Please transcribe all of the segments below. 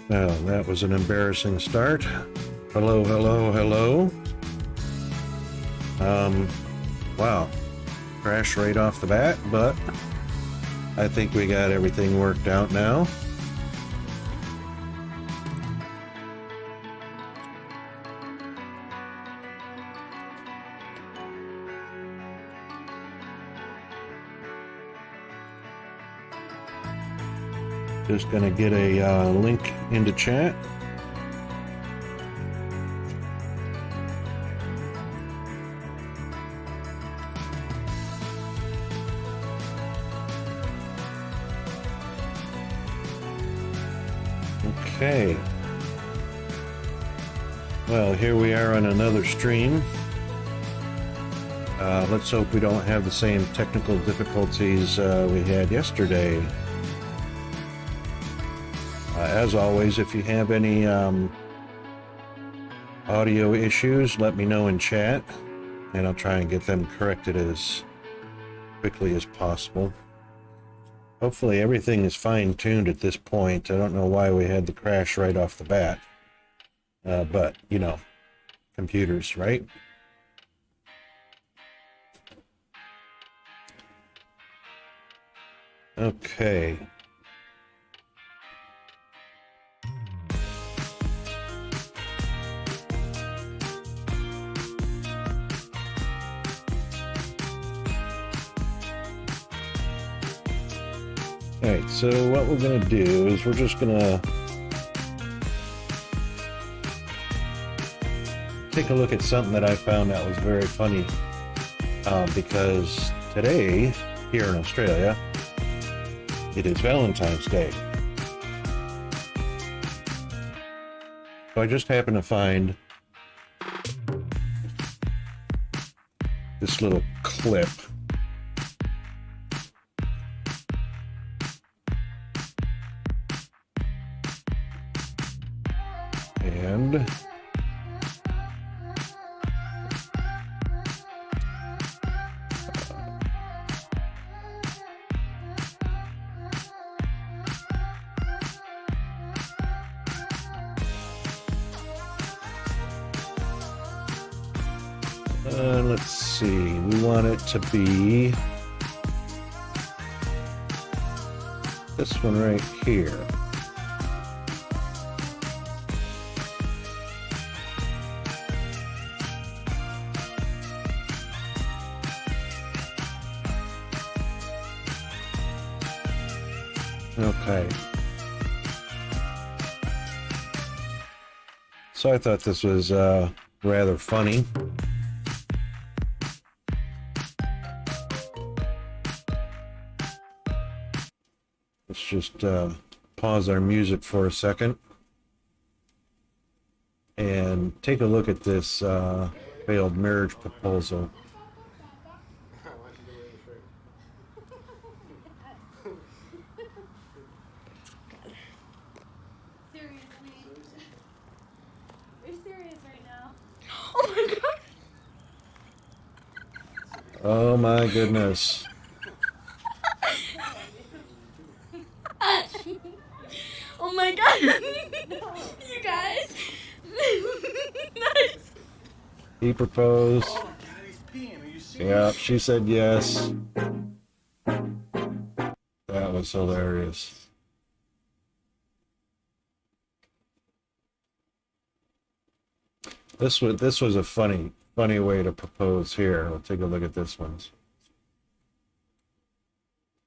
Well, that was an embarrassing start. Hello, hello, hello. Wow. Crash right off the bat, but I think we got everything worked out now. Just gonna get a link into chat. Okay. Well, here we are on another stream. Let's hope we don't have the same technical difficulties we had yesterday. As always, if you have any audio issues, let me know in chat, and I'll try and get them corrected as quickly as possible. Hopefully everything is fine-tuned at this point. I don't know why we had the crash right off the bat. But, you know, computers, right? Okay. Alright, so what we're going to do is we're just going to take a look at something that I found that was very funny, because today, here in Australia, it is Valentine's Day. So I just happened to find this little clip. And let's see, we want it to be this one right here. Okay. So I thought this was rather funny. Let's just pause our music for a second and take a look at this failed marriage proposal. Oh my goodness. Oh my god. You guys. Nice. He proposed. Oh god, he's peeing. Are you serious? Yeah, she said yes. That was hilarious. This was a funny way to propose here. We'll take a look at this one.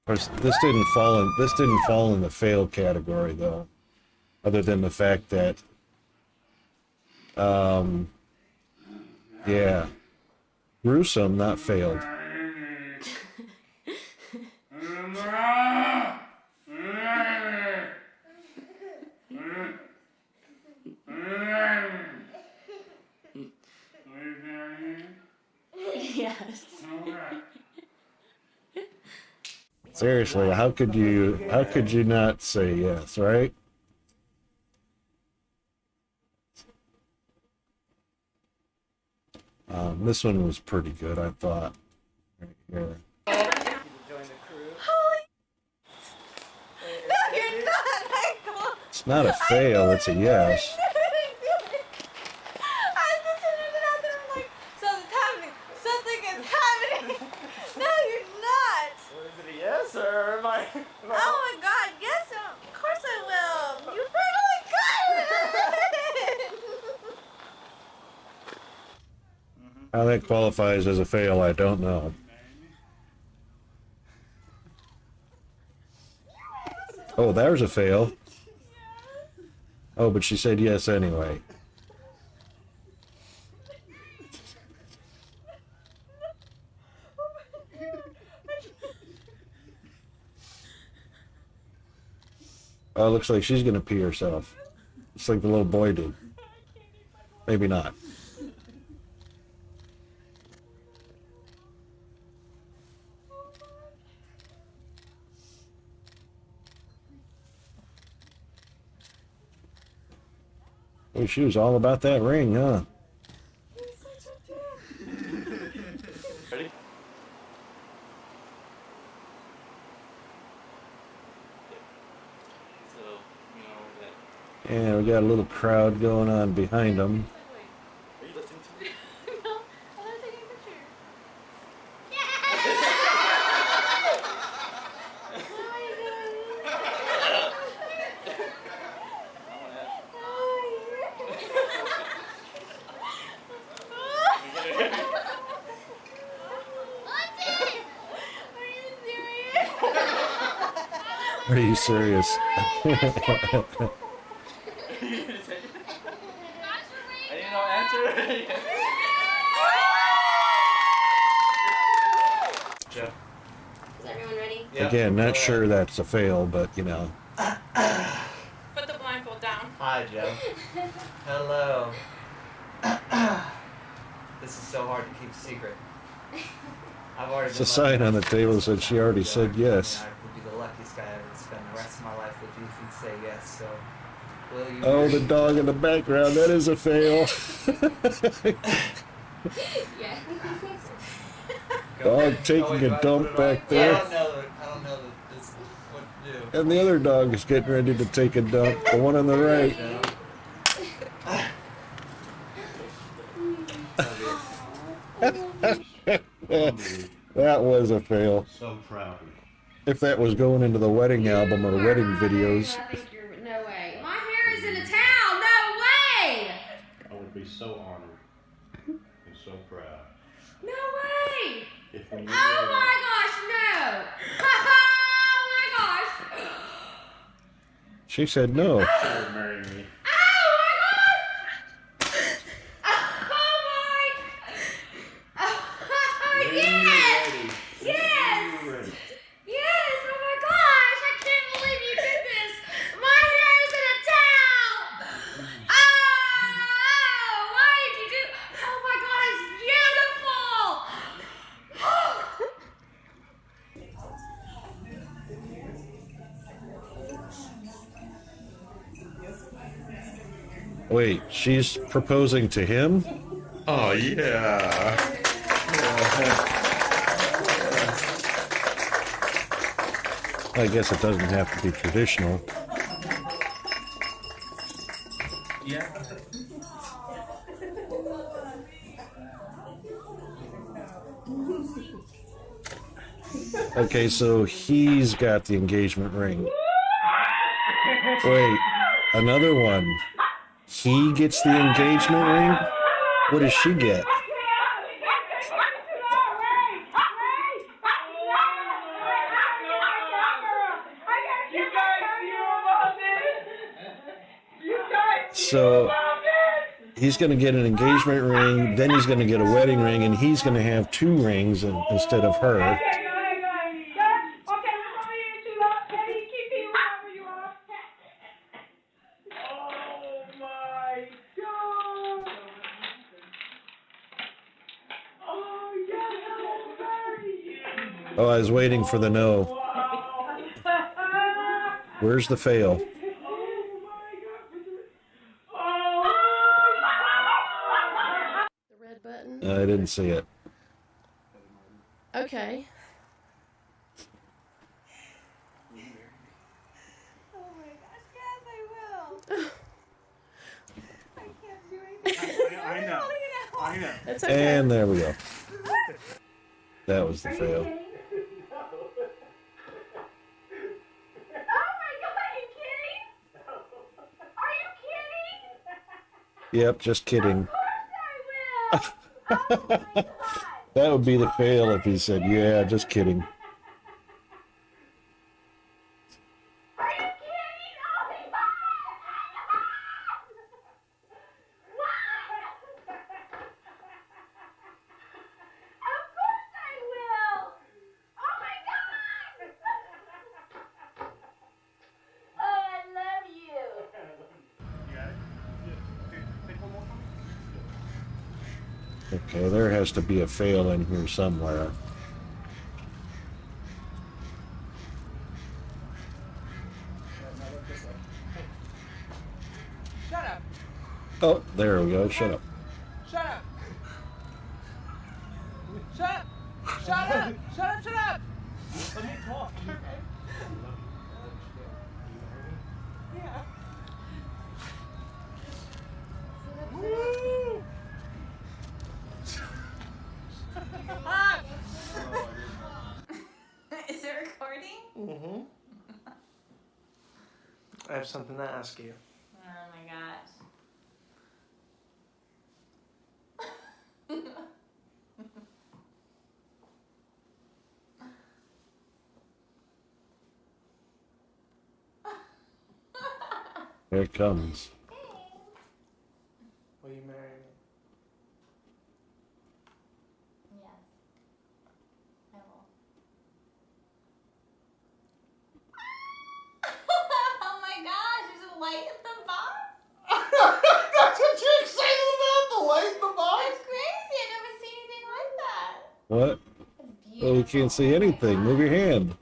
Of course, this didn't fall in the failed category though, other than the fact that yeah, gruesome, not failed. Yes. Seriously, how could you not say yes, right? This one was pretty good, I thought. Right here. No, you're not, Michael. not a fail, it's a yes. I just turned it out there. I'm like, something's happening. Something is happening. No, you're not. What is it, a yes or am I? Oh my God, yes, of course I will. You really good. How that qualifies as a fail, I don't know. Oh, there's a fail. Oh, but she said yes anyway. Oh, it looks like she's gonna pee herself. Just like the little boy did. Maybe not. Well, she was all about that ring, huh? Ready? So, you know that. Yeah, we got a little crowd going on behind them. Are you listening to me? No, I'm not taking a picture. Are you serious? I didn't know answer. Jeff. Is everyone ready? Again, not sure that's a fail, but you know. Put the blindfold down. Hi, Joe. Hello. This is so hard to keep secret. I've already It's a sign on the table that said she already said yes. I would be the luckiest guy ever to spend the rest of my life with you if you'd say yes, so will you? Oh, the dog in the background, that is a fail. Yeah. Dog taking a dump back there. I don't know this, what to do. And the other dog is getting ready to take a dump. The one on the right. That was a fail. So proud. If that was going into the wedding album or wedding videos. I think you're, no way. My hair is in a towel. No way. I would be so honored and so proud. No way. If when Oh you're my gosh, no. Oh my gosh. She said no. ready to marry me, Yes! Yes! you're ready. Yes! Oh my gosh! I can't believe you did this! My hair is in a towel! Oh! Why did you do? Oh my god! It's beautiful! Wait, she's proposing to him? Oh yeah. I guess it doesn't have to be traditional. Yeah. Okay, so he's got the engagement ring. Wait, another one. He gets the engagement ring? What does she get? So he's going to get an engagement ring, then he's going to get a wedding ring, and he's going to have two rings instead of her. Oh, I was waiting for the no. Where's the fail? The red button. I didn't see it. Okay. Oh my gosh, yes, I will. I know. I know. That's okay. And there we go. That was the Are you fail. kidding? Oh my god, are you kidding? Are you kidding? Yep, just kidding. Of course I will! Oh my god! That would be the fail if he said, yeah, just kidding. Are you kidding? Oh my god! What? Of course I will! Oh my god! Oh, I love you! Okay, there has to be a fail in here somewhere. Shut up! Oh, there we go. Shut up. Shut up! Shut up! Shut up! Shut up! Shut up! Let me talk. Yeah. Woo! Is it recording? Mm-hmm. I have something to ask you. Oh my gosh. Here it comes. Will you marry me? Yes. I will. Oh my gosh, there's a light in the box? That's what you're excited about? The light in the box? That's crazy. I've never seen anything like that. What? It's Oh, you beautiful. can't see anything. Move your hand.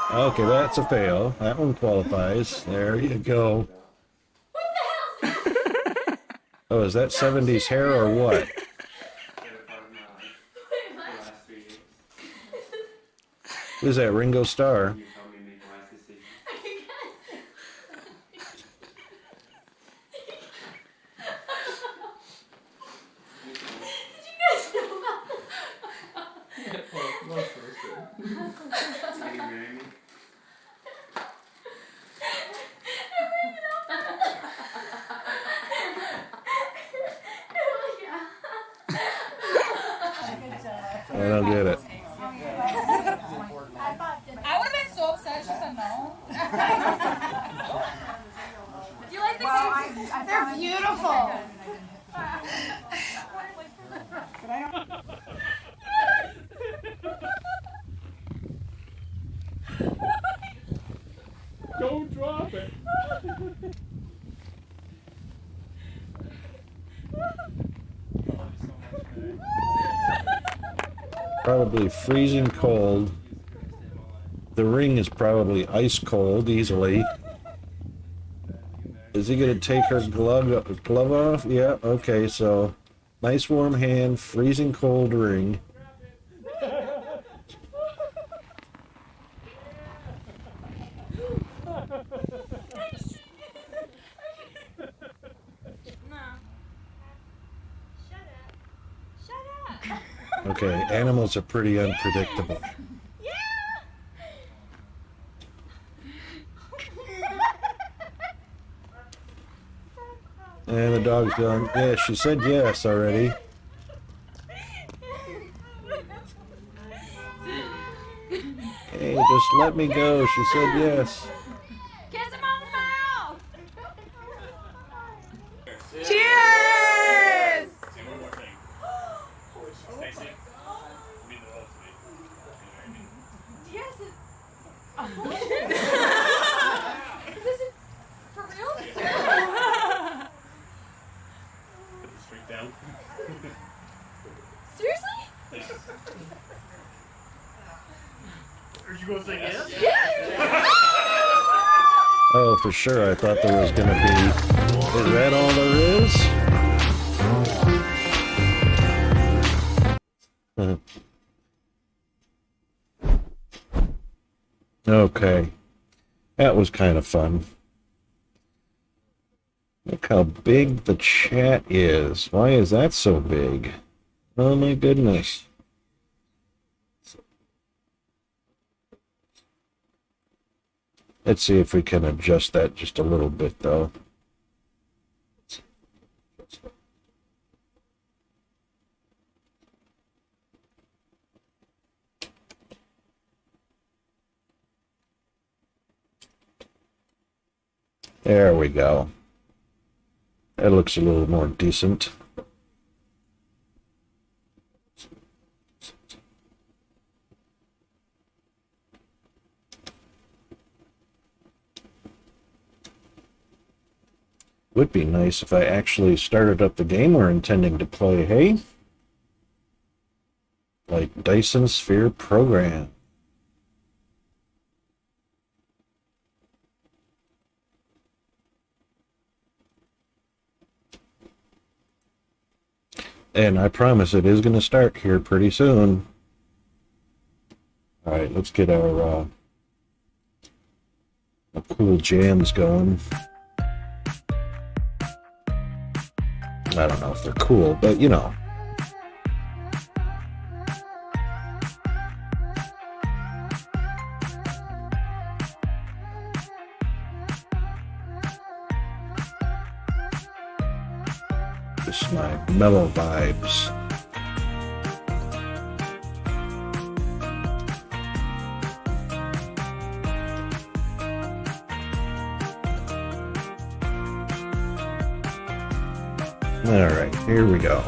Okay, that's a fail. That one qualifies. There you go. What the hell? Oh, is that 70s hair or what? Wait, what? Who's that, Ringo Starr? Are you guys... Did you guys know I don't get it. I would have been so upset if she said no. Do you like the They're beautiful. Don't drop it. Probably freezing cold. The ring is probably ice cold easily. Is he gonna take her glove off? Yeah, okay, so nice warm hand, freezing cold ring. Okay, animals are pretty unpredictable. And the dog's going, yeah, she said yes already. Hey, just let me go. She said yes. Kiss him on the mouth. Cheers! Say one more thing. Stay safe. I mean the whole thing. Yes. Is this for real? Put the streak down. Seriously? Are you gonna say yes? Oh, for sure. I thought there was going to be. Is that all there is? Okay. That was kind of fun. Look how big the chat is. Why is that so big? Oh my goodness. Let's see if we can adjust that just a little bit, though. There we go. That looks a little more decent. Would be nice if I actually started up the game we're intending to play, hey? Like Dyson Sphere Program. And I promise it is going to start here pretty soon. Alright, let's get our cool jams going. I don't know if they're cool, but you know. Just my mellow vibes. All right, here we go.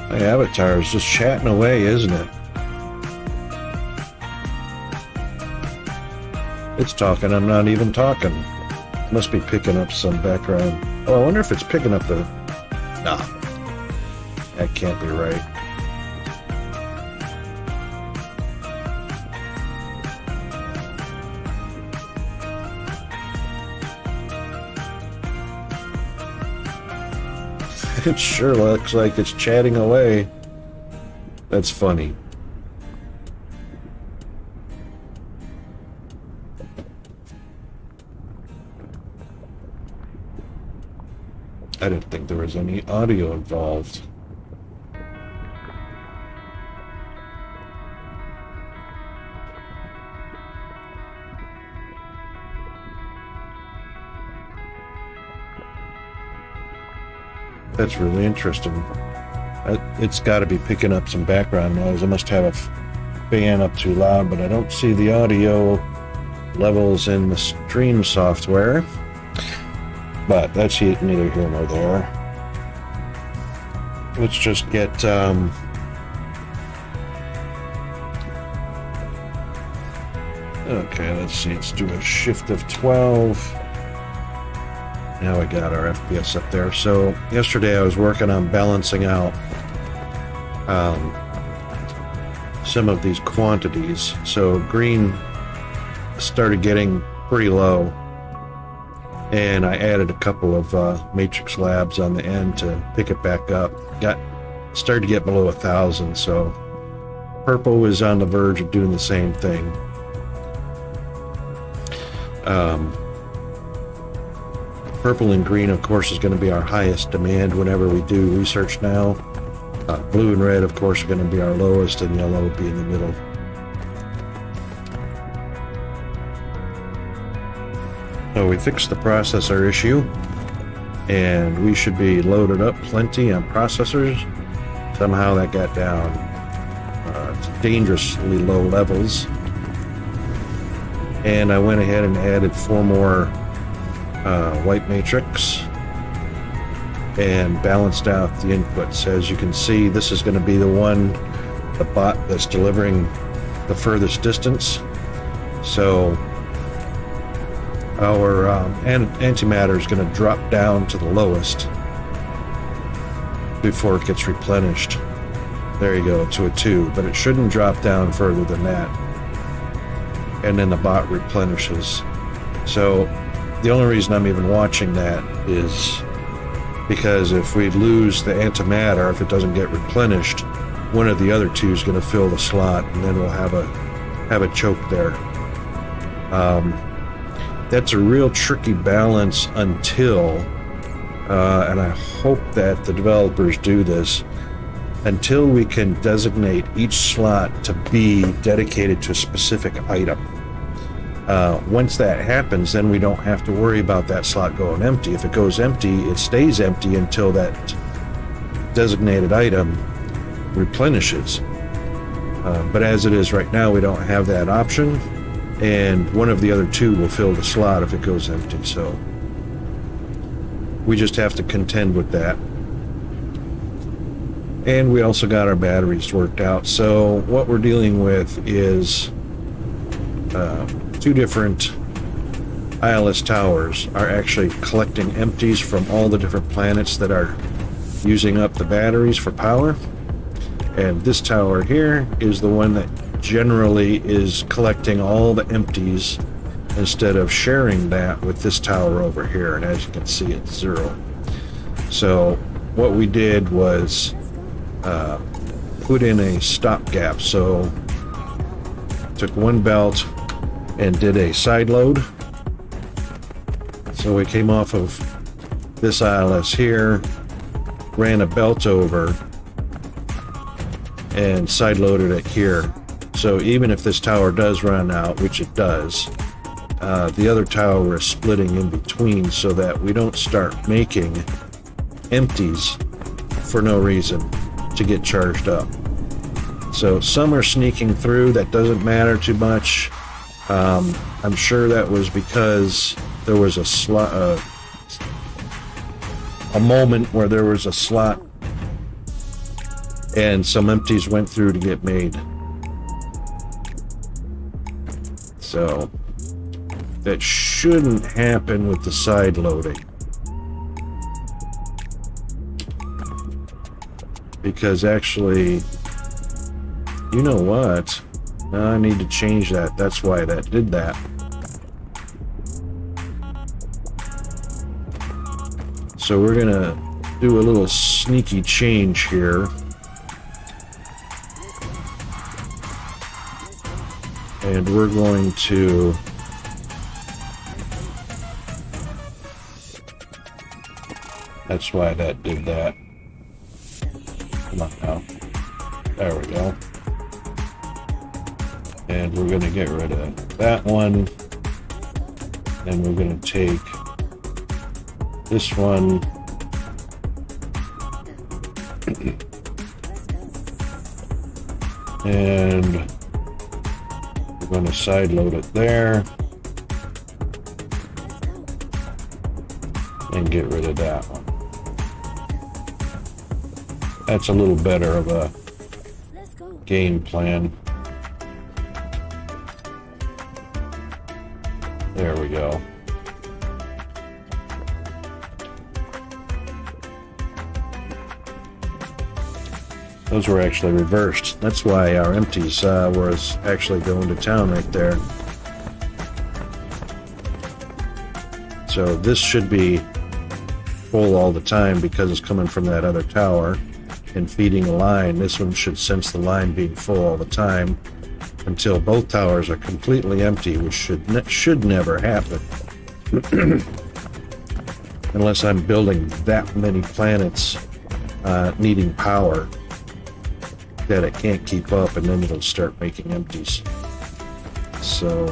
My avatar is just chatting away, isn't it? It's talking, I'm not even talking. Must be picking up some background. Oh, I wonder if it's picking up the... Nah, that can't be right. It sure looks like it's chatting away. That's funny. I didn't think there was any audio involved. That's really interesting. It's got to be picking up some background noise. I must have a fan up too loud, but I don't see the audio levels in the stream software. But that's neither here nor there. Let's just get okay, let's see, let's do a shift of 12. Now we got our FPS up there. So yesterday I was working on balancing out some of these quantities. So green started getting pretty low, and I added a couple of matrix labs on the end to pick it back up. Started to get below 1,000, so purple was on the verge of doing the same thing. Purple and green, of course, is going to be our highest demand whenever we do research now. Blue and red, of course, are going to be our lowest, and yellow will be in the middle. So we fixed the processor issue, and we should be loaded up plenty on processors. Somehow that got down to dangerously low levels. And I went ahead and added 4 more white matrix and balanced out the inputs. As you can see, this is going to be the bot that's delivering the furthest distance. So our antimatter is going to drop down to the lowest before it gets replenished. There you go, to a 2, but it shouldn't drop down further than that. and then the bot replenishes. So the only reason I'm even watching that is because if we lose the antimatter, if it doesn't get replenished, one of the other two is going to fill the slot, and then we'll have a choke there. That's a real tricky balance until, and I hope that the developers do this, until we can designate each slot to be dedicated to a specific item. Once that happens, then we don't have to worry about that slot going empty. If it goes empty, it stays empty until that designated item replenishes. But as it is right now, we don't have that option, and one of the other two will fill the slot if it goes empty. So we just have to contend with that. And we also got our batteries worked out. So what we're dealing with is two different ILS towers are actually collecting empties from all the different planets that are using up the batteries for power. And this tower here is the one that generally is collecting all the empties instead of sharing that with this tower over here. And as you can see, it's 0. So what we did was put in a stopgap. So took one belt and did a side load. So we came off of this ILS here, ran a belt over, and side loaded it here. So even if this tower does run out, which it does, the other tower is splitting in between so that we don't start making empties for no reason to get charged up. So some are sneaking through. That doesn't matter too much. I'm sure that was because there was a moment where there was a slot and some empties went through to get made. So that shouldn't happen with the side loading, because actually, you know what? Now I need to change that. That's why that did that. So we're gonna do a little sneaky change here. And we're going to that's why that did that. Come on now. There we go. And we're going to get rid of that one. And we're going to take this one. And we're going to side load it there. And get rid of that one. That's a little better of a game plan. There we go. Those were actually reversed. That's why our empties was actually going to town right there. So this should be full all the time because it's coming from that other tower and feeding a line. This one should sense the line being full all the time until both towers are completely empty, which should never happen. Unless I'm building that many planets needing power that it can't keep up, and then it'll start making empties. So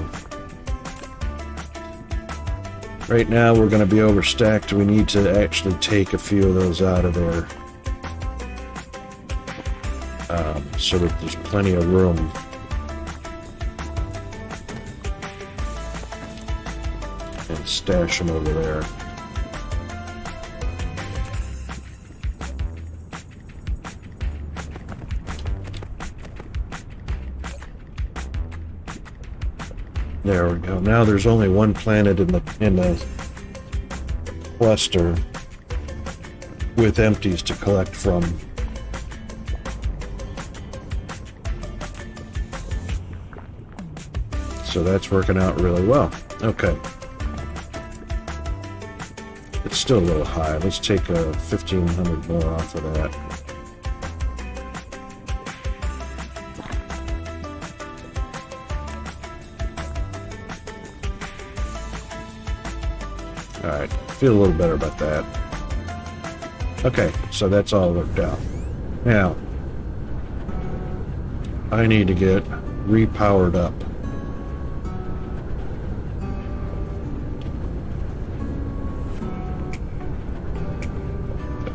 right now we're going to be overstacked. We need to actually take a few of those out of there so that there's plenty of room. And stash them over there. There we go. Now there's only one planet in the cluster with empties to collect from. So that's working out really well. Okay. It's still a little high. Let's take 1,500 more off of that. Alright, feel a little better about that. Okay, so that's all worked out. Now, I need to get repowered up.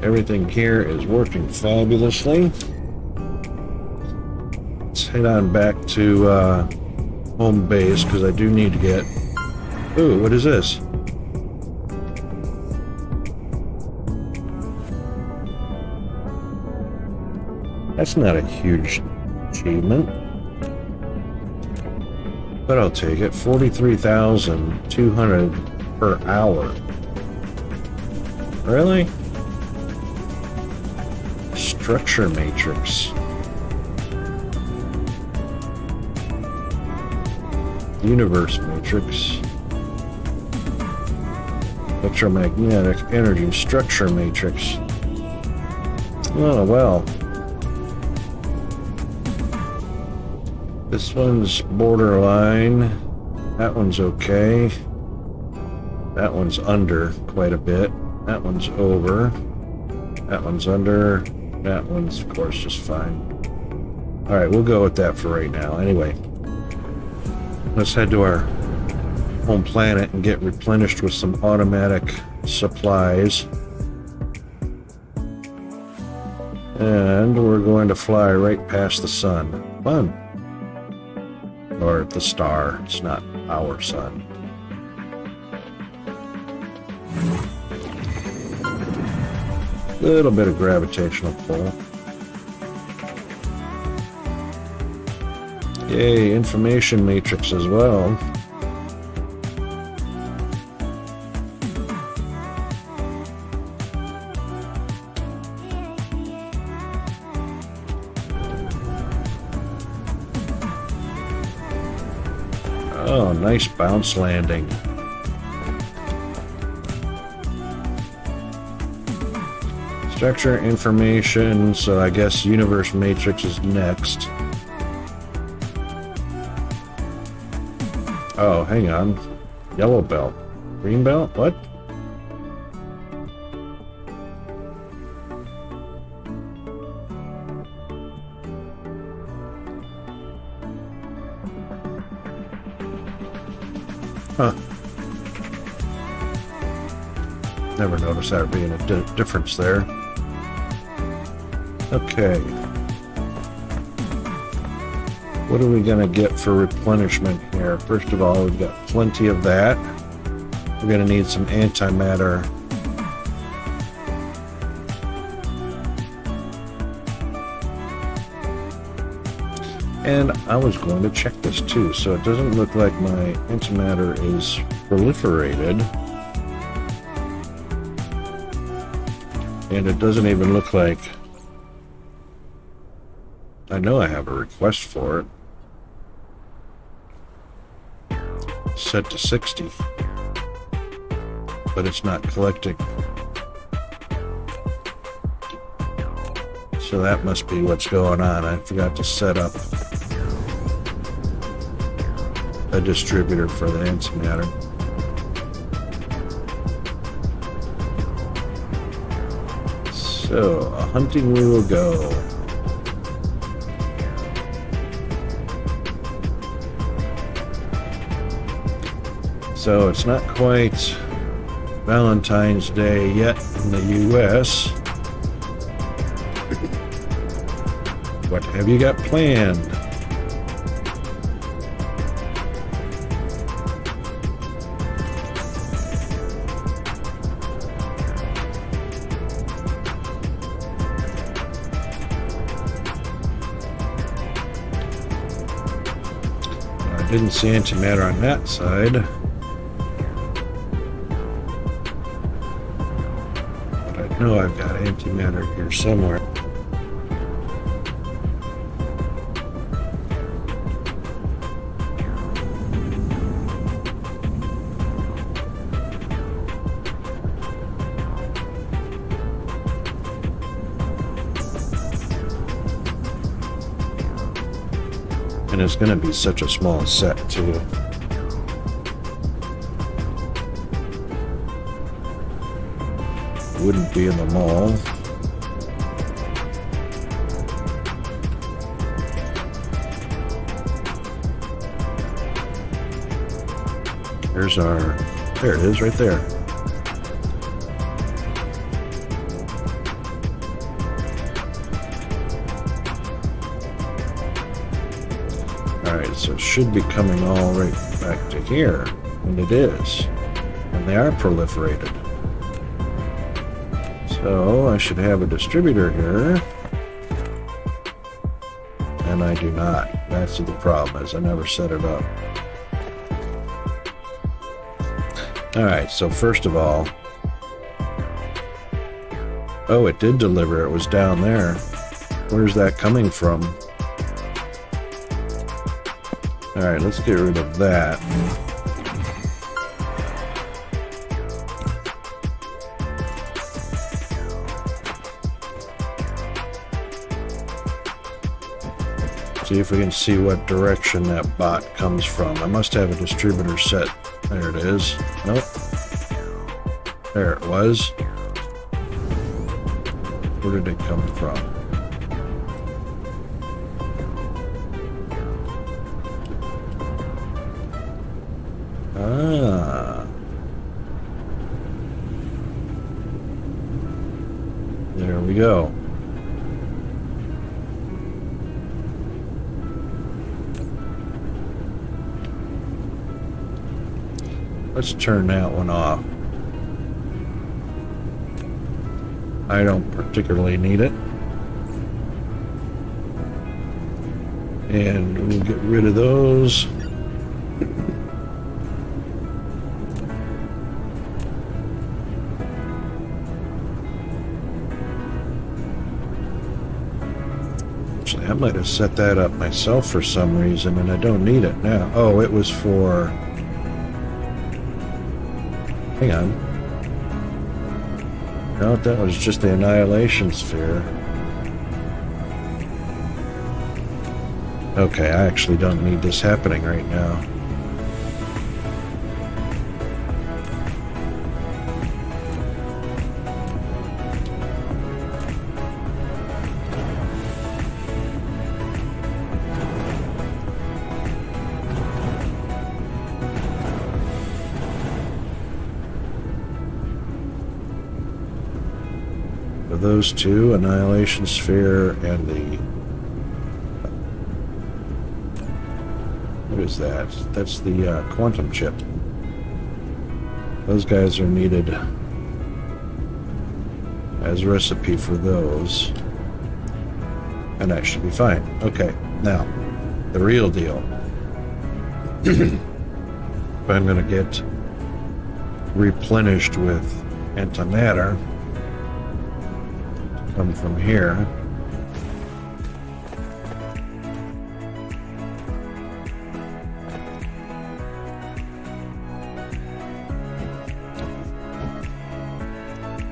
Everything here is working fabulously. Let's head on back to home base because I do need to get... Ooh, what is this? That's not a huge achievement, but I'll take it. 43,200 per hour. Really? Structure matrix. Universe matrix. Electromagnetic energy structure matrix. Oh, well. This one's borderline. That one's okay. That one's under quite a bit. That one's over. That one's under. That one's, of course, just fine. Alright, we'll go with that for right now. Anyway, let's head to our home planet and get replenished with some automatic supplies. And we're going to fly right past the sun. Fun. Or the star. It's not our sun. Little bit of gravitational pull. Yay, information matrix as well. Oh, nice bounce landing. Structure information, so I guess universe matrix is next. Oh, hang on. Yellow belt. Green belt? What? Huh. Never noticed there being a difference there. Okay. What are we gonna get for replenishment here? First of all, we've got plenty of that. We're gonna need some antimatter. And I was going to check this too, so it doesn't look like my antimatter is proliferated. And it doesn't even look like... I know I have a request for it. Set to 60. But it's not collecting. So that must be what's going on. I forgot to set up a distributor for the antimatter. So, hunting we will go. So it's not quite Valentine's Day yet in the US. What have you got planned? I didn't see antimatter on that side. But I know I've got antimatter here somewhere. And it's going to be such a small set, too. Wouldn't be in the mall. There's our... There it is, right there. Alright, so it should be coming all right back to here. And it is. And they are proliferated. So I should have a distributor here. And I do not. That's the problem, is I never set it up. Alright, so first of all... Oh, it did deliver. It was down there. Where's that coming from? Alright, let's get rid of that. See if we can see what direction that bot comes from. I must have a distributor set. There it is. Nope. There it was. Where did it come from? Ah. There we go. Let's turn that one off. I don't particularly need it. And we'll get rid of those. Actually, I might have set that up myself for some reason, and I don't need it now. Oh, it was for... Hang on. No, that was just the annihilation sphere. Okay, I actually don't need this happening right now. Those two, annihilation sphere and the... What is that? That's the quantum chip. Those guys are needed as a recipe for those. And that should be fine. Okay, now, the real deal. If I'm going to get replenished with antimatter, come from here.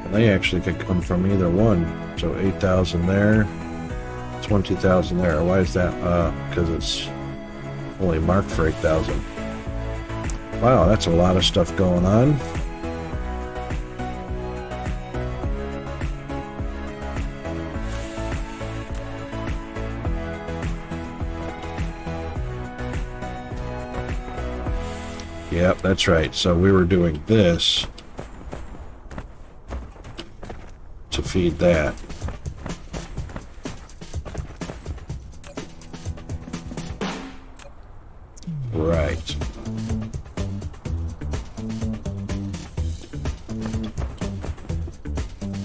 And they actually could come from either one. So 8,000 there, 20,000 there. Why is that? Because it's only marked for 8,000. Wow, that's a lot of stuff going on. Yep, that's right. So we were doing this to feed that. Right.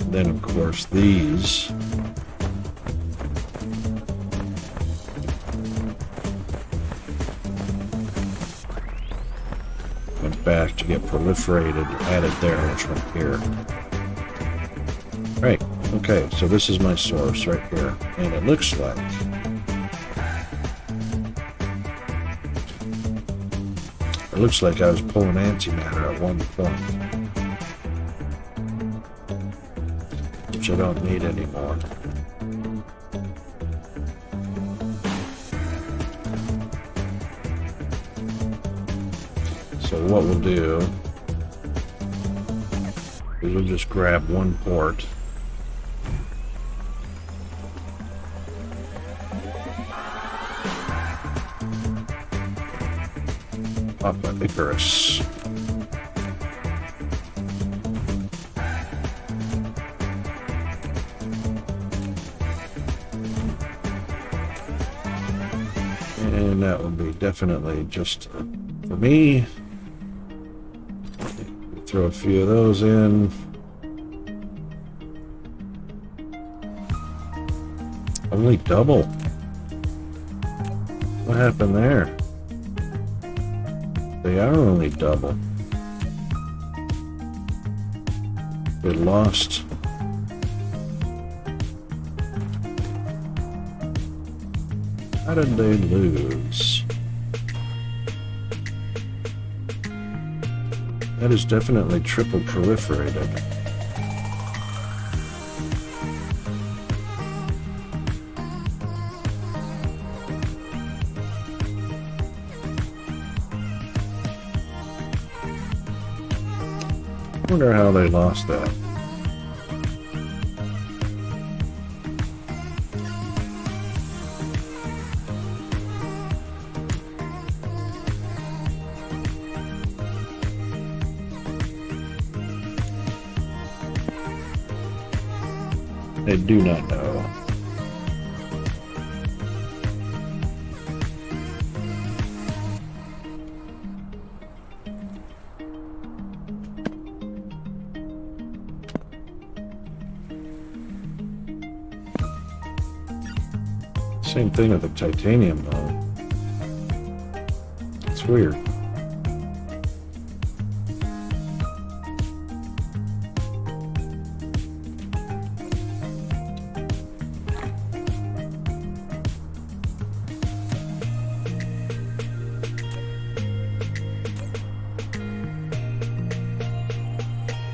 And then, of course, these. Back to get proliferated, added there, which one here. Right, okay, so this is my source right here, and it looks like I was pulling antimatter at one point, which I don't need anymore. what we'll do is we'll just grab one port. Papa Icarus. And that will be definitely just for me. Throw a few of those in. Only double. What happened there? They are only double. They lost. How did they lose? That is definitely triple proliferated. Wonder how they lost that. I do not know. Same thing with the titanium though. It's weird.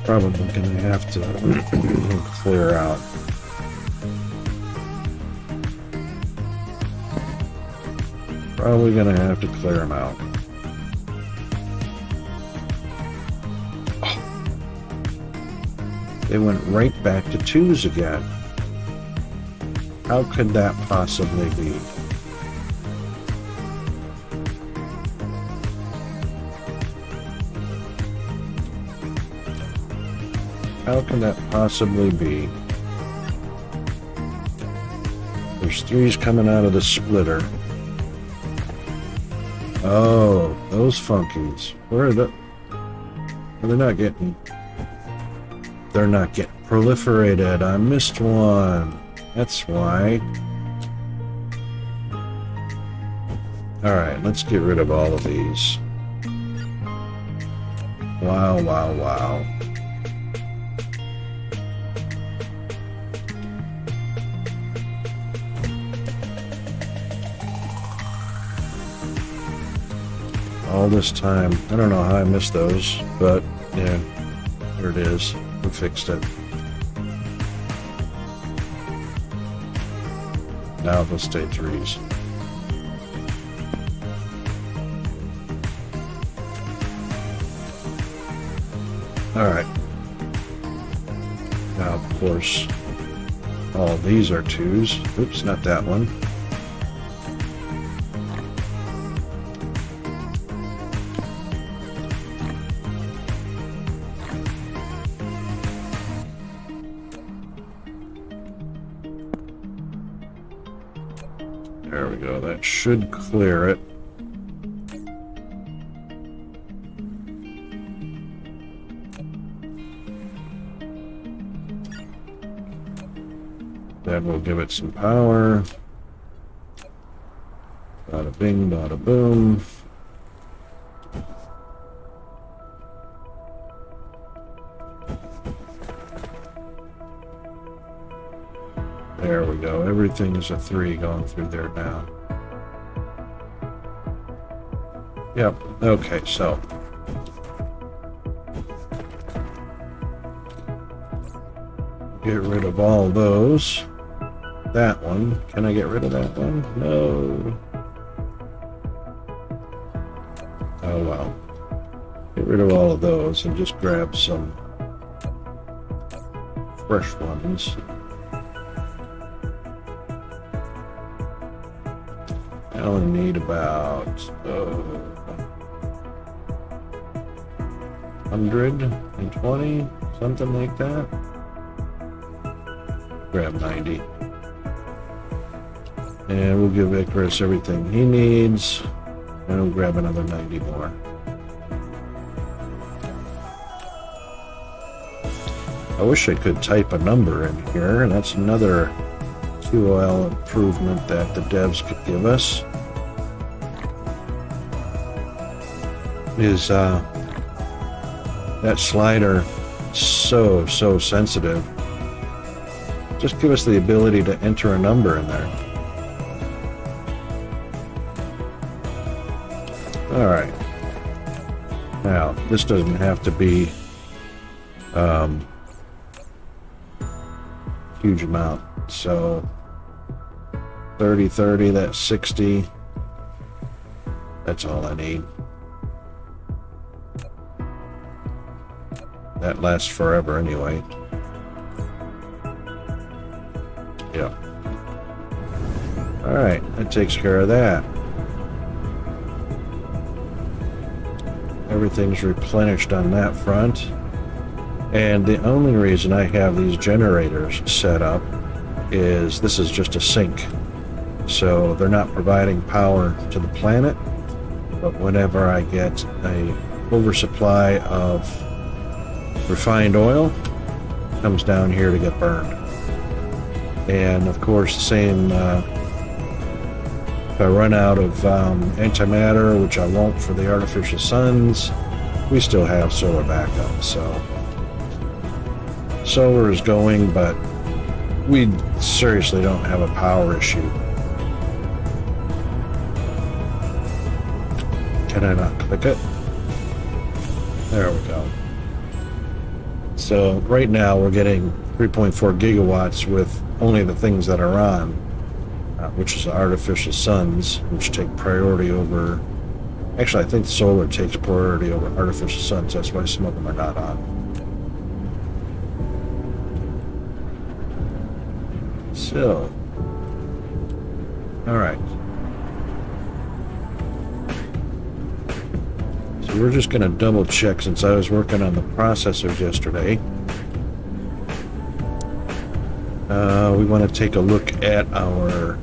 Probably gonna have to clear out. Probably gonna have to clear them out. Oh. They went right back to 2s again. How could that possibly be? How can that possibly be? There's 3s coming out of the splitter. Oh, those funkies. Where are the... They're not getting... They're not getting proliferated. I missed one. That's why. Alright, let's get rid of all of these. Wow, wow, wow. All this time. I don't know how I missed those, but yeah, there it is. We fixed it. Now they'll stay 3s. Alright. Now, of course, all these are 2s. Oops, not that one. There we go. That should clear it. Then we'll give it some power. Bada bing, bada boom. There we go. Everything is a 3 going through there now. Yep. Okay, so. Get rid of all those. That one. Can I get rid of that one? No. Oh well. Get rid of all of those and just grab some fresh ones. I only need about 120, something like that. Grab 90. And we'll give Icarus everything he needs. And we'll grab another 90 more. I wish I could type a number in here, and that's another QOL improvement that the devs could give us. Is that slider so sensitive? Just give us the ability to enter a number in there. All right. Now, this doesn't have to be huge amount. So 30, that's 60. That's all I need. That lasts forever anyway. Yeah. All right, that takes care of that. Everything's replenished on that front. And the only reason I have these generators set up is this is just a sink. So they're not providing power to the planet, but whenever I get a oversupply of refined oil, it comes down here to get burned. And of course, the same, if I run out of antimatter, which I won't for the artificial suns, we still have solar backup. So solar is going, but we seriously don't have a power issue. Can I not click it? There we go. So right now we're getting 3.4 gigawatts with only the things that are on, which is the artificial suns, which take priority over. Actually, I think solar takes priority over artificial suns. That's why some of them are not on. So, all right. So we're just going to double check, since I was working on the processors yesterday. We want to take a look at our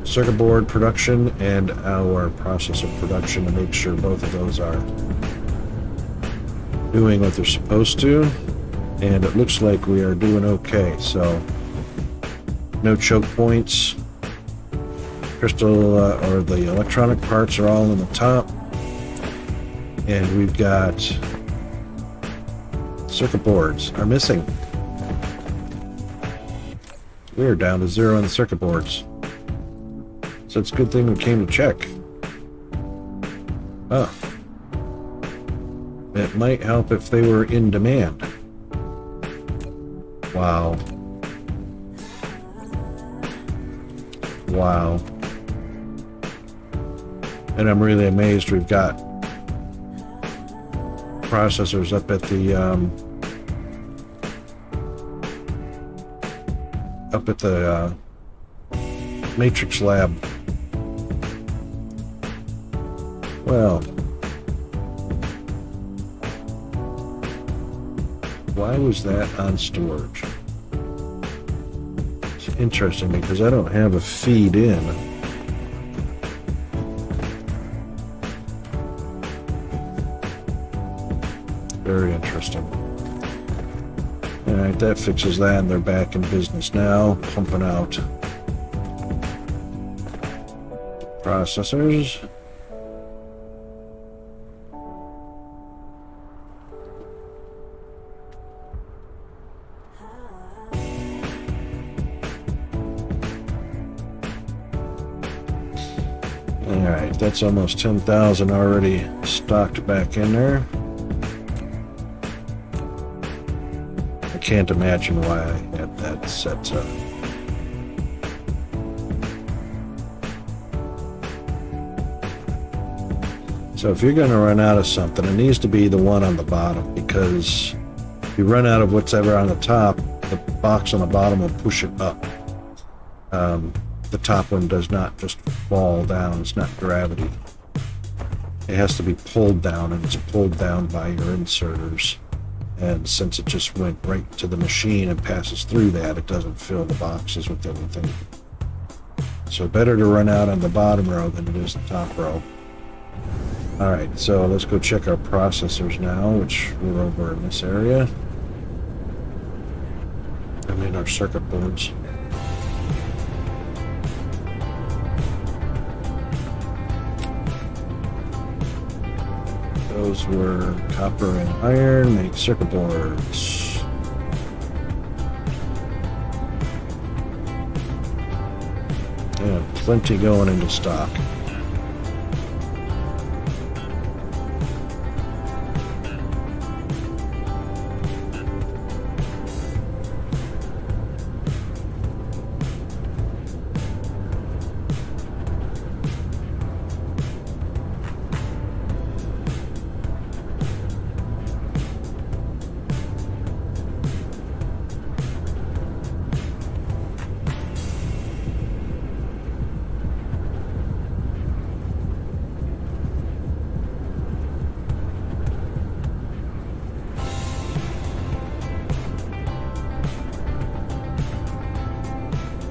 circuit board production and our processor production to make sure both of those are doing what they're supposed to. And it looks like we are doing okay. So no choke points. Crystal or the electronic parts are all in the top. And we've got circuit boards are missing. We're down to 0 on the circuit boards. So it's a good thing we came to check. Oh. It might help if they were in demand. Wow. Wow. And I'm really amazed we've got processors up at the Matrix Lab. Well, why was that on storage? It's interesting because I don't have a feed in. Very interesting. Alright, that fixes that, and they're back in business now, pumping out processors. Alright, that's almost 10,000 already stocked back in there. I can't imagine why I had that set up. So if you're going to run out of something, it needs to be the one on the bottom, because if you run out of whatever on the top, the box on the bottom will push it up. The top one does not just fall down. It's not gravity. It has to be pulled down, and it's pulled down by your inserters. And since it just went right to the machine and passes through that, it doesn't fill the boxes with anything. So better to run out on the bottom row than it is the top row. Alright, so let's go check our processors now, which we're over in this area. I mean our circuit boards. Those were copper and iron, make circuit boards. And plenty going into stock.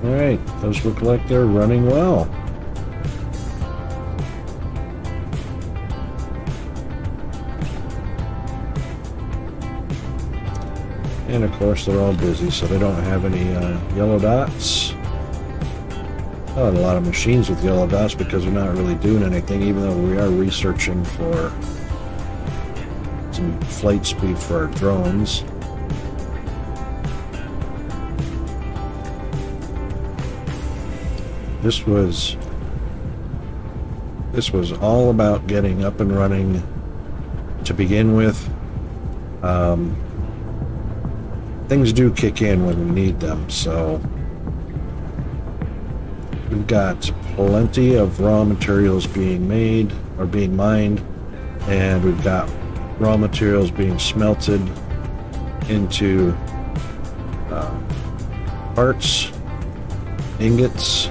Alright, those look like they're running well. And of course they're all busy, so they don't have any yellow dots. I had a lot of machines with yellow dots because they're not really doing anything, even though we are researching for some flight speed for our drones. This was all about getting up and running to begin with. Things do kick in when we need them, so we've got plenty of raw materials being made or being mined, and we've got raw materials being smelted into parts, ingots.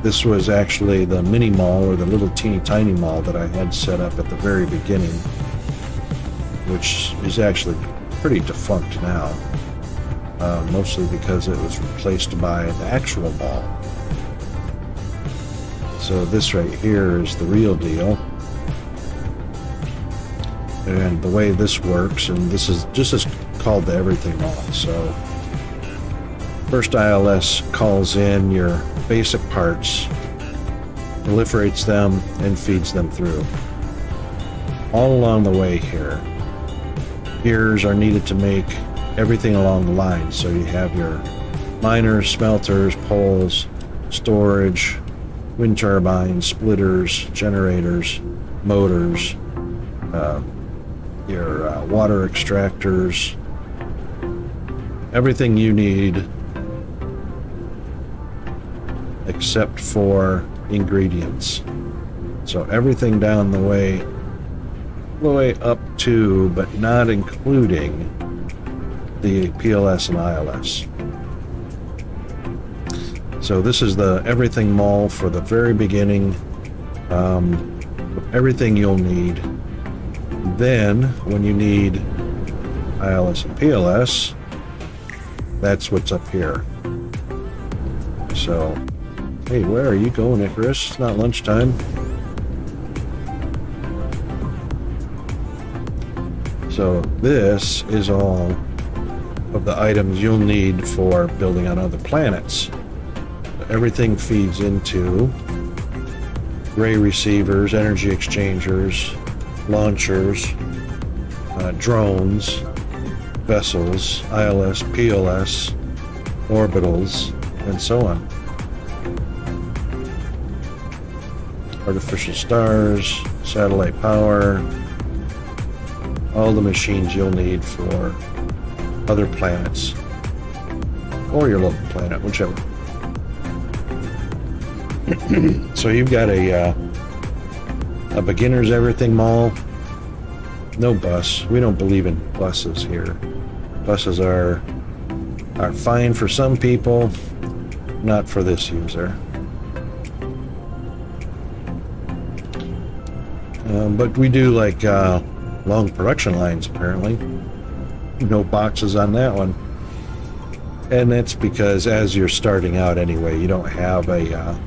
This was actually the mini mall, or the little teeny tiny mall that I had set up at the very beginning, which is actually pretty defunct now, mostly because it was replaced by the actual mall. So this right here is the real deal. And the way this works, and this is called the Everything Mall. So first ILS calls in your basic parts, proliferates them, and feeds them through. All along the way here, gears are needed to make everything along the line. So you have your miners, smelters, poles, storage, wind turbines, splitters, generators, motors, your water extractors, everything you need except for ingredients. So everything down the way up to, but not including, the PLS and ILS. So this is the Everything Mall for the very beginning. Everything you'll need. Then, when you need ILS and PLS, that's what's up here. So, hey, where are you going, Icarus? It's not lunchtime. So this is all of the items you'll need for building on other planets. Everything feeds into ray receivers, energy exchangers, launchers, drones, vessels, ILS, PLS, orbitals, and so on. Artificial stars, satellite power, all the machines you'll need for other planets, or your local planet, whichever. So you've got a a beginner's everything mall. No bus. We don't believe in buses here. Buses are fine for some people, not for this user. But we do like long production lines, apparently. No boxes on that one. And that's because as you're starting out anyway, you don't have a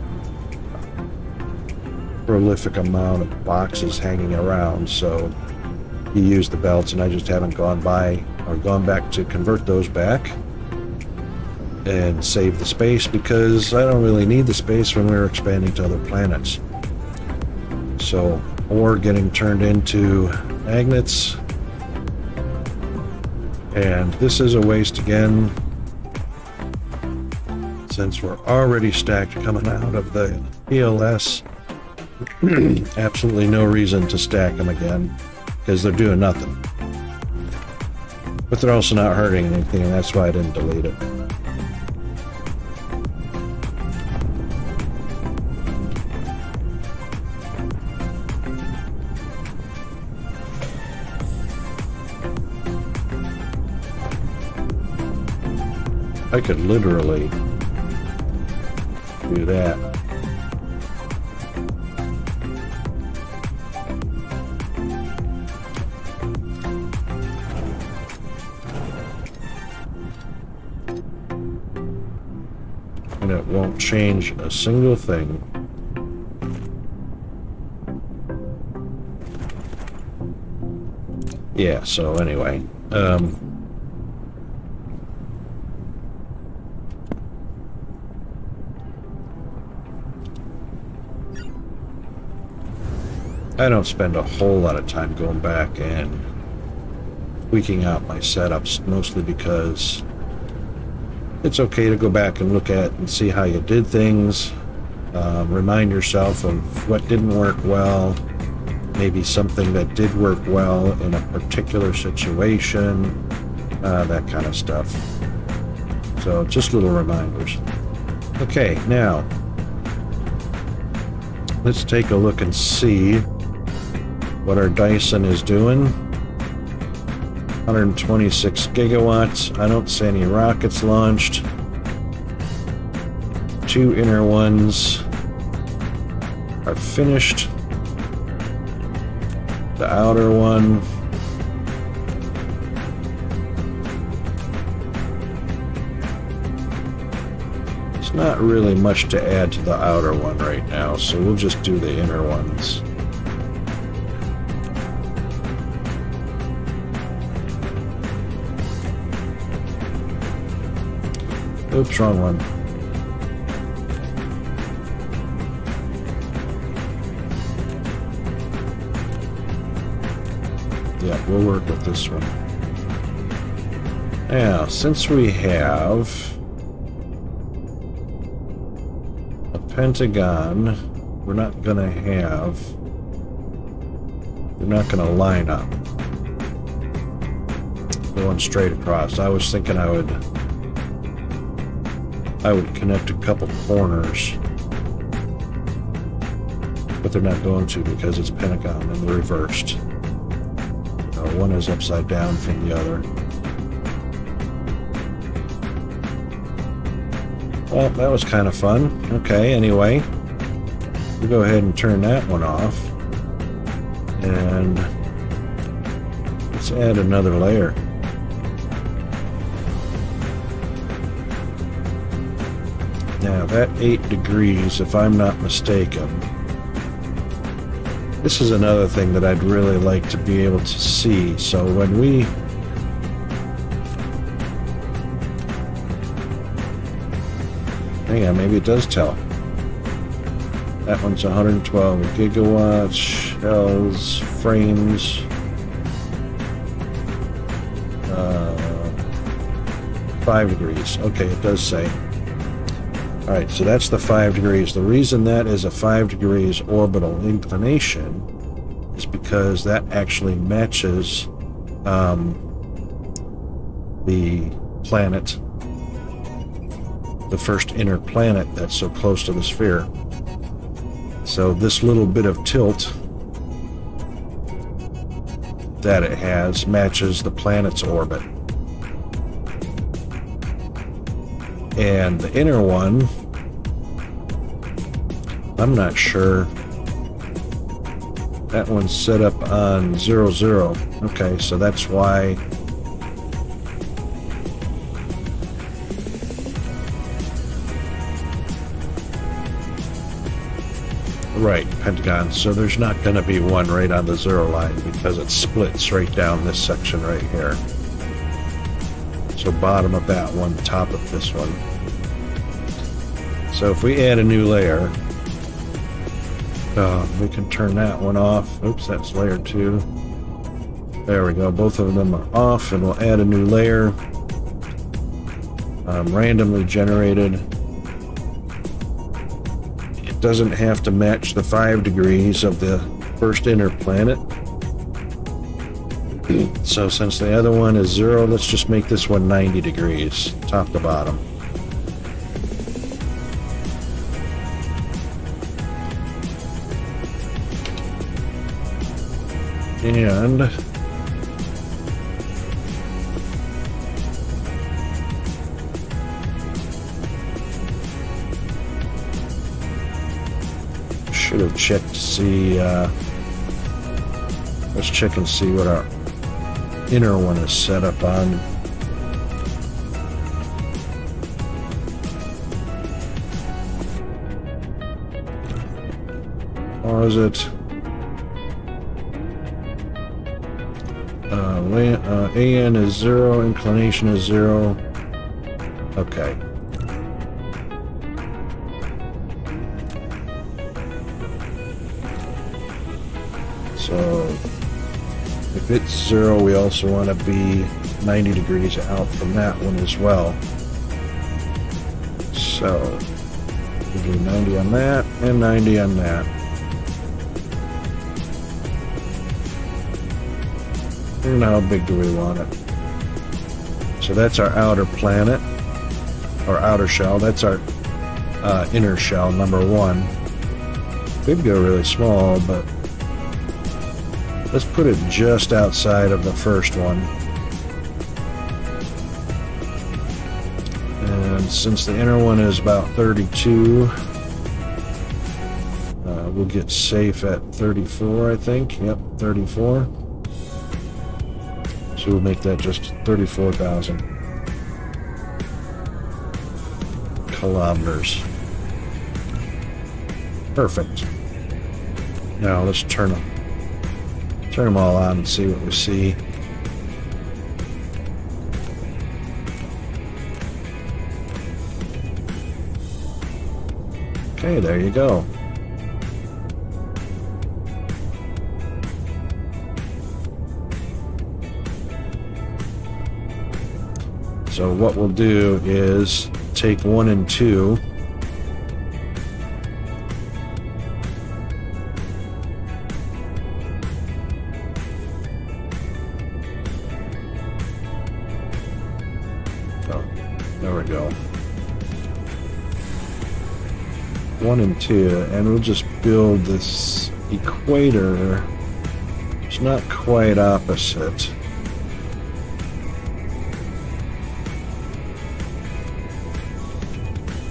prolific amount of boxes hanging around, so you use the belts, and I just haven't gone by or gone back to convert those back and save the space, because I don't really need the space when we're expanding to other planets. So, or getting turned into magnets. And this is a waste again, since we're already stacked coming out of the ELS. Absolutely no reason to stack them again, because they're doing nothing. But they're also not hurting anything, and that's why I didn't delete it. I could literally do that. And it won't change a single thing. Yeah, so anyway, I don't spend a whole lot of time going back and tweaking out my setups, mostly because it's okay to go back and look at and see how you did things, remind yourself of what didn't work well, maybe something that did work well in a particular situation, that kind of stuff. So just little reminders. Okay, now let's take a look and see what our Dyson is doing. 126 gigawatts. I don't see any rockets launched. 2 inner ones are finished. The outer one there's not really much to add to the outer one right now, so we'll just do the inner ones. Oops, wrong one. Yeah, we'll work with this one. Now, since we have a pentagon, we're not gonna line up going straight across. I was thinking I would connect a couple corners, but they're not going to, because it's pentagon and reversed. One is upside down from the other. Well, that was kind of fun. Okay, anyway, we'll go ahead and turn that one off, and let's add another layer. Now that 8 degrees, if I'm not mistaken, this is another thing that I'd really like to be able to see. So when we hang on, maybe it does tell. That one's 112 gigawatts, shells, frames, 5 degrees. Okay, it does say. All right, so that's the 5 degrees. The reason that is a 5 degrees orbital inclination is because that actually matches the planet, the first inner planet that's so close to the sphere. So this little bit of tilt that it has matches the planet's orbit. And the inner one, I'm not sure. That one's set up on 0, 0. Okay, so that's why. Right, Pentagon. So there's not going to be one right on the 0 line because it splits right down this section right here. So bottom of that one, top of this one. So if we add a new layer, we can turn that one off. Oops, that's layer 2. There we go. Both of them are off, and we'll add a new layer. Randomly generated. It doesn't have to match the 5 degrees of the first inner planet. So since the other one is 0, let's just make this one 90 degrees, top to bottom. And should have checked to see, let's check and see what our inner one is set up on. Or is it AN is 0, inclination is 0. Okay. So if it's 0, we also want to be 90 degrees out from that one as well. So we do 90 on that and 90 on that. And how big do we want it? So that's our outer planet, or outer shell. That's our inner shell, number 1. Could go really small, but let's put it just outside of the first one. And since the inner one is about 32, we'll get safe at 34, I think. Yep, 34. So we'll make that just 34,000 kilometers. Perfect. Now let's turn them all on and see what we see. Okay, there you go. So what we'll do is take 1 and 2. Oh, there we go. 1 and 2, and we'll just build this equator. It's not quite opposite.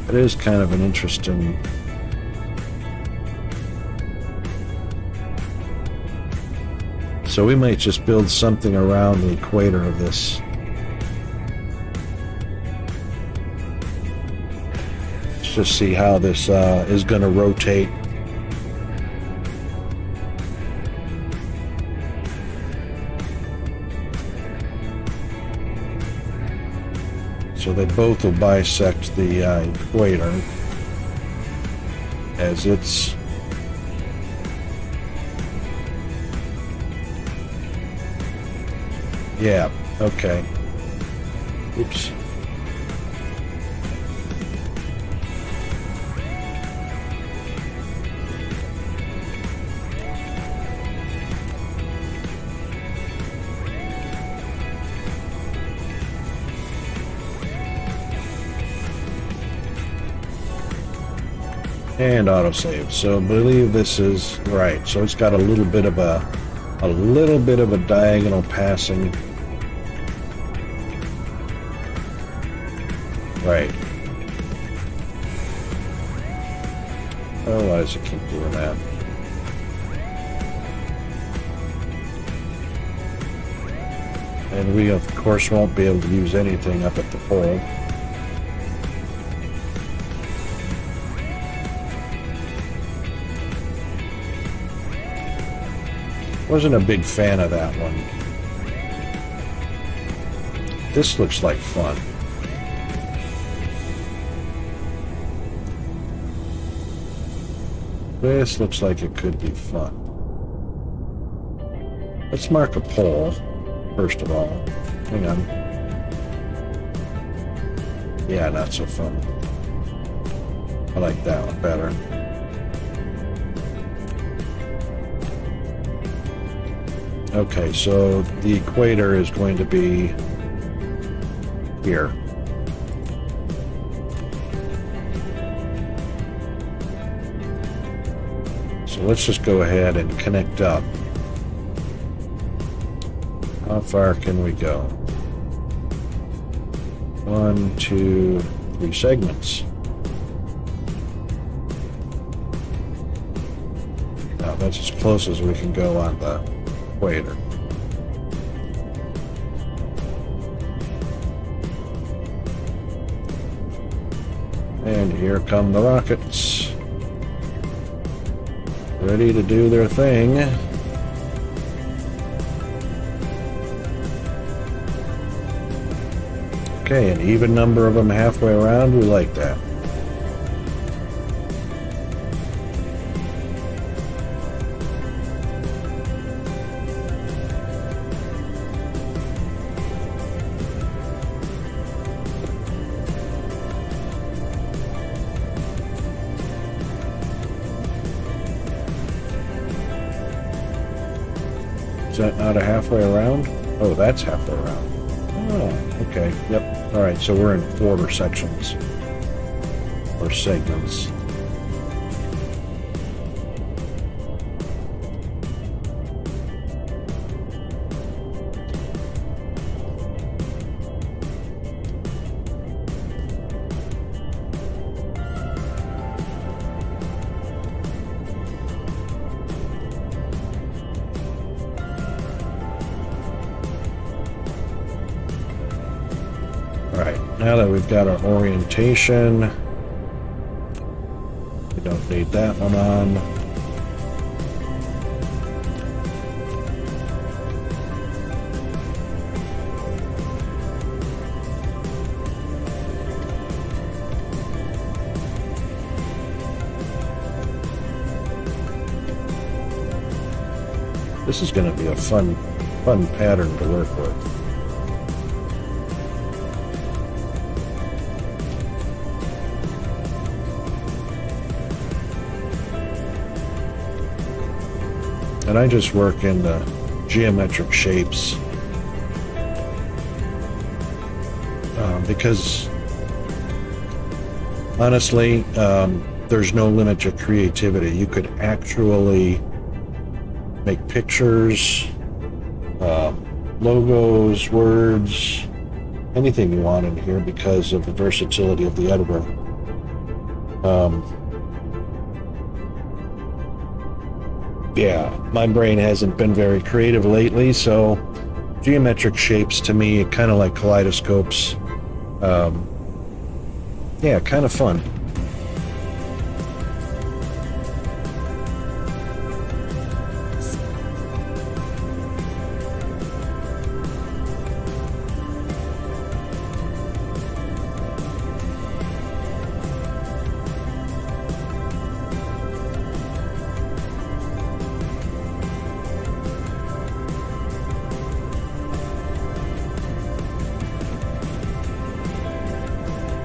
It is kind of an interesting. So we might just build something around the equator of this. Let's just see how this is going to rotate. So they both will bisect the equator as it's yeah, okay. Oops. And autosave. So I believe this is right. So it's got a little bit of a a little bit of a diagonal passing. Right. Otherwise, I keep doing that. And we, of course, won't be able to use anything up at the pole. Wasn't a big fan of that one. This looks like fun. This looks like it could be fun. Let's mark a pole, first of all. Hang on. Yeah, not so fun. I like that one better. Okay, so the equator is going to be here. So let's just go ahead and connect up. How far can we go? 1, 2, 3 segments. Now that's as close as we can go on the equator. And here come the rockets. Ready to do their thing. Okay, an even number of them halfway around. We like that. Is that not a halfway around? Oh, that's halfway around. Oh, okay. Yep. All right, so we're in quarter sections or segments. Now that we've got our orientation, we don't need that one on. This is going to be a fun pattern to work with. And I just work in the geometric shapes because honestly, there's no limit to creativity. You could actually make pictures, logos, words, anything you want in here because of the versatility of the editor. Yeah, my brain hasn't been very creative lately, so geometric shapes to me kind of like kaleidoscopes. Yeah, kind of fun.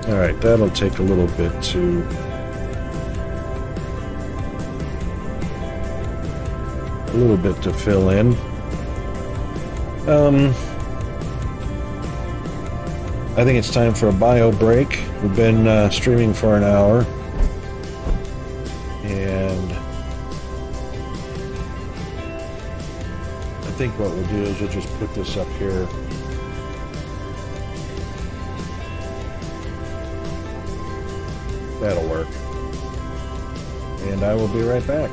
All right, that'll take a little bit to fill in. I think it's time for a bio break. We've been streaming for an hour, and think what we'll do is we'll just put this up here. That'll work. And I will be right back.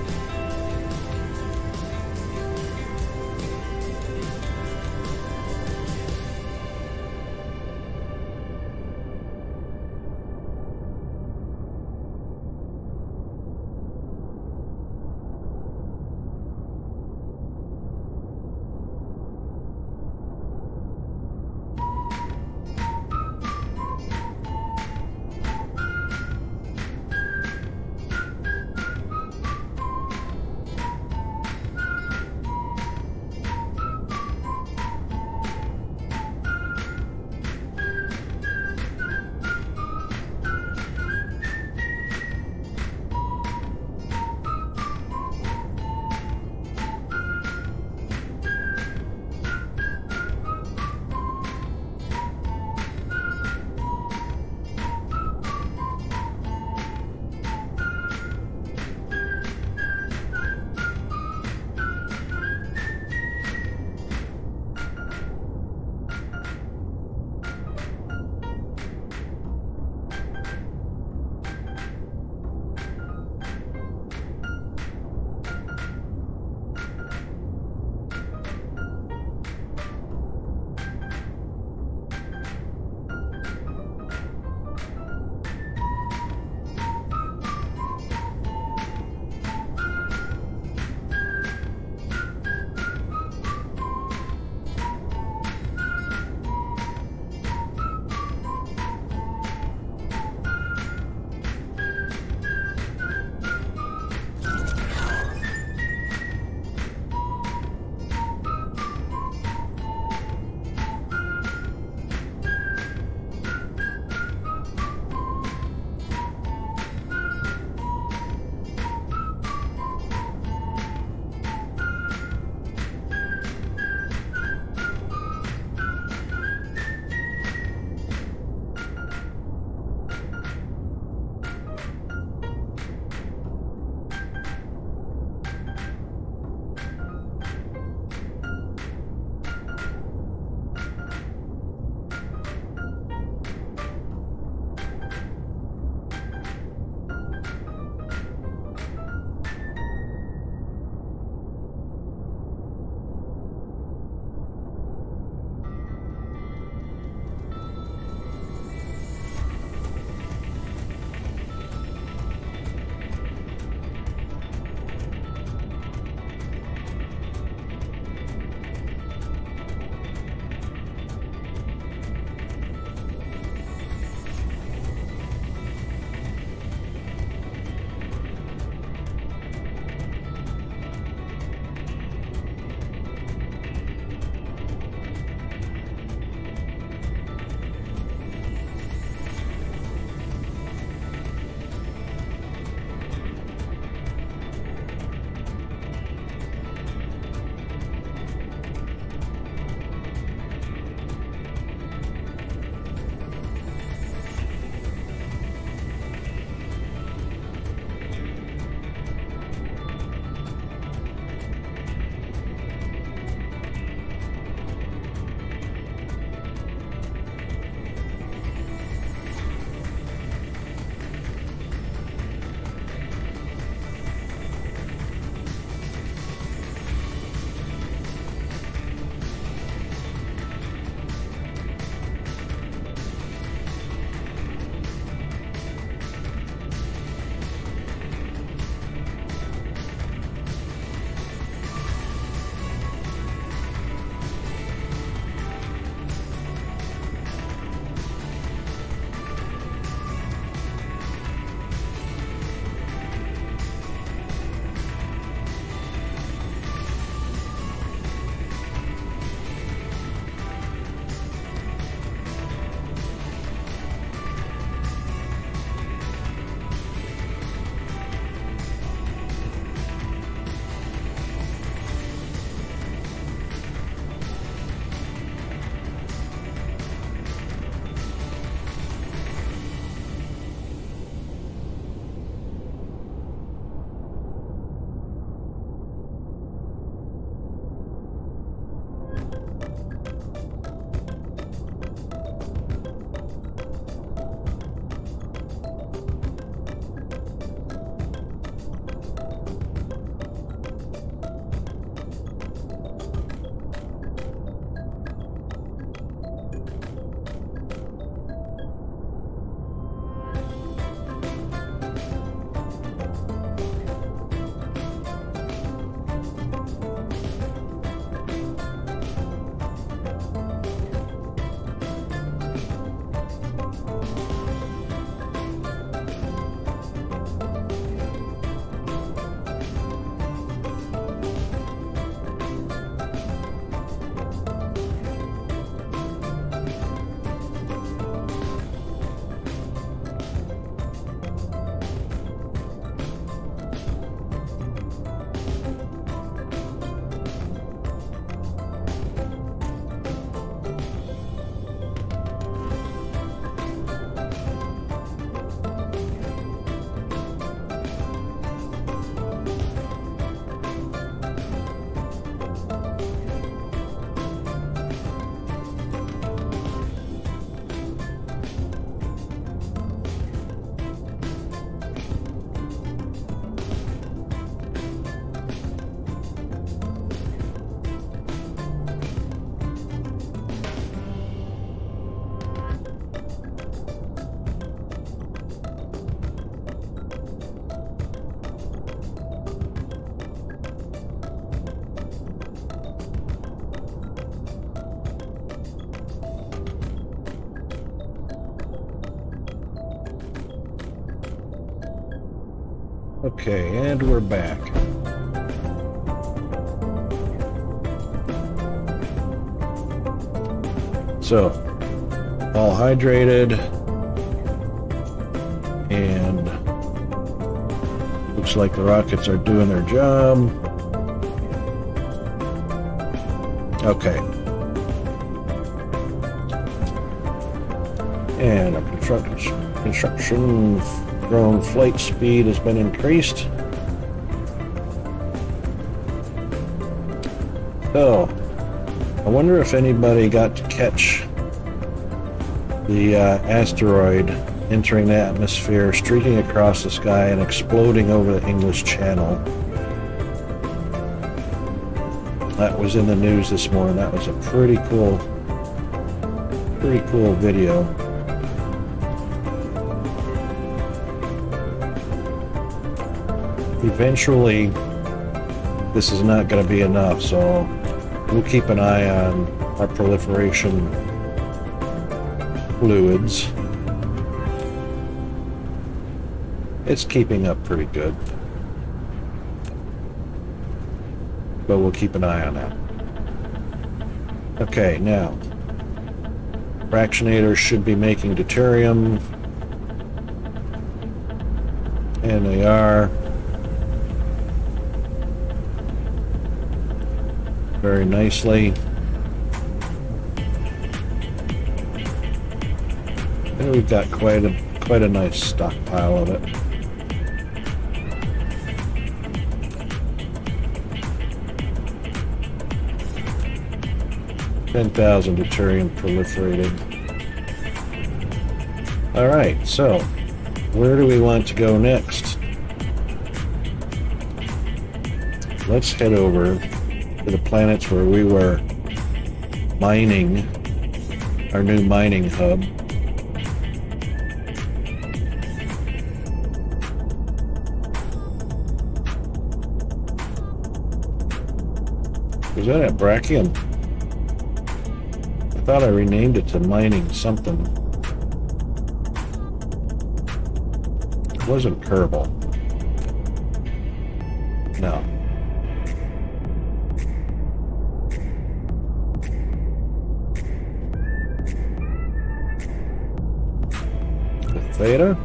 Okay, and we're back. So, all hydrated, and looks like the rockets are doing their job. Okay. And our construction drone flight speed has been increased. So, I wonder if anybody got to catch the asteroid entering the atmosphere, streaking across the sky, and exploding over the English Channel. That was in the news this morning. That was a pretty cool video. Eventually, this is not going to be enough, so we'll keep an eye on our proliferation fluids. It's keeping up pretty good, but we'll keep an eye on that. Okay, now fractionators should be making deuterium, and they are. Very nicely. And we've got quite a nice stockpile of it. 10,000 deuterium proliferated. All right, so where do we want to go next? Let's head over to the planets where we were mining, our new mining hub. Was that at Brachium? I thought I renamed it to mining something. It wasn't Kerbal. No. Theta.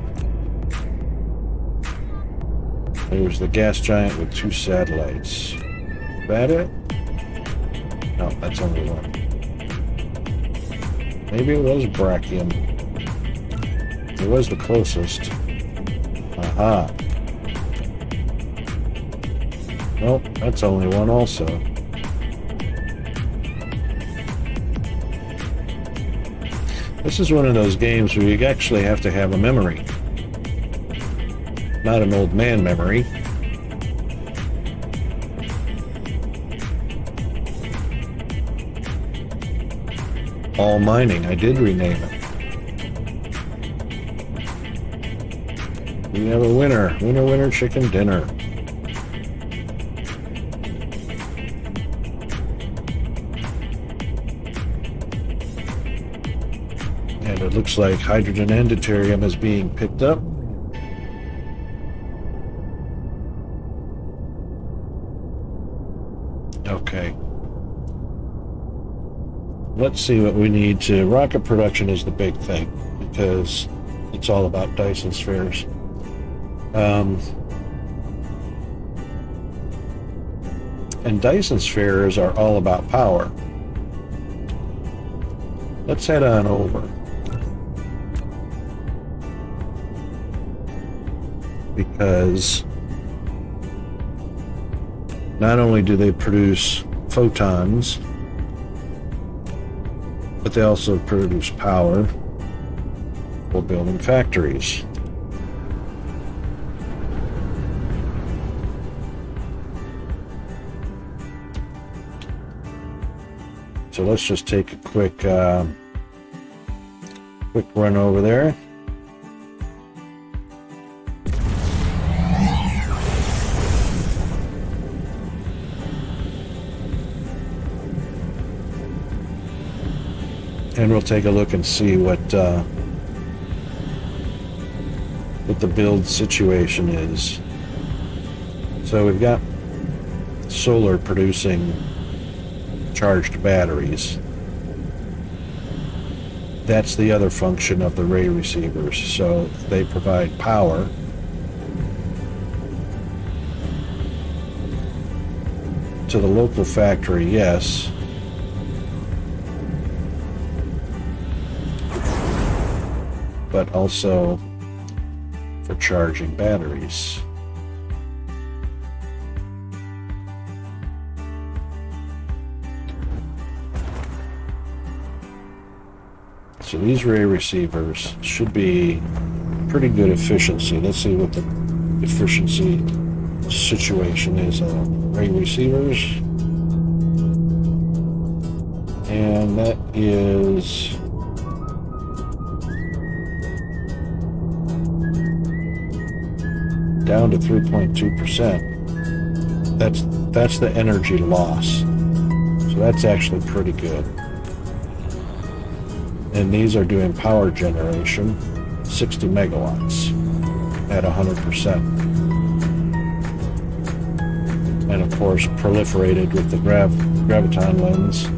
There's the gas giant with 2 satellites. Is that it? No, that's only one. Maybe it was Brachium. It was the closest. Aha. Nope, that's only one also. This is one of those games where you actually have to have a memory. Not an old man memory. All mining, I did rename it. We have a winner. Winner, winner, chicken dinner. And it looks like hydrogen and deuterium is being picked up. Okay. Let's see what we need to. Rocket production is the big thing because it's all about Dyson spheres. And Dyson spheres are all about power. Let's head on over. Because not only do they produce photons, but they also produce power for building factories. So let's just take a quick run over there. And we'll take a look and see what the build situation is. So we've got solar producing charged batteries. That's the other function of the ray receivers. So they provide power to the local factory, yes. But also for charging batteries. So these ray receivers should be pretty good efficiency. Let's see what the efficiency situation is on ray receivers. And that is down to 3.2%. That's the energy loss. So that's actually pretty good. And these are doing power generation, 60 megawatts at 100%. And of course, proliferated with the graviton lens.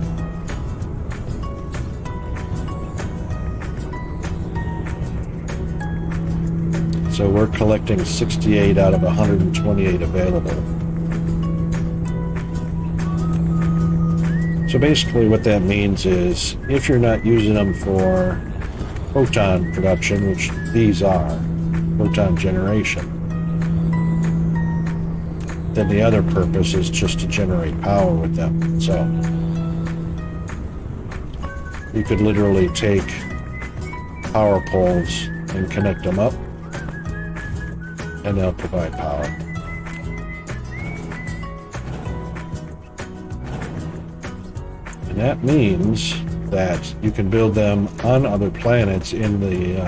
So we're collecting 68 out of 128 available. So basically what that means is if you're not using them for photon production, which these are, photon generation, then the other purpose is just to generate power with them. So you could literally take power poles and connect them up, and they'll provide power. And that means that you can build them on other planets in the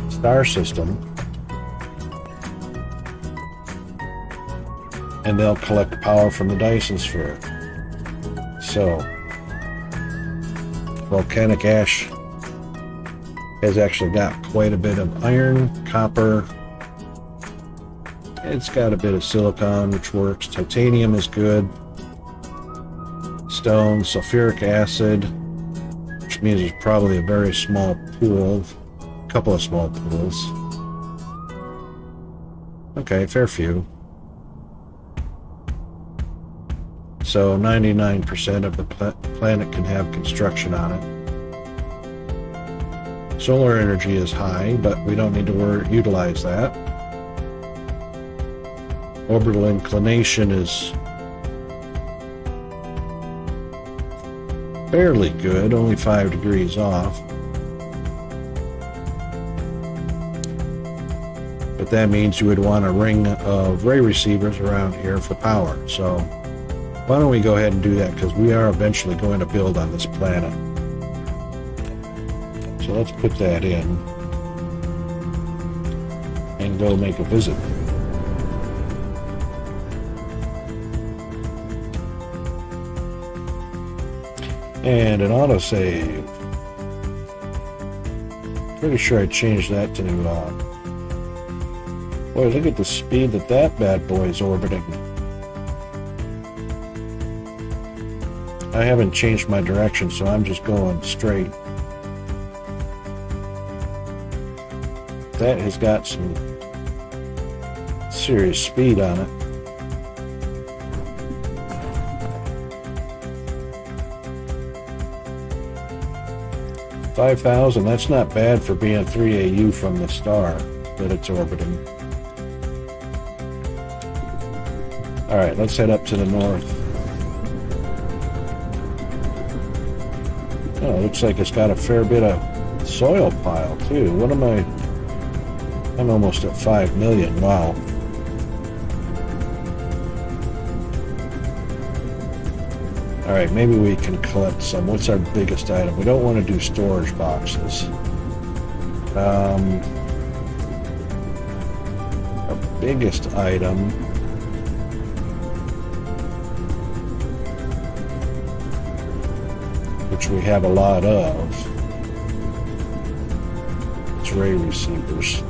star system, and they'll collect power from the Dyson sphere. So volcanic ash has actually got quite a bit of iron, copper. It's got a bit of silicon, which works. Titanium is good. Stone, sulfuric acid, which means there's probably a very small pool, a couple of small pools. Okay, fair few. So 99% of the planet can have construction on it. Solar energy is high, but we don't need to utilize that. Orbital inclination is fairly good, only 5 degrees off. But that means you would want a ring of ray receivers around here for power. So why don't we go ahead and do that, because we are eventually going to build on this planet. So let's put that in and go make a visit. And an autosave. Pretty sure I changed that to, boy, look at the speed that bad boy is orbiting. I haven't changed my direction, so I'm just going straight. That has got some serious speed on it. $5,000, that's not bad for being 3 AU from the star that it's orbiting. Alright, let's head up to the north. Oh, it looks like it's got a fair bit of soil pile too. What am I? I'm almost at 5 million, wow. Alright, maybe we can collect some. What's our biggest item? We don't want to do storage boxes. Our biggest item, which we have a lot of, is ray receivers.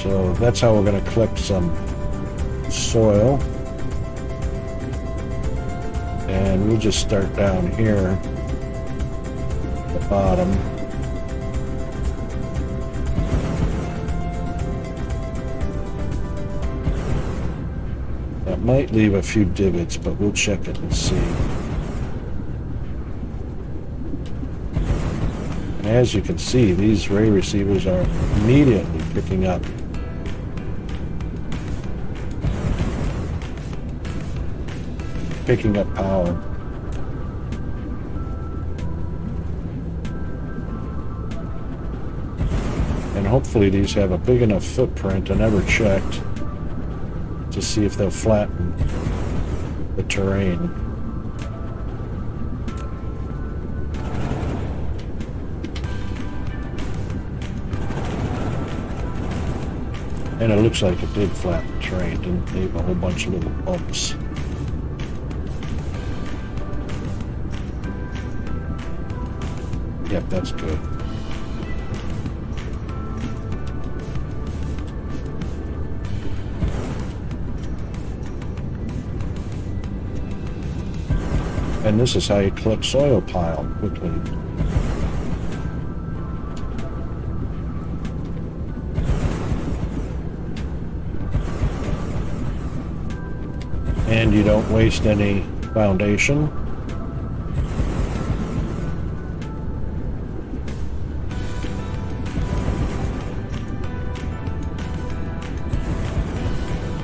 So that's how we're going to collect some soil. And we'll just start down here at the bottom. That might leave a few divots, but we'll check it and see. And as you can see, these ray receivers are immediately picking up power. And hopefully these have a big enough footprint. I never checked to see if they'll flatten the terrain. And it looks like it did flatten the terrain, didn't leave a whole bunch of little bumps. Yep, that's good. And this is how you collect soil pile quickly. And you don't waste any foundation.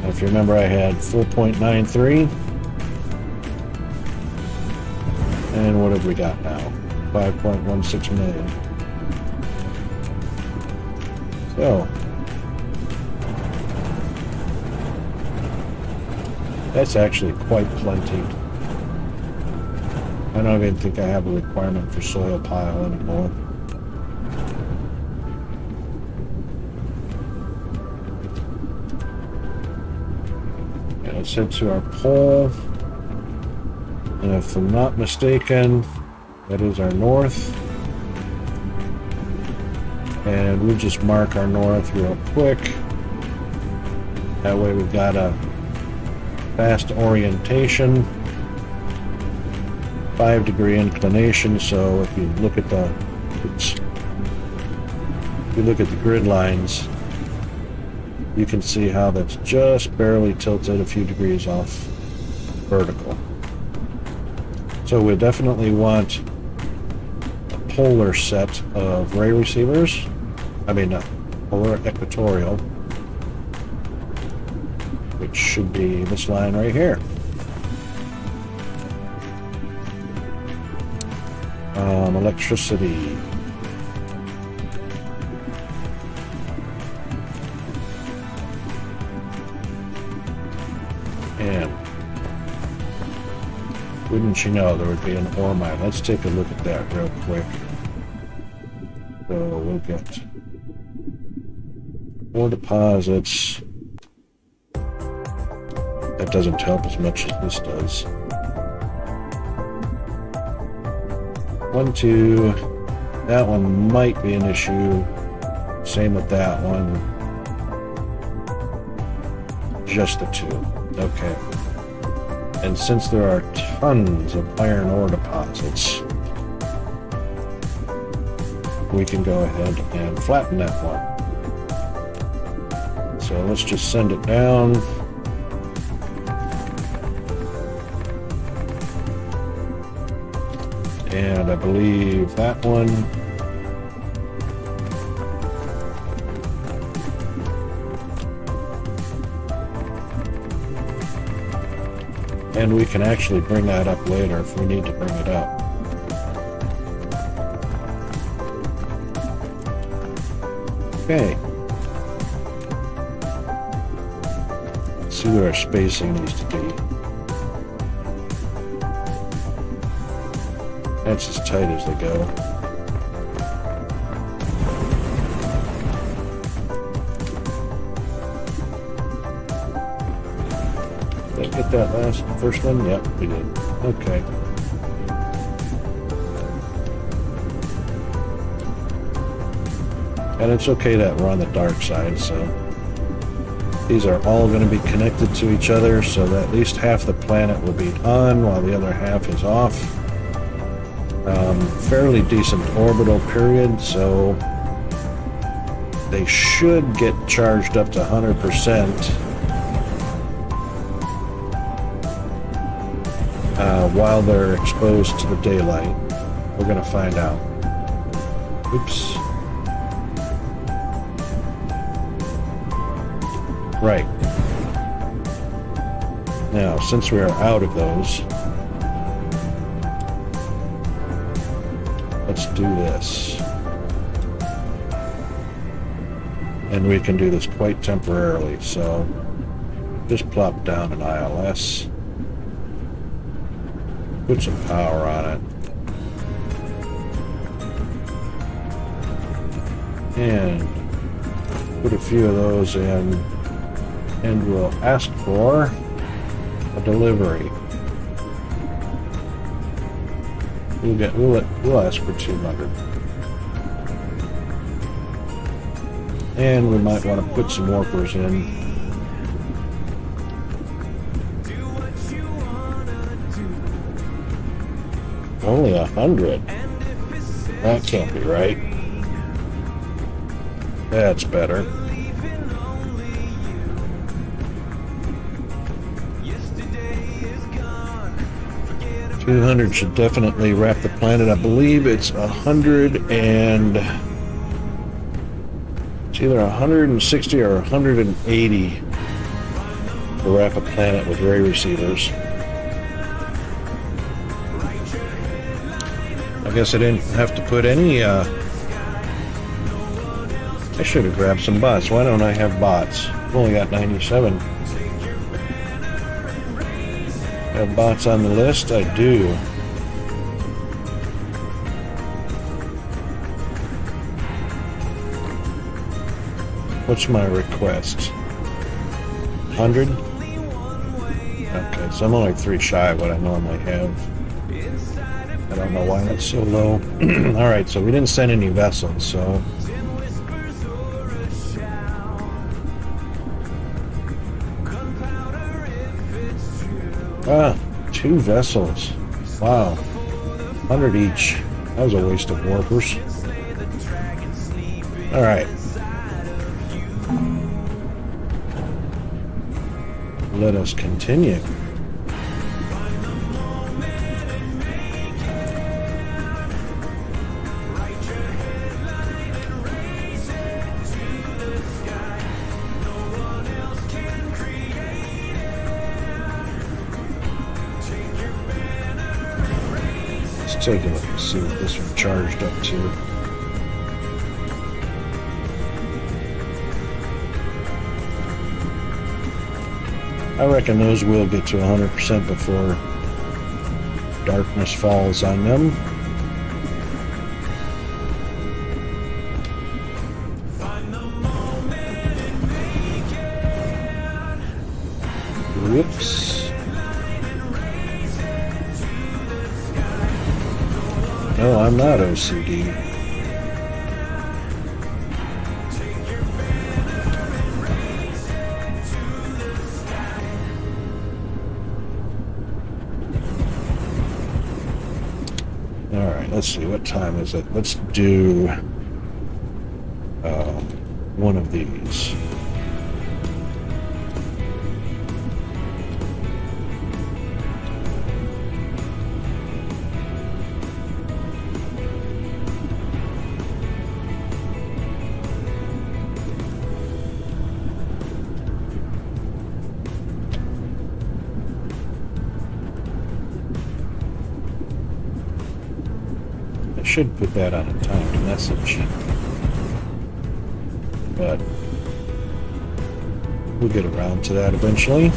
If you remember, I had 4.93. And what have we got now? 5.16 million. So that's actually quite plenty. I don't even think I have a requirement for soil pile anymore. And let's head to our pole. And if I'm not mistaken, that is our north. And we'll just mark our north real quick. That way we've got a fast orientation, 5-degree inclination. So if you look at the grid lines, you can see how that's just barely tilted a few degrees off vertical. So we definitely want a polar set of ray receivers. I mean, polar equatorial, which should be this line right here. Electricity. And wouldn't you know, there would be an ore mine. Let's take a look at that real quick. So we'll get ore deposits. That doesn't help as much as this does. 1, 2. That one might be an issue. Same with that one. Just the 2. Okay. And since there are tons of iron ore deposits, we can go ahead and flatten that one. So let's just send it down. And I believe that one. And we can actually bring that up later if we need to bring it up. Okay. Let's see where our spacing needs to be. That's as tight as they go. Did I get that first one? Yep, we did. Okay. And it's okay that we're on the dark side, so These are all going to be connected to each other, so that at least half the planet will be on while the other half is off. Fairly decent orbital period, so they should get charged up to 100% while they're exposed to the daylight. We're going to find out. Oops. Right. Now, since we are out of those, let's do this. And we can do this quite temporarily, so just plop down an ILS. Put some power on it. And put a few of those in, and we'll ask for a delivery. We'll ask for 200. And we might want to put some warpers in. Only 100. That can't be right. That's better. 200 should definitely wrap the planet. I believe it's 100 and it's either 160 or 180 to wrap a planet with ray receivers. I guess I didn't have to put any I should have grabbed some bots. Why don't I have bots? I've only got 97. Have bots on the list? I do. What's my request? 100? Okay, so I'm only 3 shy of what I normally have. I don't know why that's so low. Alright, so we didn't send any vessels, so... Ah, 2 vessels. Wow. 100 each. That was a waste of warpers. Alright. Let us continue. Take a look and see what this one charged up to. I reckon those will get to 100% before darkness falls on them. Whoops. No, I'm not OCD. Alright, let's see, what time is it? Let's do one of these. Should put that on a timed message, but we'll get around to that eventually.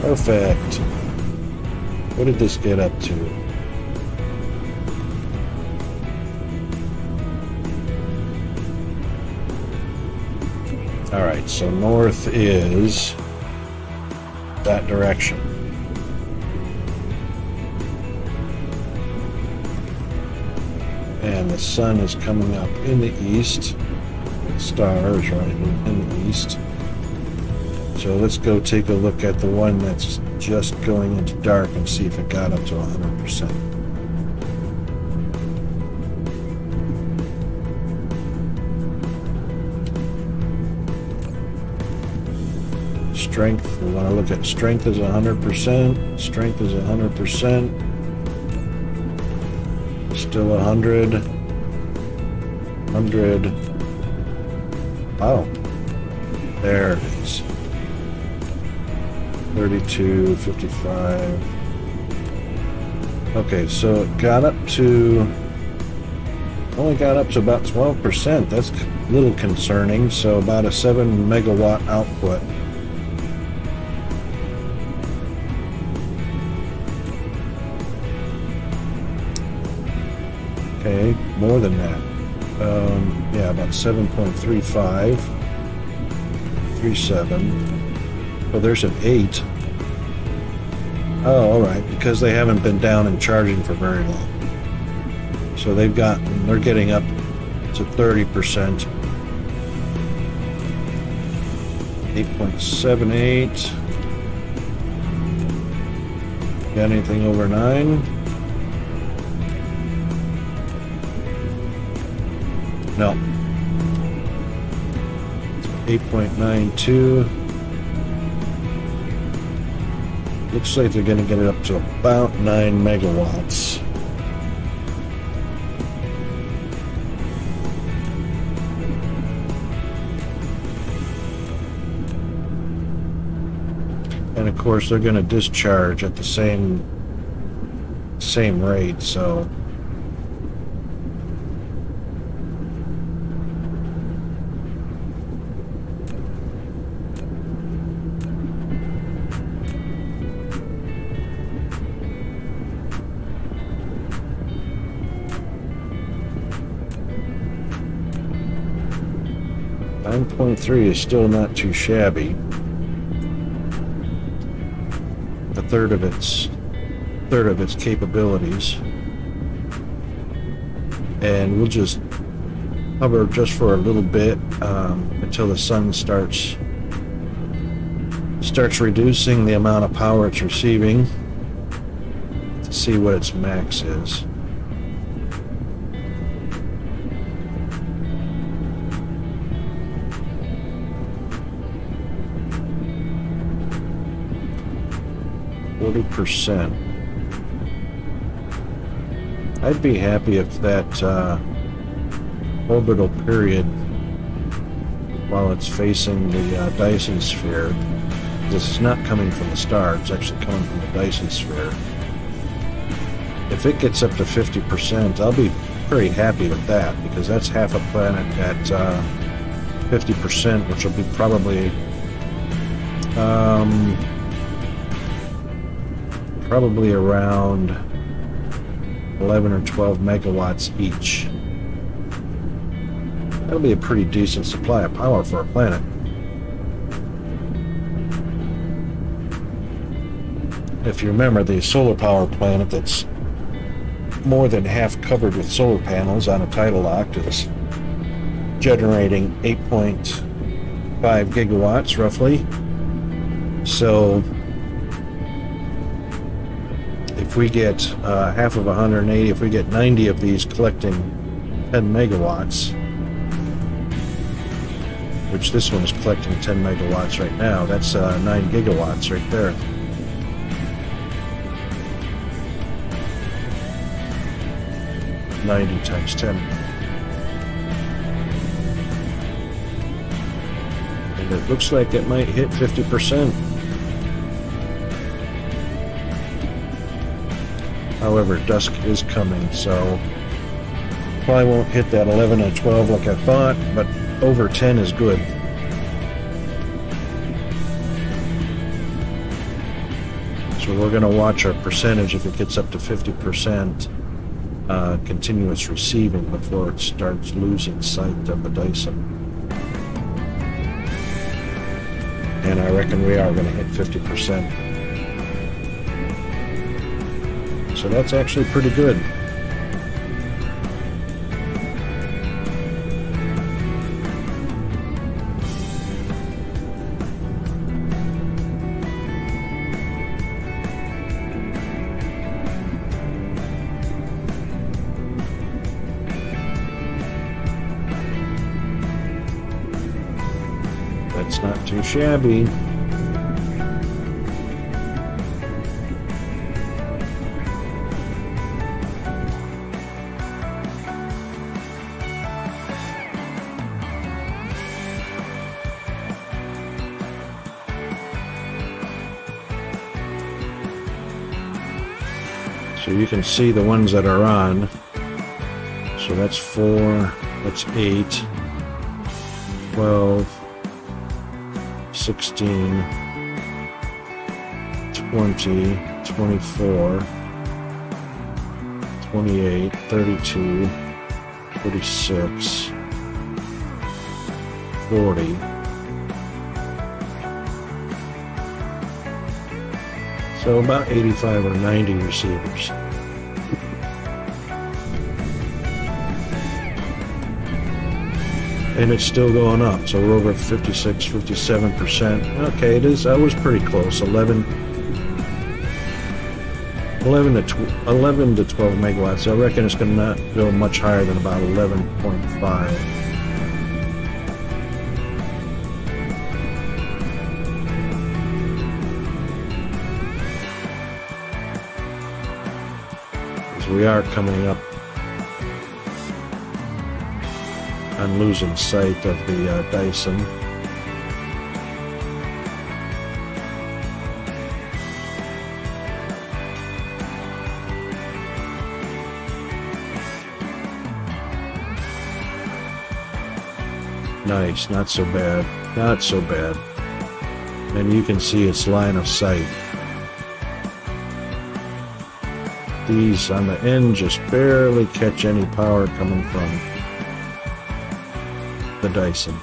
Perfect. What did this get up to? Alright, so north is that direction. And the sun is coming up in the east. The star is right in the east. So let's go take a look at the one that's just going into dark and see if it got up to 100%. Strength, we want to look at strength is 100%. Strength is 100%. Still 100. 100. Oh, there it is. 32, 55. Okay, so it got up to, only got up to about 12%. That's a little concerning. So about a 7 megawatt output. Okay, more than that. Yeah, about 7.35, 37. Oh, there's an 8. Oh, all right, because they haven't been down and charging for very long. So they're getting up to 30%. 8.78. Got anything over 9? No. 8.92. Looks like they're going to get it up to about 9 megawatts. And of course they're going to discharge at the same rate, so 9.3 is still not too shabby. A third of its capabilities. And we'll just hover just for a little bit until the sun starts reducing the amount of power it's receiving to see what its max is. %. I'd be happy if that orbital period, while it's facing the Dyson sphere, this is not coming from the star, it's actually coming from the Dyson sphere. If it gets up to 50%, I'll be pretty happy with that, because that's half a planet at 50%, which will be probably around 11 or 12 megawatts each. That'll be a pretty decent supply of power for a planet. If you remember, the solar power planet that's more than half covered with solar panels on a tidal oct is generating 8.5 gigawatts roughly. So if we get half of 180, if we get 90 of these collecting 10 megawatts, which this one is collecting 10 megawatts right now, that's 9 gigawatts right there. $90 times 10. And it looks like it might hit 50%. However, dusk is coming, so probably won't hit that 11 and 12 like I thought, but over 10 is good. So we're going to watch our percentage if it gets up to 50% continuous receiving before it starts losing sight of the Dyson. And I reckon we are going to hit 50%. So that's actually pretty good. shabby. So you can see the ones that are on. So that's 4, that's 8, 12, 16, 20, 24, 28, 32, 36, 40. So about 85 or 90 receivers. And it's still going up, so we're over 56, 57%. Okay, it is. I was pretty close. 11 to 12 megawatts. I reckon it's going to not go much higher than about 11.5. As we are coming up on losing sight of the Dyson. Nice, not so bad, not so bad. And you can see its line of sight. These on the end just barely catch any power coming from the Dyson.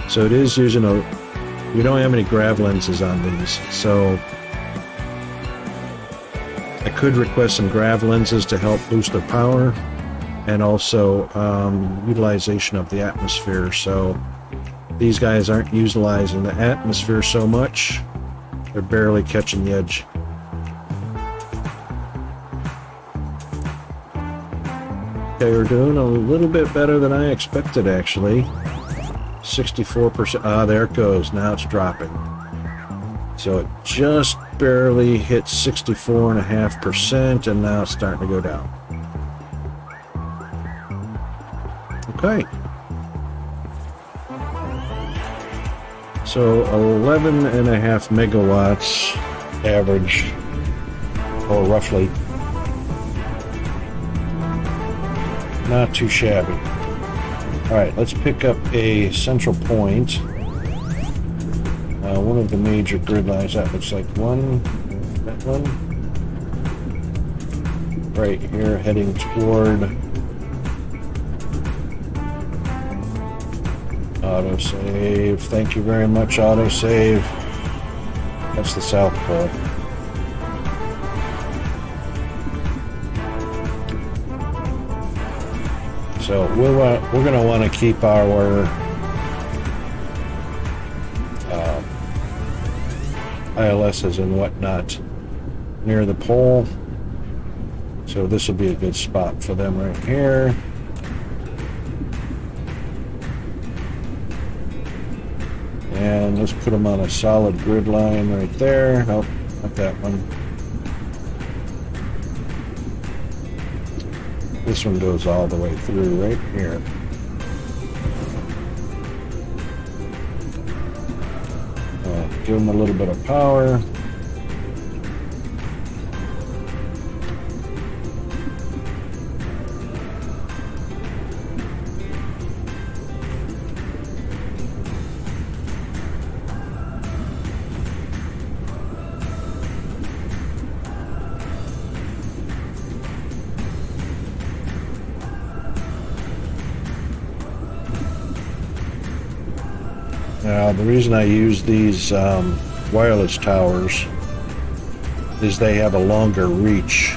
So it is using you don't have any grav lenses on these, so I could request some grav lenses to help boost their power and also utilization of the atmosphere. So these guys aren't utilizing the atmosphere so much, they're barely catching the edge. Okay, we're doing a little bit better than I expected, actually. 64%. Ah, there it goes. Now it's dropping. So it just barely hit 64.5%, and now it's starting to go down. Okay. So 11.5 megawatts average, or roughly. Not too shabby. Alright, let's pick up a central point. One of the major grid lines. That looks like one. That one. Right here, heading toward autosave. Thank you very much, autosave. That's the South Pole. So we're going to want to keep our ILSs and whatnot near the pole. So this will be a good spot for them right here. And let's put them on a solid grid line right there. Nope, not that one. This one goes all the way through right here. Give them a little bit of power. Now, the reason I use these wireless towers is they have a longer reach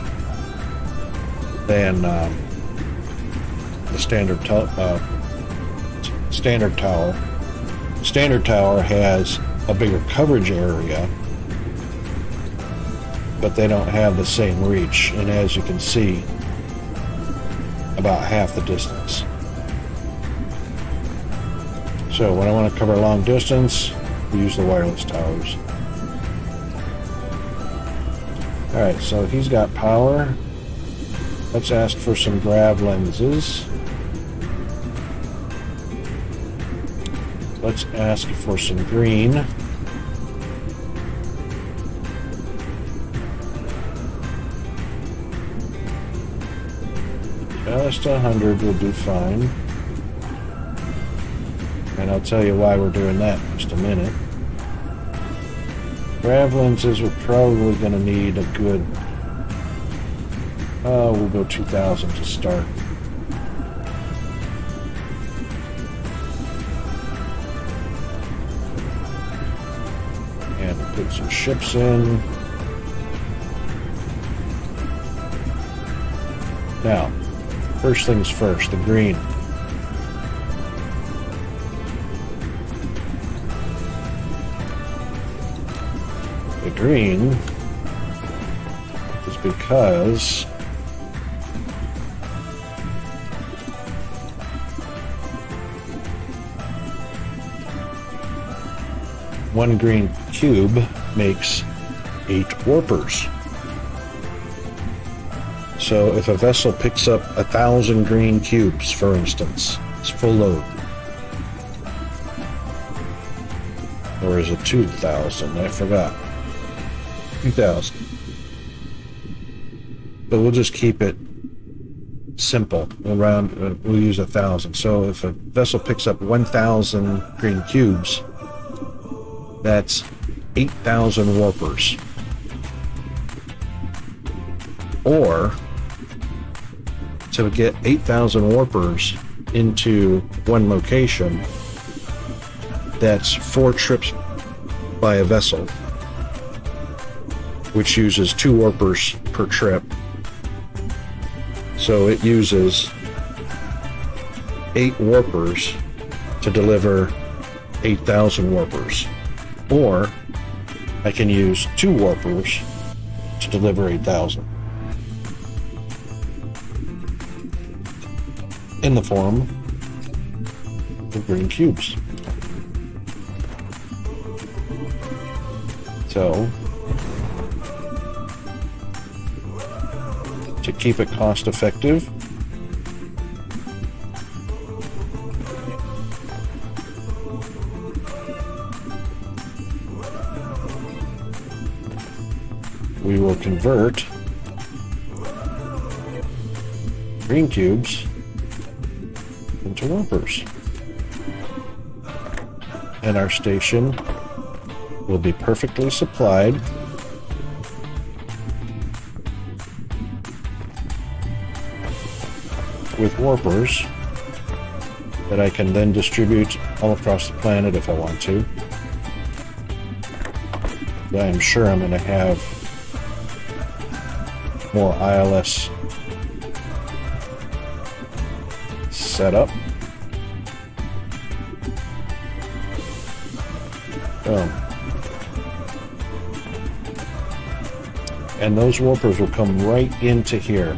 than the standard tower. Standard tower has a bigger coverage area, but they don't have the same reach, and as you can see, about half the distance. So when I want to cover a long distance, We use the wireless towers. Alright, so he's got power. Let's ask for some grav lenses. Let's ask for some green. Just 100 will do fine. And I'll tell you why we're doing that in just a minute. Grav lenses, we're probably going to need a good... we'll go 2,000 to start. And put some ships in. Now, first things first, the green. The green is because one green cube makes 8 warpers. So if a vessel picks up 1,000 green cubes, for instance, it's full load. Or is it 2,000? I forgot. 2,000. But we'll just keep it simple. We'll use 1,000. So if a vessel picks up 1,000 green cubes, that's 8,000 warpers. Or to get 8,000 warpers into one location, that's 4 trips by a vessel, which uses 2 warpers per trip. So it uses 8 warpers to deliver 8,000 warpers. Or I can use 2 warpers to deliver 8,000. In the form of green cubes. So, to keep it cost effective, we will convert green cubes into warpers. And our station will be perfectly supplied with warpers that I can then distribute all across the planet if I want to. But I am sure I'm going to have more ILS set up. And those warpers will come right into here.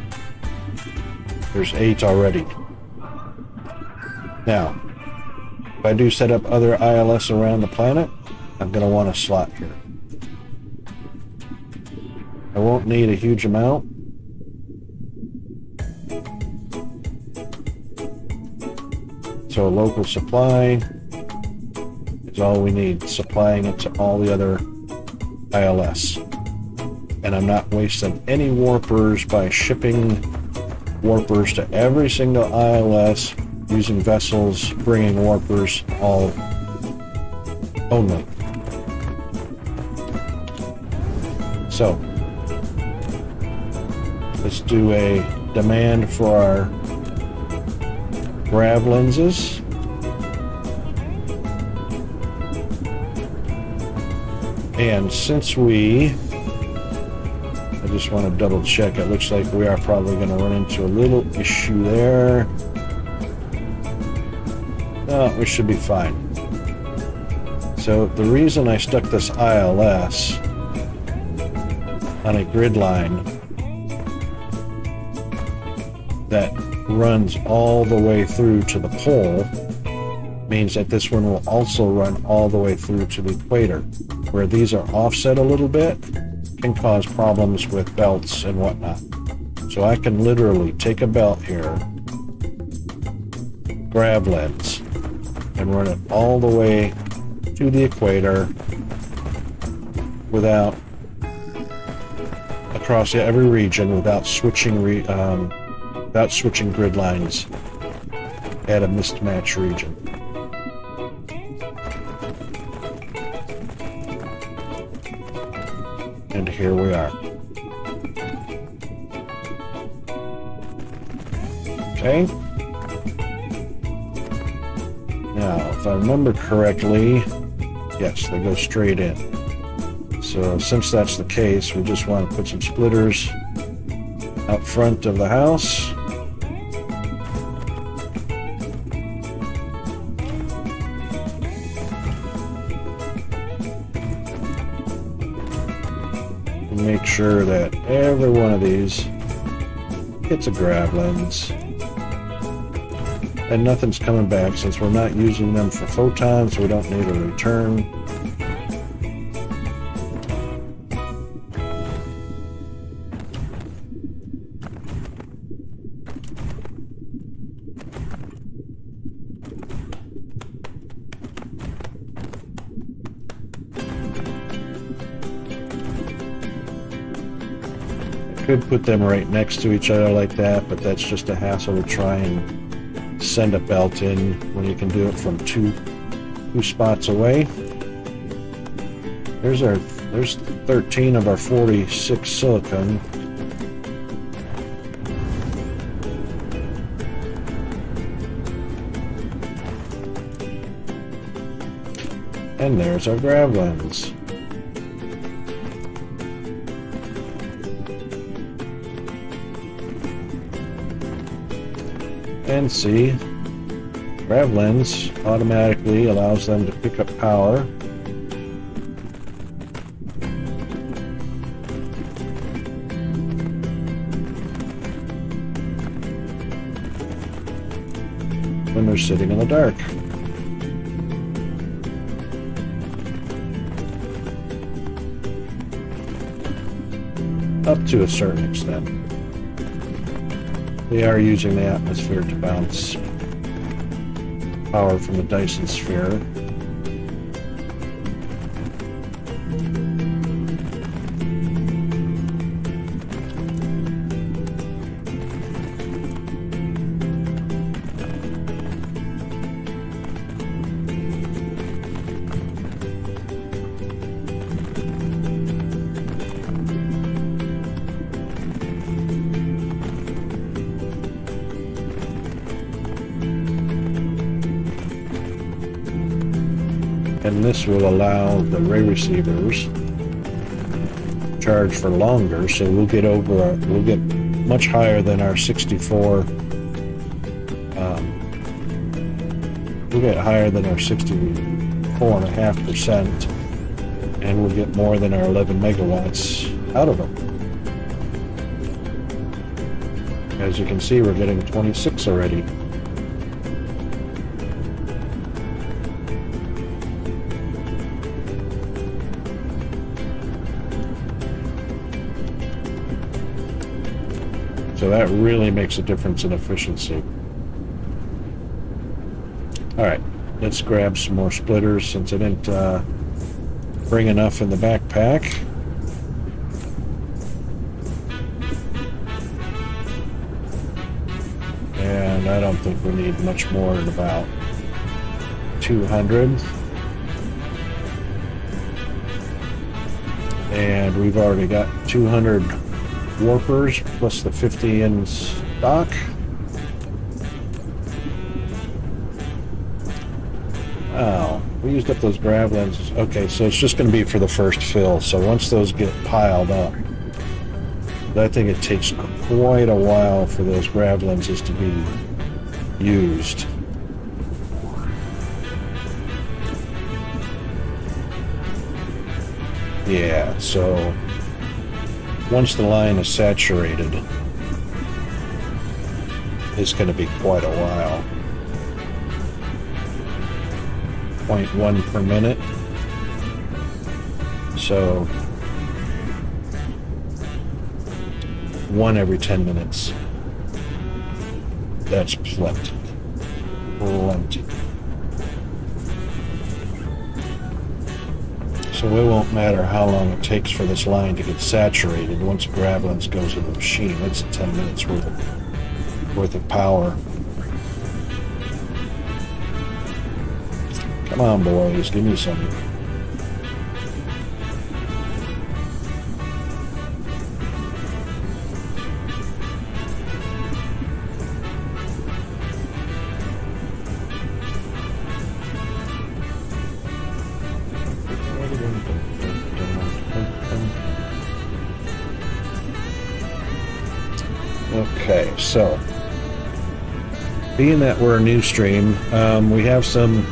There's 8 already. Now, if I do set up other ILS around the planet, I'm going to want a slot here. I won't need a huge amount. So a local supply is all we need, supplying it to all the other ILS. And I'm not wasting any warpers by shipping warpers to every single ILS, using vessels, bringing warpers, all only. So, let's do a demand for our grav lenses. And since I just want to double check, it looks like we are probably going to run into a little issue there. No, we should be fine. So the reason I stuck this ILS on a grid line that runs all the way through to the pole means that this one will also run all the way through to the equator. Where these are offset a little bit can cause problems with belts and whatnot. So I can literally take a belt here, grab lens, and run it all the way to the equator without across every region without switching grid lines at a mismatched region. And here we are. Okay. Now, if I remember correctly, yes, they go straight in. So since that's the case, we just want to put some splitters out front of the house. And make sure that every one of these gets a grab lens. And nothing's coming back since we're not using them for photons, so we don't need a return. Could put them right next to each other like that, but that's just a hassle to try and send a belt in when you can do it from two spots away. There's 13 of our 46 silicone. And there's our grab lens. And see, grab lens automatically allows them to pick up power. When they're sitting in the dark. Up to a certain extent. They are using the atmosphere to bounce power from the Dyson sphere. And this will allow the ray receivers to charge for longer, so we'll get much higher than our 64. We'll get higher than our 64.5%, and we'll get more than our 11 megawatts out of them. As you can see, we're getting 26 already. So that really makes a difference in efficiency. Alright, let's grab some more splitters since I didn't bring enough in the backpack. And I don't think we need much more than about 200. And we've already got 200 warpers plus the 50 in stock. Oh, we used up those grab lenses. Okay, so it's just going to be for the first fill. So once those get piled up, I think it takes quite a while for those grab lenses to be used. Yeah, so once the line is saturated, it's going to be quite a while. 0.1 per minute. So 1 every 10 minutes. That's plenty. Plenty. So it won't matter how long it takes for this line to get saturated. Once Gravelins goes in the machine, it's 10 minutes worth of power. Come on, boys, give me some. Okay, so being that we're a new stream, we have some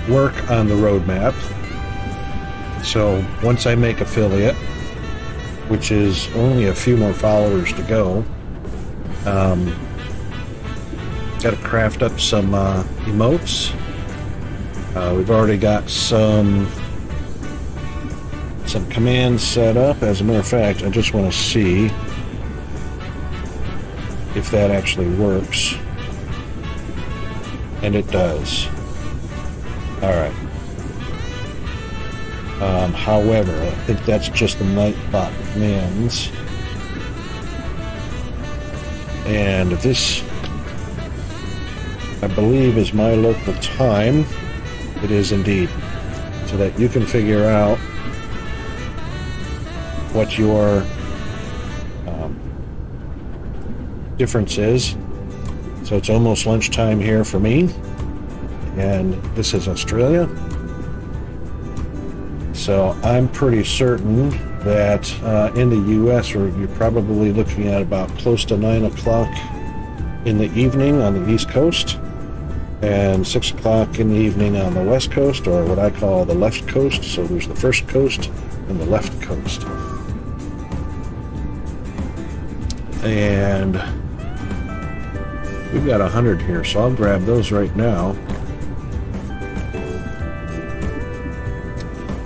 work on the roadmap. So once I make affiliate, which is only a few more followers to go, got to craft up some emotes. We've already got some commands set up. As a matter of fact, I just want to see if that actually works. And it does. Alright. However, I think that's just the Nightbot commands. And this, I believe, is my local time. It is indeed. So that you can figure out what your difference is. So it's almost lunchtime here for me, and this is Australia. So I'm pretty certain that in the US you're probably looking at about close to 9 o'clock in the evening on the East Coast, and 6 o'clock in the evening on the West Coast, or what I call the left coast. So there's the first coast and the left coast. And we've got 100 here, so I'll grab those right now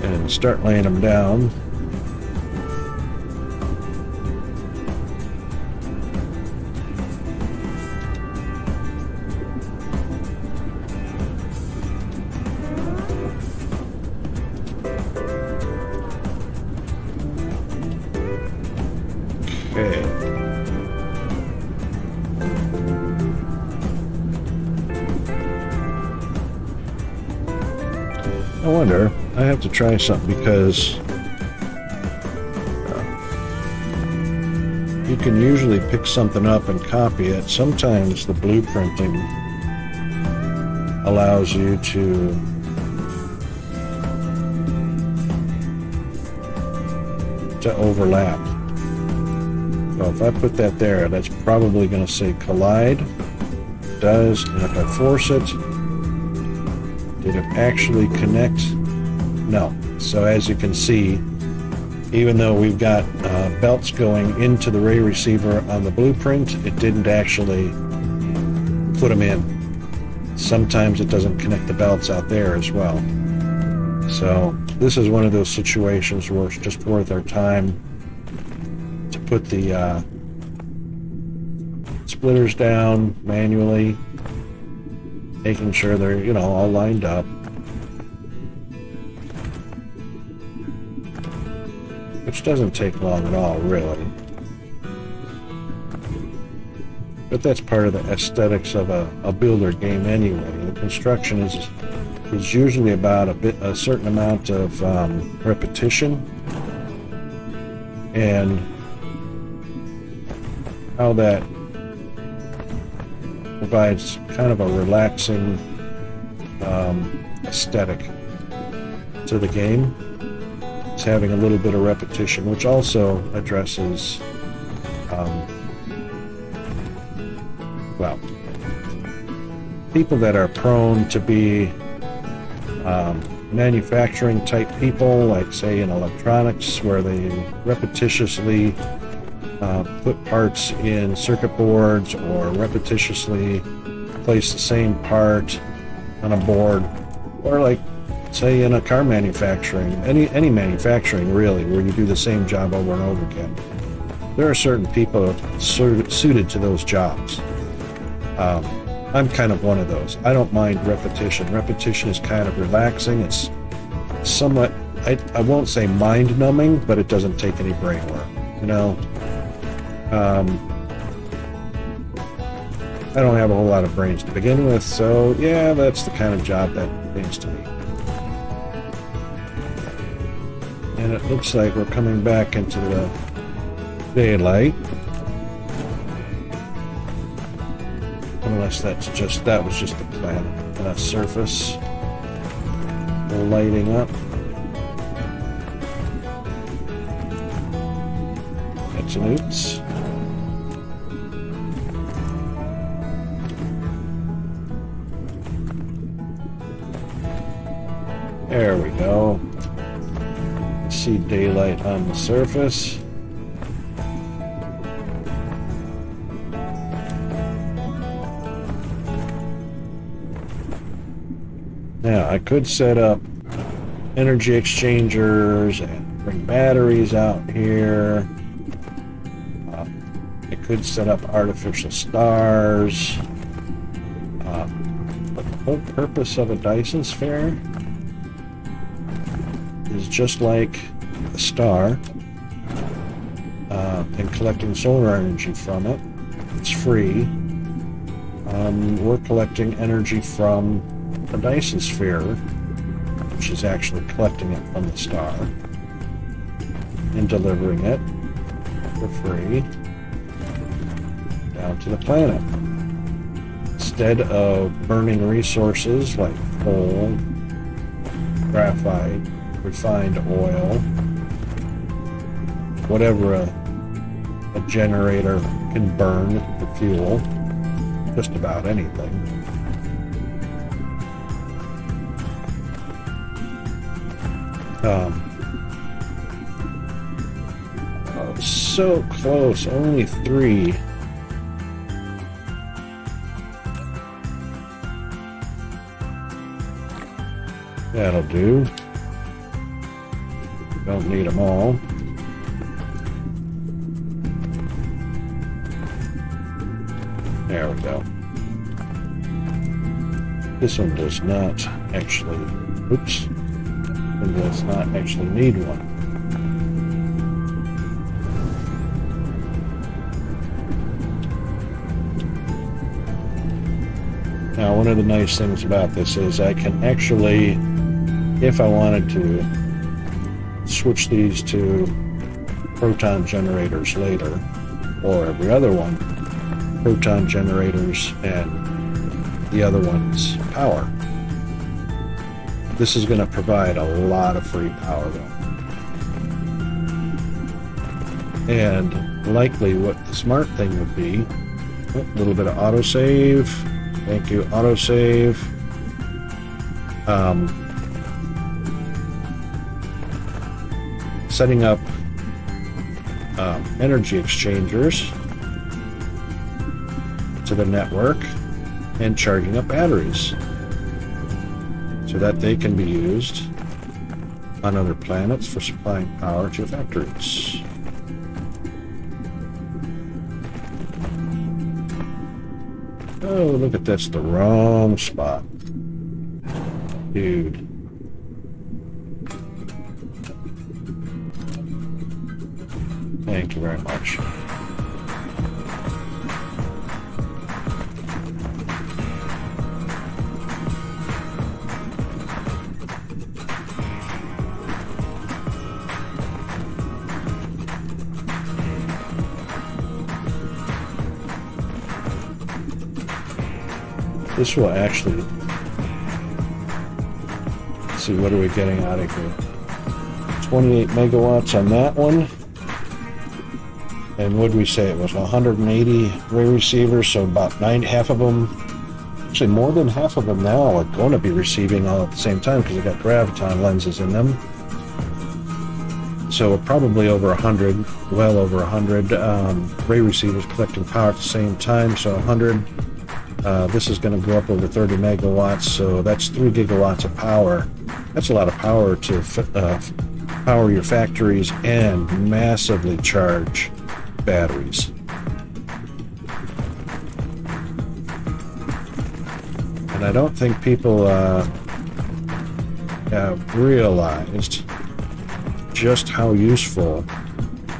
and start laying them down. Okay. I wonder, I have to try something, because you can usually pick something up and copy it. Sometimes the blueprinting allows you to overlap. So if I put that there, that's probably going to say collide. It does, and if I force it, did it actually connect? No. So as you can see, even though we've got belts going into the ray receiver on the blueprint, it didn't actually put them in. Sometimes it doesn't connect the belts out there as well. So this is one of those situations where it's just worth our time to put the splitters down manually, making sure they're, you know, all lined up. Which doesn't take long at all, really. But that's part of the aesthetics of a builder game anyway. The construction is usually about a certain amount of repetition, and how that provides kind of a relaxing aesthetic to the game. It's having a little bit of repetition, which also addresses well, people that are prone to be manufacturing type people, like say in electronics, where they repetitiously put parts in circuit boards, or repetitiously place the same part on a board Or like, say in a car manufacturing, any manufacturing really, where you do the same job over and over again. There are certain people suited to those jobs. I'm kind of one of those. I don't mind repetition. Repetition is kind of relaxing. It's somewhat, I won't say mind-numbing, but it doesn't take any brain work, you know? I don't have a whole lot of brains to begin with, so yeah, that's the kind of job that means to me. And it looks like we're coming back into the daylight. Unless that was just the planet. And a surface lighting up. That's an oops. There we go. See daylight on the surface. Now, I could set up energy exchangers and bring batteries out here. I could set up artificial stars. But the whole purpose of a Dyson sphere is just like a star and collecting solar energy from it. It's free. We're collecting energy from a Dyson sphere, which is actually collecting it from the star and delivering it for free down to the planet. Instead of burning resources like coal, graphite, refined oil, whatever a generator can burn for fuel, just about anything. Oh, so close, only 3. That'll do. Don't need them all. There we go. This one does not actually, oops, it does not actually need one. Now, one of the nice things about this is I can actually, if I wanted to, switch these to proton generators later, or every other one, proton generators and the other one's power. This is going to provide a lot of free power though. And likely what the smart thing would be, a little bit of autosave. Thank you, autosave. Setting up energy exchangers to the network and charging up batteries so that they can be used on other planets for supplying power to factories. Oh, look at that's the wrong spot. Dude. Thank you very much. This will actually, let's see, what are we getting out of here? 28 megawatts on that one. And what did we say? It was 180 ray receivers, so about half of them, actually more than half of them now are going to be receiving all at the same time because they got graviton lenses in them. So probably over 100, well over 100 ray receivers collecting power at the same time, so 100 This is going to go up over 30 megawatts, so that's 3 gigawatts of power. That's a lot of power to power your factories and massively charge batteries. And I don't think people have realized just how useful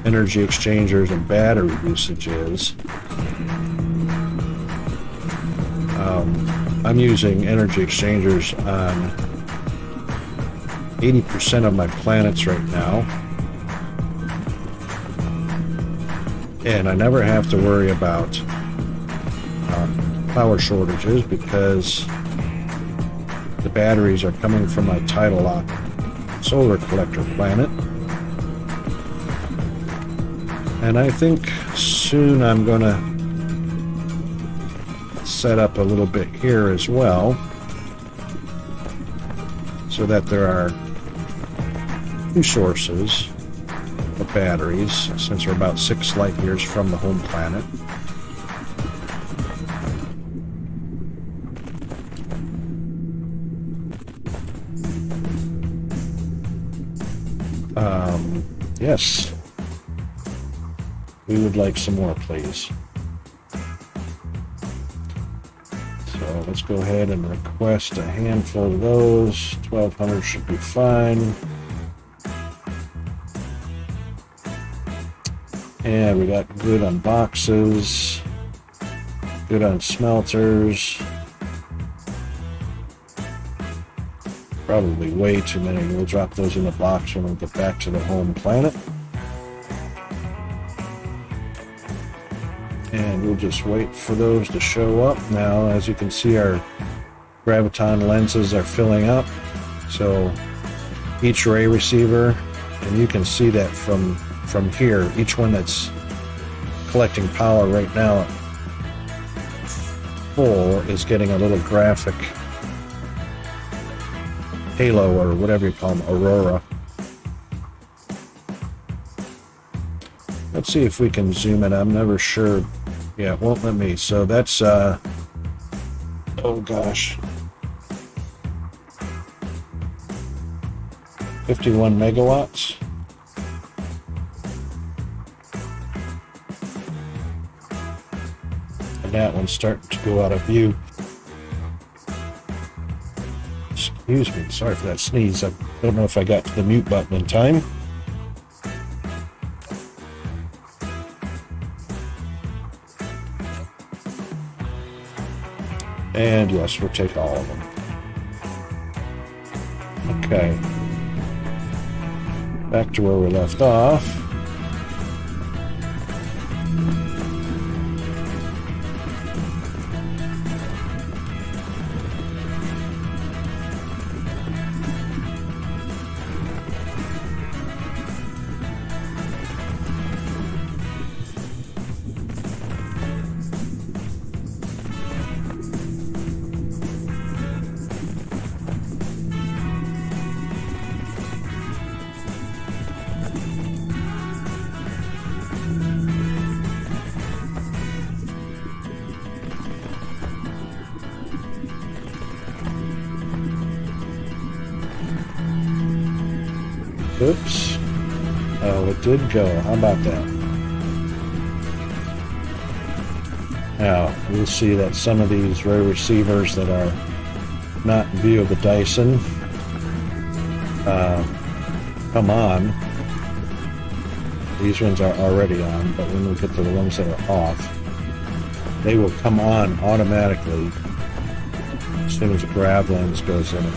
energy exchangers and battery usage is. I'm using energy exchangers on 80% of my planets right now, and I never have to worry about power shortages because the batteries are coming from my tidal lock solar collector planet. And I think soon I'm gonna set up a little bit here as well, so that there are 2 sources of batteries, since we're about 6 light years from the home planet. Yes. We would like some more, please. So let's go ahead and request a handful of those. 1,200 should be fine. And we got good on boxes, good on smelters. Probably way too many. We'll drop those in the box when we get back to the home planet. And we'll just wait for those to show up. Now, as you can see, our graviton lenses are filling up. So each ray receiver, and you can see that from here, each one that's collecting power right now full is getting a little graphic halo, or whatever you call them, aurora. Let's see if we can zoom in. I'm never sure. Yeah, it won't let me. So that's oh gosh, 51 megawatts. And that one's starting to go out of view. Excuse me, sorry for that sneeze. I don't know if I got to the mute button in time. And yes, we'll take all of them. Okay. Back to where we left off. Oops. Oh, it did go. How about that? Now, we'll see that some of these ray receivers that are not in view of the Dyson come on. These ones are already on, but when we get to the ones that are off, they will come on automatically as soon as the grav lens goes in it.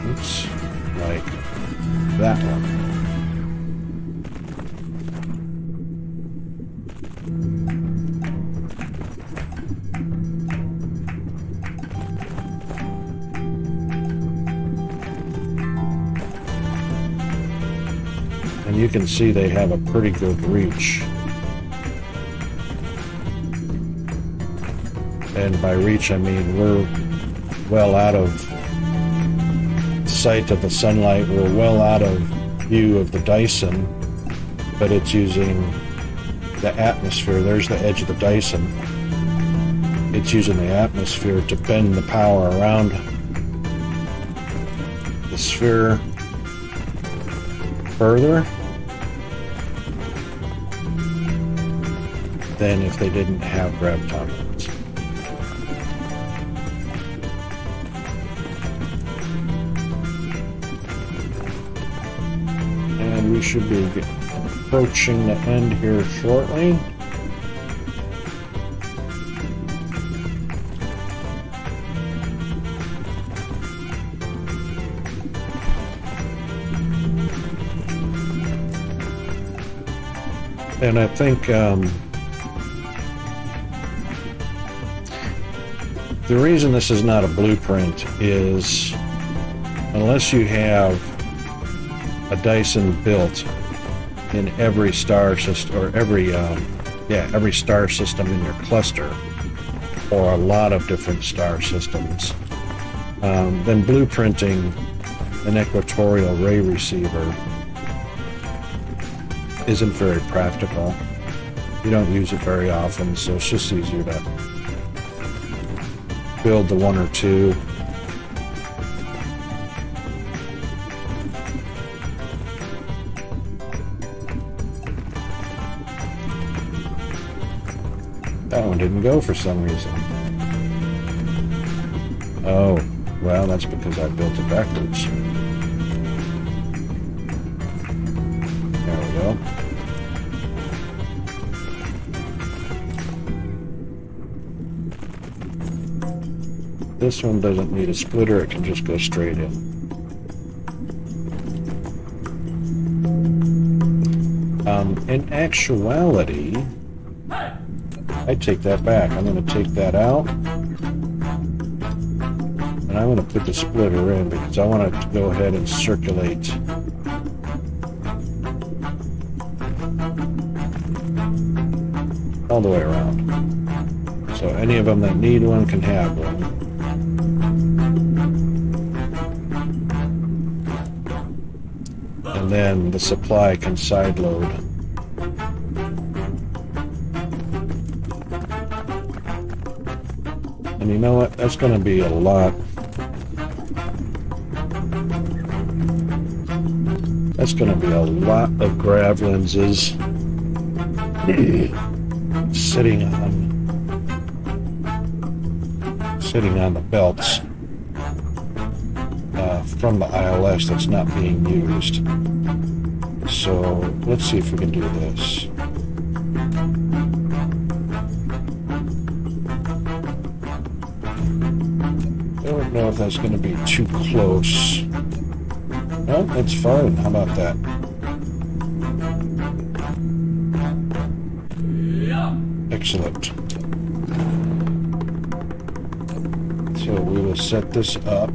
Oops, like that one. And you can see they have a pretty good reach. And by reach, I mean we're well out of sight of the sunlight. We're well out of view of the Dyson, but it's using the atmosphere. There's the edge of the Dyson. It's using the atmosphere to bend the power around the sphere further than if they didn't have graviton. And we should be approaching the end here shortly. And I think the reason this is not a blueprint is unless you have a Dyson built in every star system, or every star system in your cluster, or a lot of different star systems, then blueprinting an equatorial ray receiver isn't very practical. You don't use it very often, so it's just easier to build the one or two. That one didn't go for some reason. Oh, well, that's because I built it backwards. There we go. This one doesn't need a splitter, it can just go straight in. In actuality, I take that back. I'm going to take that out, and I'm going to put the splitter in because I want it to go ahead and circulate all the way around. So any of them that need one can have one. And then the supply can side load. And you know what? That's going to be a lot. That's going to be a lot of grav lenses sitting on the belts from the ILS that's not being used. So let's see if we can do this. I don't know if that's going to be too close. No, that's fine. How about that? Excellent. So we will set this up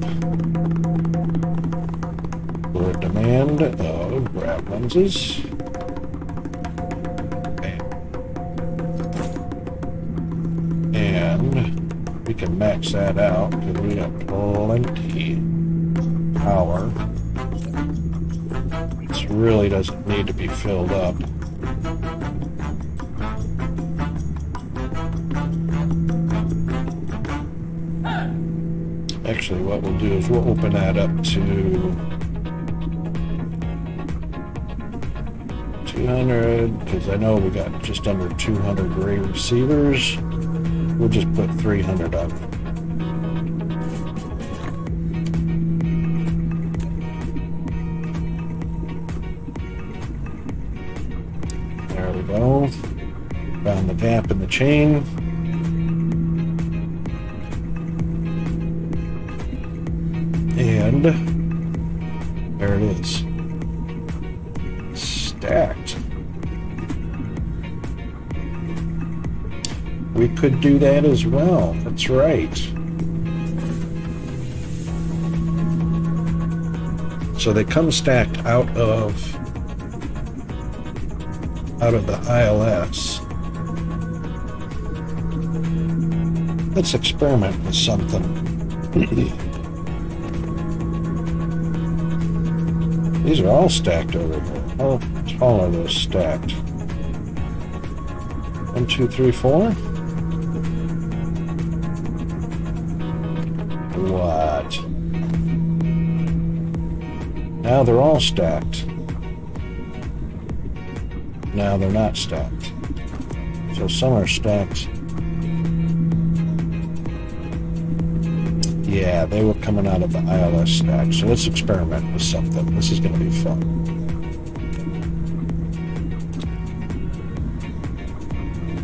for a demand of grav lenses. And we can max that out because we have plenty power. This really doesn't need to be filled up. Actually, what we'll do is we'll open that up to 200, because I know we got just under 200 ray receivers. We'll just put 300 on. There we go. Found the gap in the chain. And there it is. Stacked. We could do that as well. That's right. So they come stacked out of the ILS. Let's experiment with something. These are all stacked over here. How tall are those stacked? 1, 2, 3, 4. What? Now they're all stacked. Now they're not stacked. So some are stacked. Yeah, they were coming out of the ILS stack. So let's experiment with something. This is going to be fun.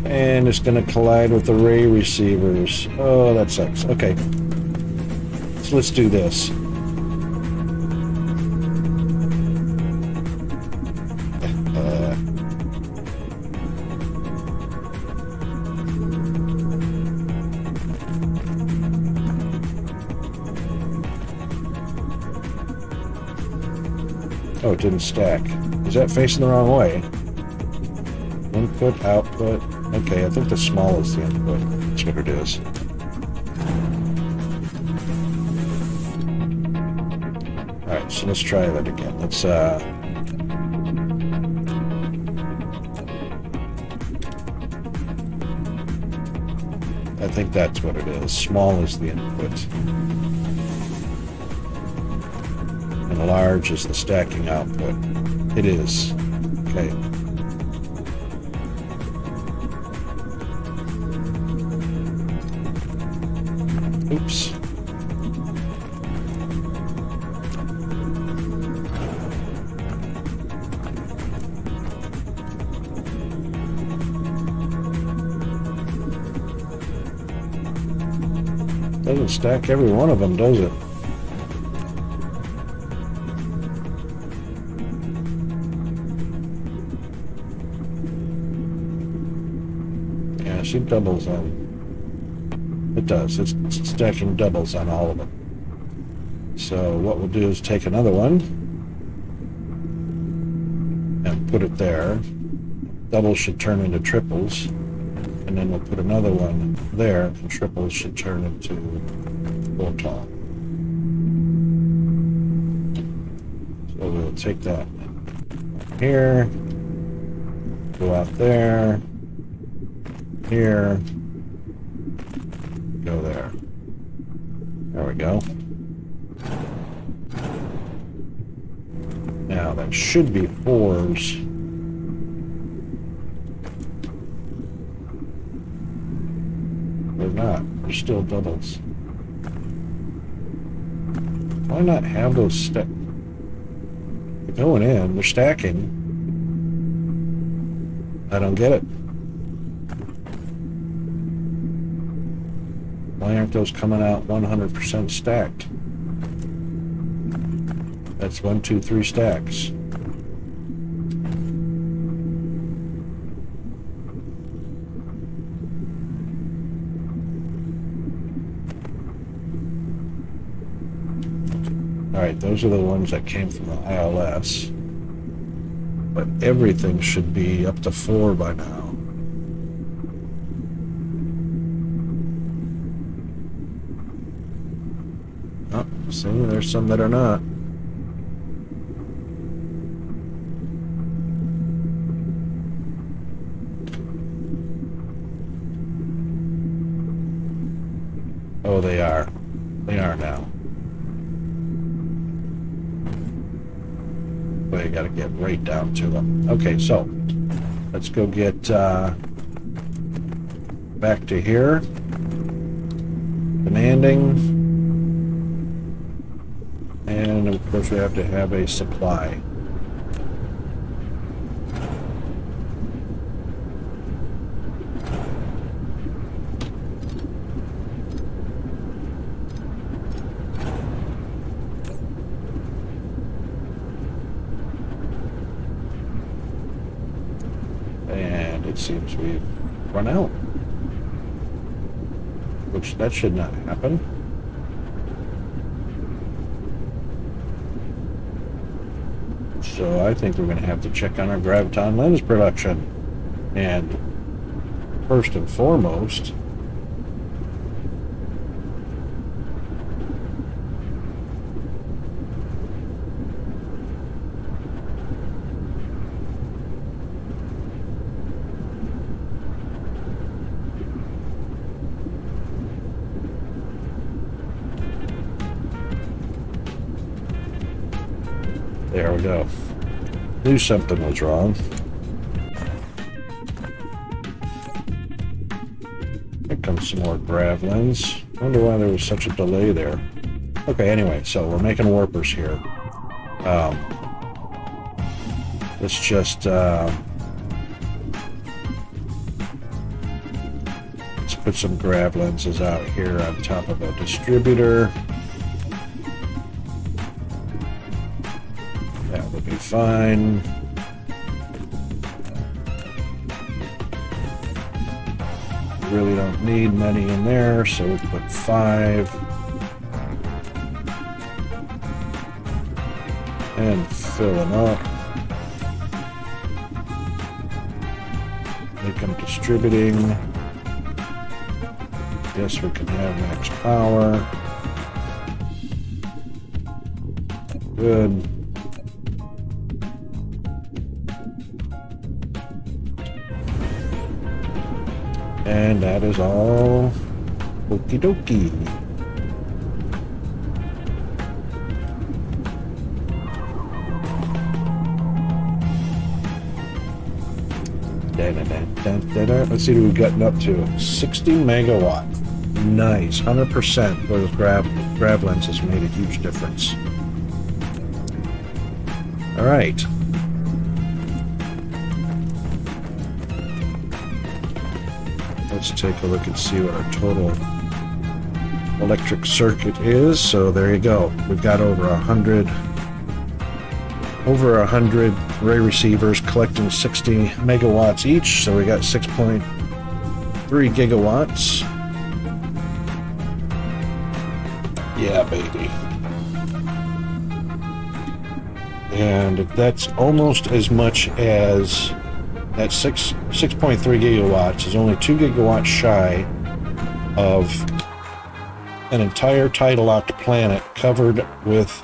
And it's going to collide with array receivers. Oh, that sucks. Okay. So let's do this. Oh, it didn't stack. Is that facing the wrong way? Input, output. Okay, I think the small is the input. That's what it is. Alright, so let's try that again. Let's, I think that's what it is. Small is the input. And large is the stacking output. It is. Okay. Oops. Doesn't stack every one of them, does it? Yeah, she doubles on. It does. It's stacking doubles on all of them. So what we'll do is take another one and put it there. Doubles should turn into triples. And then we'll put another one there, and triples should turn into full tall. So we'll take that here, go out there, here, go there. There we go. Now that should be 4s. They're not. They're still doubles. Why not have those stack? They're going in. They're stacking. I don't get it. Why aren't those coming out 100% stacked? That's 1, 2, 3 stacks. Alright, those are the ones that came from the ILS. But everything should be up to 4 by now. Oh, see, there's some that are not. Oh, they are. They are now. But you gotta get right down to them. Okay, so let's go get back to here. Demanding. And of course we have to have a supply. And it seems we've run out. Which that should not happen. So I think we're going to have to check on our graviton lens production. And first and foremost, There we go. Knew something was wrong. Here comes some more gravelins. Wonder why there was such a delay there. Okay, anyway, so we're making warpers here. Let's just let's put some grav lenses out here on top of a distributor. That would be fine. Really don't need many in there, so we'll put 5. And fill them up. Make them distributing. Yes, we can have max power. Good. And that is all okie dokie. Let's see what we've gotten up to. 60 megawatt. Nice. 100%. Those grav lenses made a huge difference. All right. Let's take a look and see what our total electric circuit is. So there you go. We've got over 100 ray receivers collecting 60 megawatts each. So we got 6.3 gigawatts. Yeah, baby. And that's almost as much as that 6.3 gigawatts is only 2 gigawatts shy of an entire tidal-locked planet covered with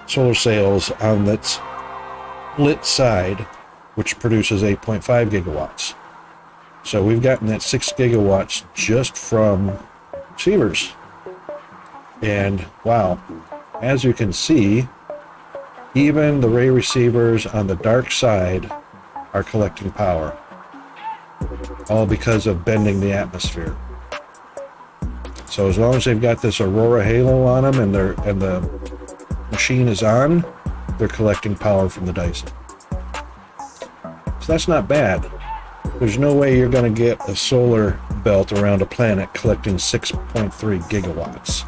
solar sails on its lit side, which produces 8.5 gigawatts. So we've gotten that 6 gigawatts just from receivers. And wow, as you can see, even the ray receivers on the dark side are collecting power, all because of bending the atmosphere. So as long as they've got this aurora halo on them and the machine is on, they're collecting power from the Dyson. So that's not bad. There's no way you're going to get a solar belt around a planet collecting 6.3 gigawatts.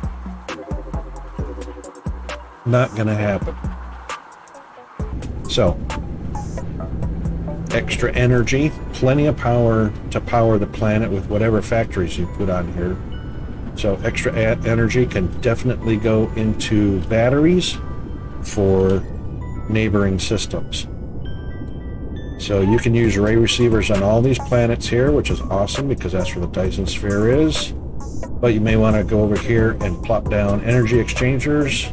Not going to happen. So, extra energy, plenty of power to power the planet with whatever factories you put on here. So extra energy can definitely go into batteries for neighboring systems. So you can use ray receivers on all these planets here, which is awesome because that's where the Dyson sphere is. But you may want to go over here and plop down energy exchangers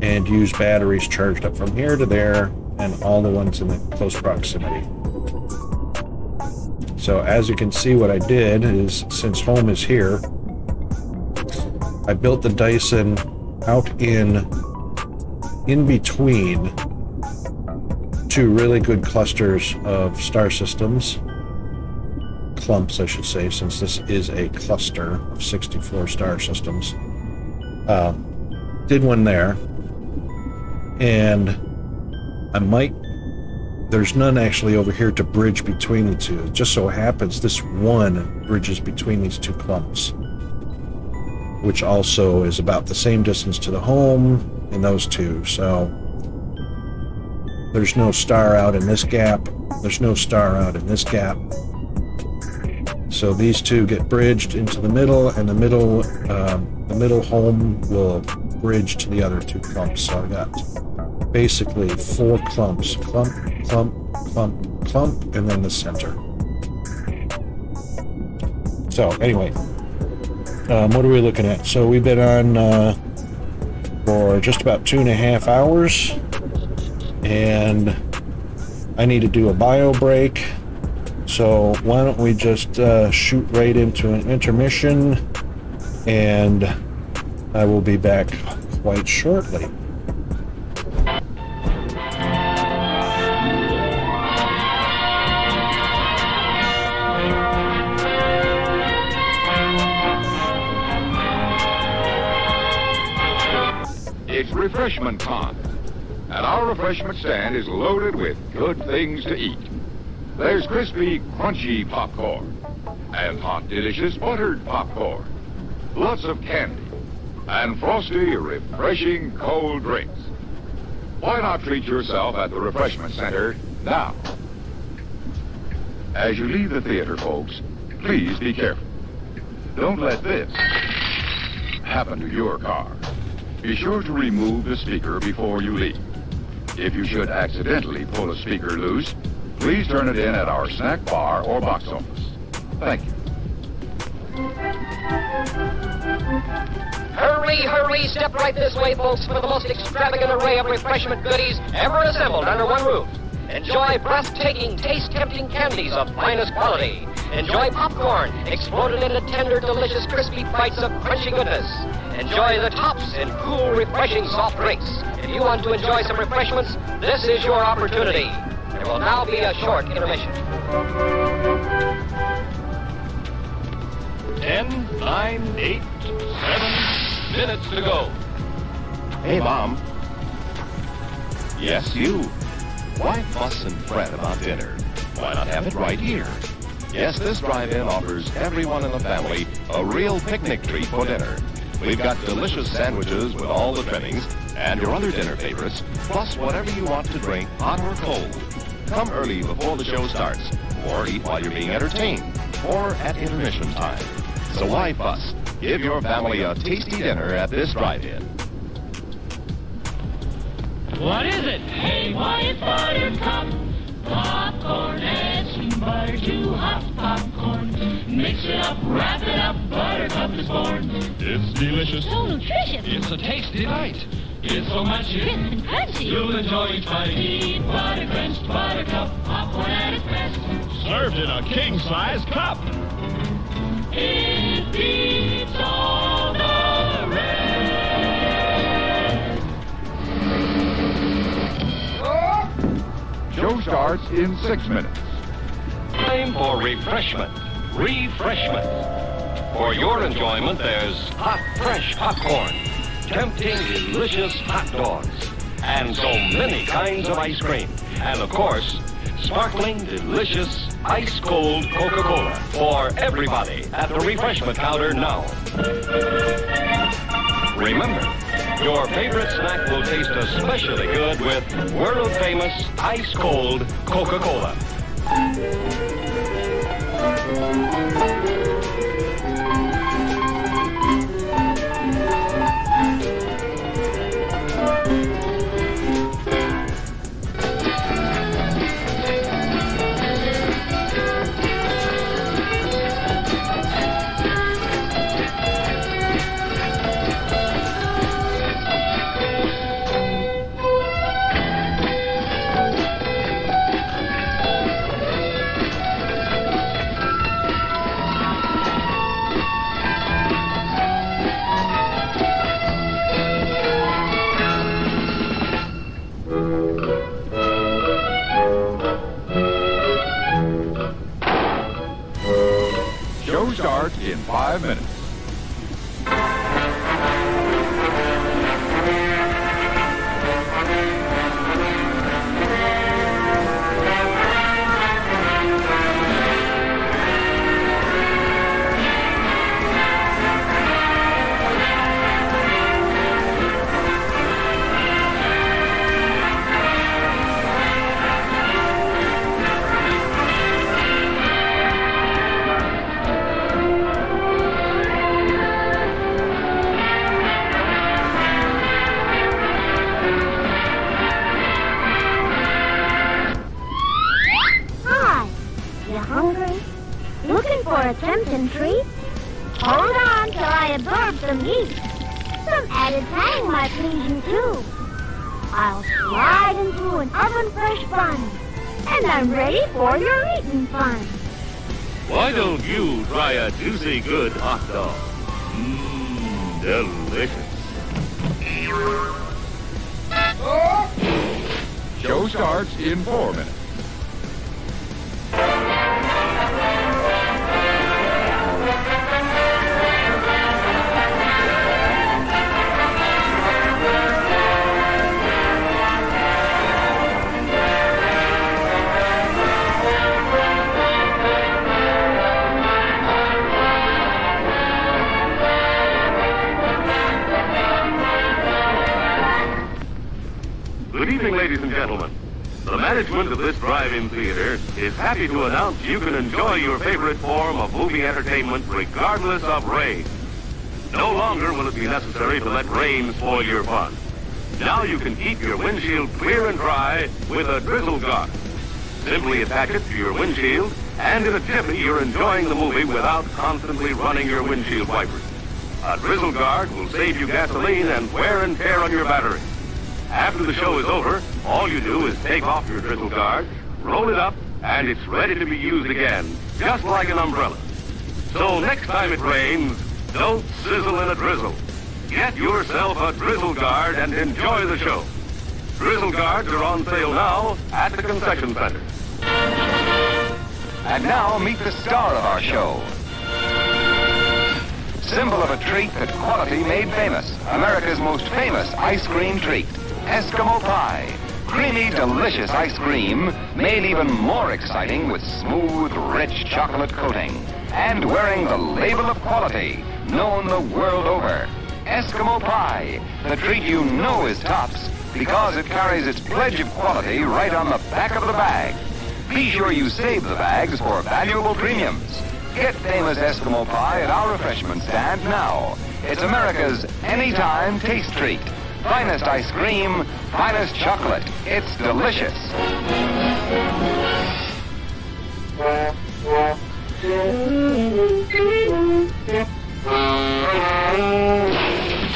and use batteries charged up from here to there and all the ones in the close proximity. So as you can see, what I did is, since home is here, I built the Dyson out in between two really good clusters of star systems, clumps I should say, since this is a cluster of 64 star systems. Did one there, and there's none actually over here to bridge between the two. It just so happens this one bridges between these two clumps, which also is about the same distance to the home in those two. So there's no star out in this gap. There's no star out in this gap. So these two get bridged into the middle, and the middle home will bridge to the other two clumps. So I got basically 4 clumps: clump, clump, clump, clump, and then the center. So anyway, what are we looking at? So we've been on for just about 2.5 hours, and I need to do a bio break. So why don't we just shoot right into an intermission, and I will be back quite shortly. Refreshment Con. And our refreshment stand is loaded with good things to eat. There's crispy, crunchy popcorn. And hot, delicious buttered popcorn. Lots of candy. And frosty, refreshing cold drinks. Why not treat yourself at the refreshment center now? As you leave the theater, folks, please be careful. Don't let this happen to your car. Be sure to remove the speaker before you leave. If you should accidentally pull a speaker loose, please turn it in at our snack bar or box office. Thank you. Hurry, hurry, step right this way, folks, for the most extravagant array of refreshment goodies ever assembled under one roof. Enjoy breathtaking, taste-tempting candies of finest quality. Enjoy popcorn, exploded into tender, delicious, crispy bites of crunchy goodness. Enjoy the tops in cool, refreshing soft drinks. If you want to enjoy some refreshments, this is your opportunity. There will now be a short intermission. 10, 9, 8, 7 minutes to go. Hey, Mom. Yes, you. Why fuss and fret about dinner? Why not have it right here? Yes, this drive-in offers everyone in the family a real picnic treat for dinner. We've got delicious sandwiches with all the trimmings and your other dinner favorites, plus whatever you want to drink, hot or cold. Come early before the show starts, or eat while you're being entertained, or at intermission time. So why fuss? Give your family a tasty dinner at this drive-in. What is it? Hey, why it's Buttercup popcorn. Add some butter to hot popcorn. Mix it up, wrap it up, Buttercup is born. It's delicious. So nutritious. It's a tasty delight. It's so much crisp and crunchy. You'll enjoy each bite. Eat butter-crunched Buttercup popcorn at its best. Served in a king-size cup. It beats all the rest. Show starts in 6 minutes. Time for refreshment. Refreshment. For your enjoyment, there's hot, fresh popcorn, tempting, delicious hot dogs, and so many kinds of ice cream. And of course, sparkling, delicious, ice-cold Coca-Cola for everybody at the refreshment counter now. Remember, your favorite snack will taste especially good with world-famous ice-cold Coca-Cola. Show starts in 5 minutes. a tempting treat. Hold on till I absorb some heat. Some added tang might please you too. I'll slide into an oven-fresh bun, and I'm ready for your eating fun. Why don't you try a juicy good hot dog? Mmm, delicious. Show starts in 4 minutes. Good evening, ladies and gentlemen. The management of this drive-in theater is happy to announce you can enjoy your favorite form of movie entertainment regardless of rain. No longer will it be necessary to let rain spoil your fun. Now you can keep your windshield clear and dry with a drizzle guard. Simply attach it to your windshield, and in a jiffy you're enjoying the movie without constantly running your windshield wipers. A drizzle guard will save you gasoline and wear and tear on your battery. After the show is over, all you do is take off your drizzle guard, roll it up, and it's ready to be used again, just like an umbrella. So next time it rains, don't sizzle in a drizzle. Get yourself a drizzle guard and enjoy the show. Drizzle guards are on sale now at the concession center. And now meet the star of our show. Symbol of a treat that quality made famous. America's most famous ice cream treat. Eskimo pie. Creamy, delicious ice cream made even more exciting with smooth, rich chocolate coating. And wearing the label of quality, known the world over. Eskimo pie, the treat you know is tops because it carries its pledge of quality right on the back of the bag. Be sure you save the bags for valuable premiums. Get famous Eskimo pie at our refreshment stand now. It's America's anytime taste treat. Finest ice cream, finest chocolate. It's delicious.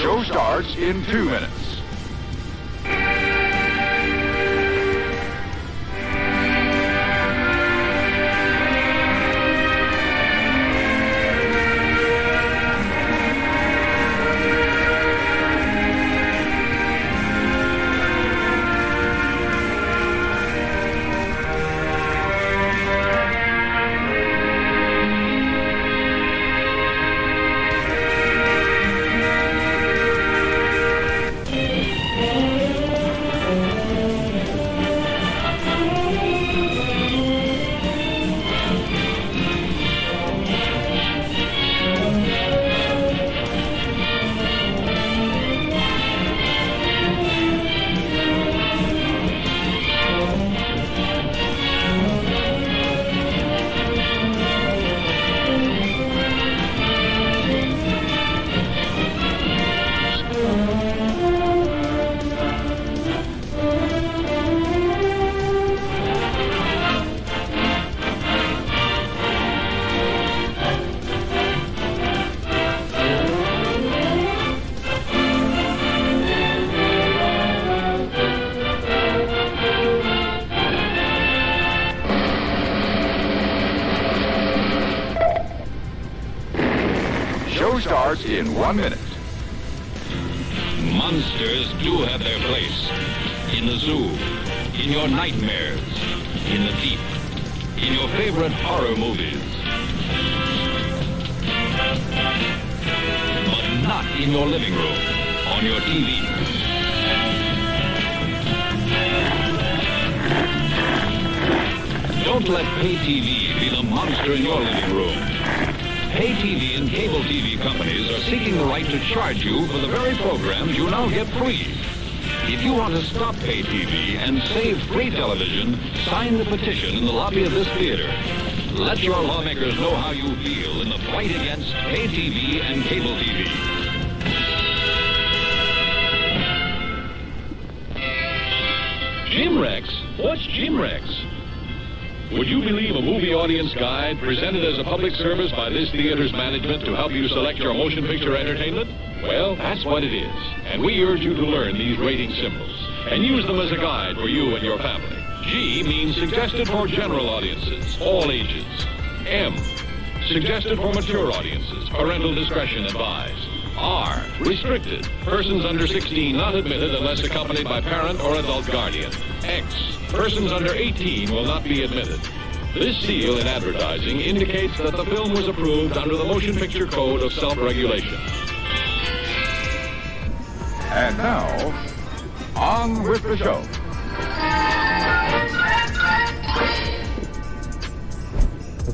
Show starts in 2 minutes. Starts in 1 minute. Monsters do have their place. In the zoo, in your nightmares, in the deep, in your favorite horror movies. But not in your living room, on your TV. Don't let pay TV be the monster in your living room. Pay TV and cable TV companies are seeking the right to charge you for the very programs you now get free. If you want to stop pay TV and save free television, sign the petition in the lobby of this theater. Let your lawmakers know how you feel in the fight against pay TV and cable TV. Jim Rex? What's Jim Rex? Would you believe a movie audience guide presented as a public service by this theater's management to help you select your motion picture entertainment? Well, that's what it is. And we urge you to learn these rating symbols and use them as a guide for you and your family. G means suggested for general audiences, all ages. M, suggested for mature audiences, parental discretion advised. R, restricted, persons under 16 not admitted unless accompanied by parent or adult guardian. X, persons under 18 will not be admitted. This seal in advertising indicates that the film was approved under the Motion Picture Code of Self-Regulation. And now, on with the show.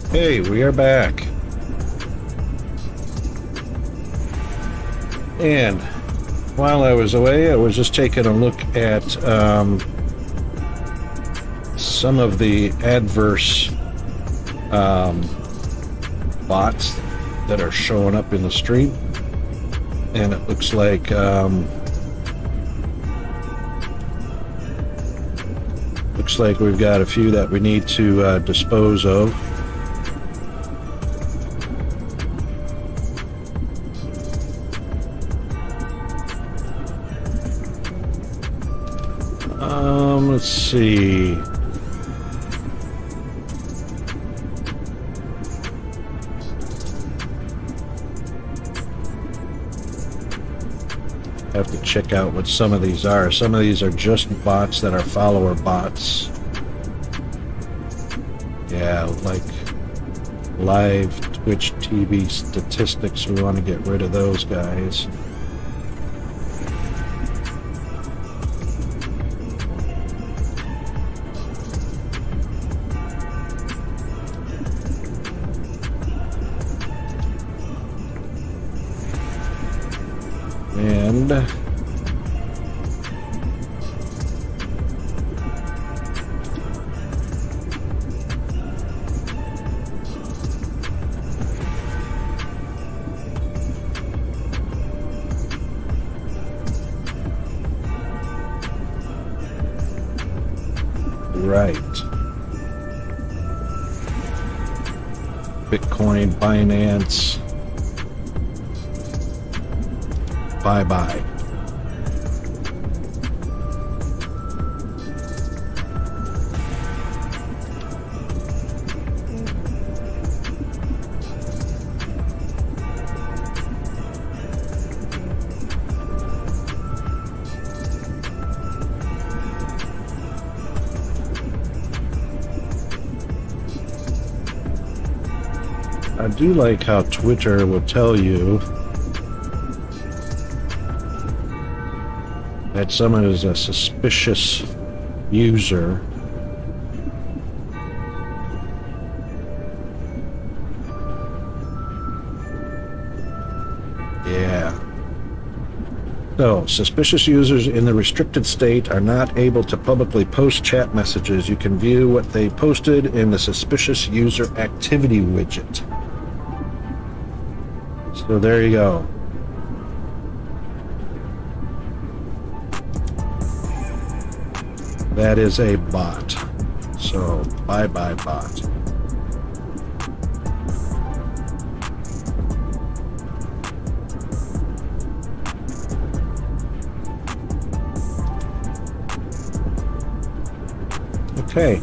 Okay, we are back. And while I was away, I was just taking a look at some of the adverse bots that are showing up in the stream, and it looks like we've got a few that we need to dispose of. Let's see. Have to check out what some of these are. Some of these are just bots that are follower bots. Yeah, like live Twitch TV statistics. We want to get rid of those guys. And right. Bitcoin, Binance. Bye-bye. I do like how Twitter will tell you that someone is a suspicious user. Yeah. So, suspicious users in the restricted state are not able to publicly post chat messages. You can view what they posted in the suspicious user activity widget. So there you go. That is a bot. So, bye-bye bot. Okay.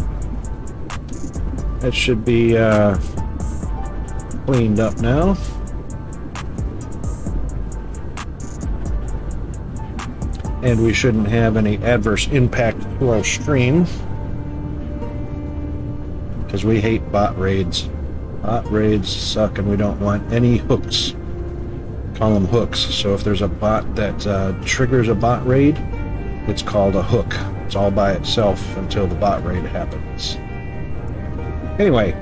That should be cleaned up now. And we shouldn't have any adverse impact to our stream, because we hate bot raids. Bot raids suck, and we don't want any hooks. Call them hooks. So if there's a bot that triggers a bot raid, it's called a hook. It's all by itself until the bot raid happens. Anyway,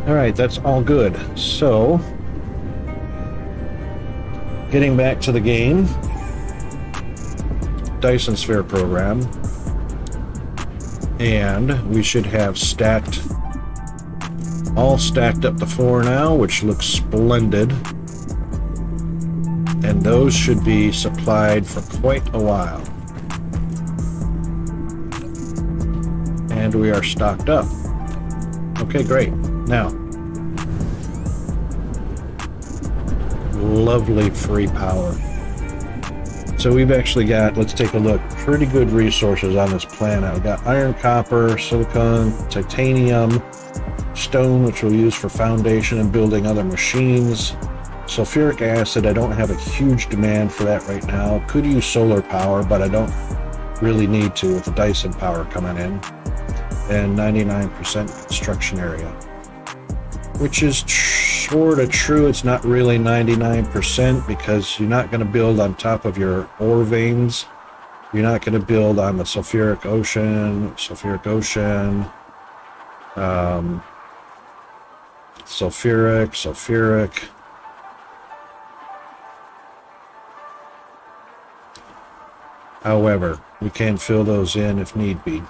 all right, that's all good. So, getting back to the game. Dyson Sphere program, and we should have all stacked up to 4 now, which looks splendid, and those should be supplied for quite a while, and we are stocked up. Okay, great. Now, lovely free power. So we've actually got, let's take a look, pretty good resources on this planet. We've got iron, copper, silicon, titanium, stone, which we'll use for foundation and building other machines. Sulfuric acid, I don't have a huge demand for that right now. Could use solar power, but I don't really need to with the Dyson power coming in. And 99% construction area, which is sort of true. It's not really 99% because you're not going to build on top of your ore veins. You're not going to build on the sulfuric ocean, sulfuric, However, we can fill those in if need be.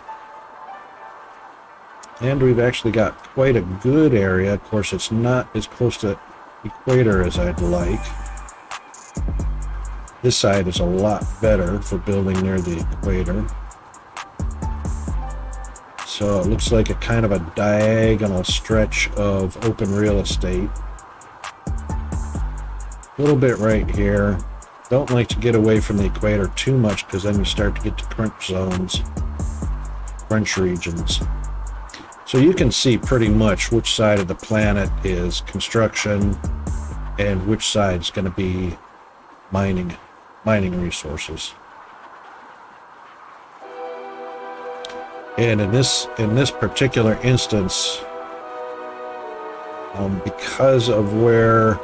And we've actually got quite a good area. Of course, it's not as close to equator as I'd like. This side is a lot better for building near the equator. So it looks like a kind of a diagonal stretch of open real estate. A little bit right here. Don't like to get away from the equator too much because then you start to get to crunch zones, crunch regions. So you can see pretty much which side of the planet is construction and which side is going to be mining resources. And in this particular instance, because of where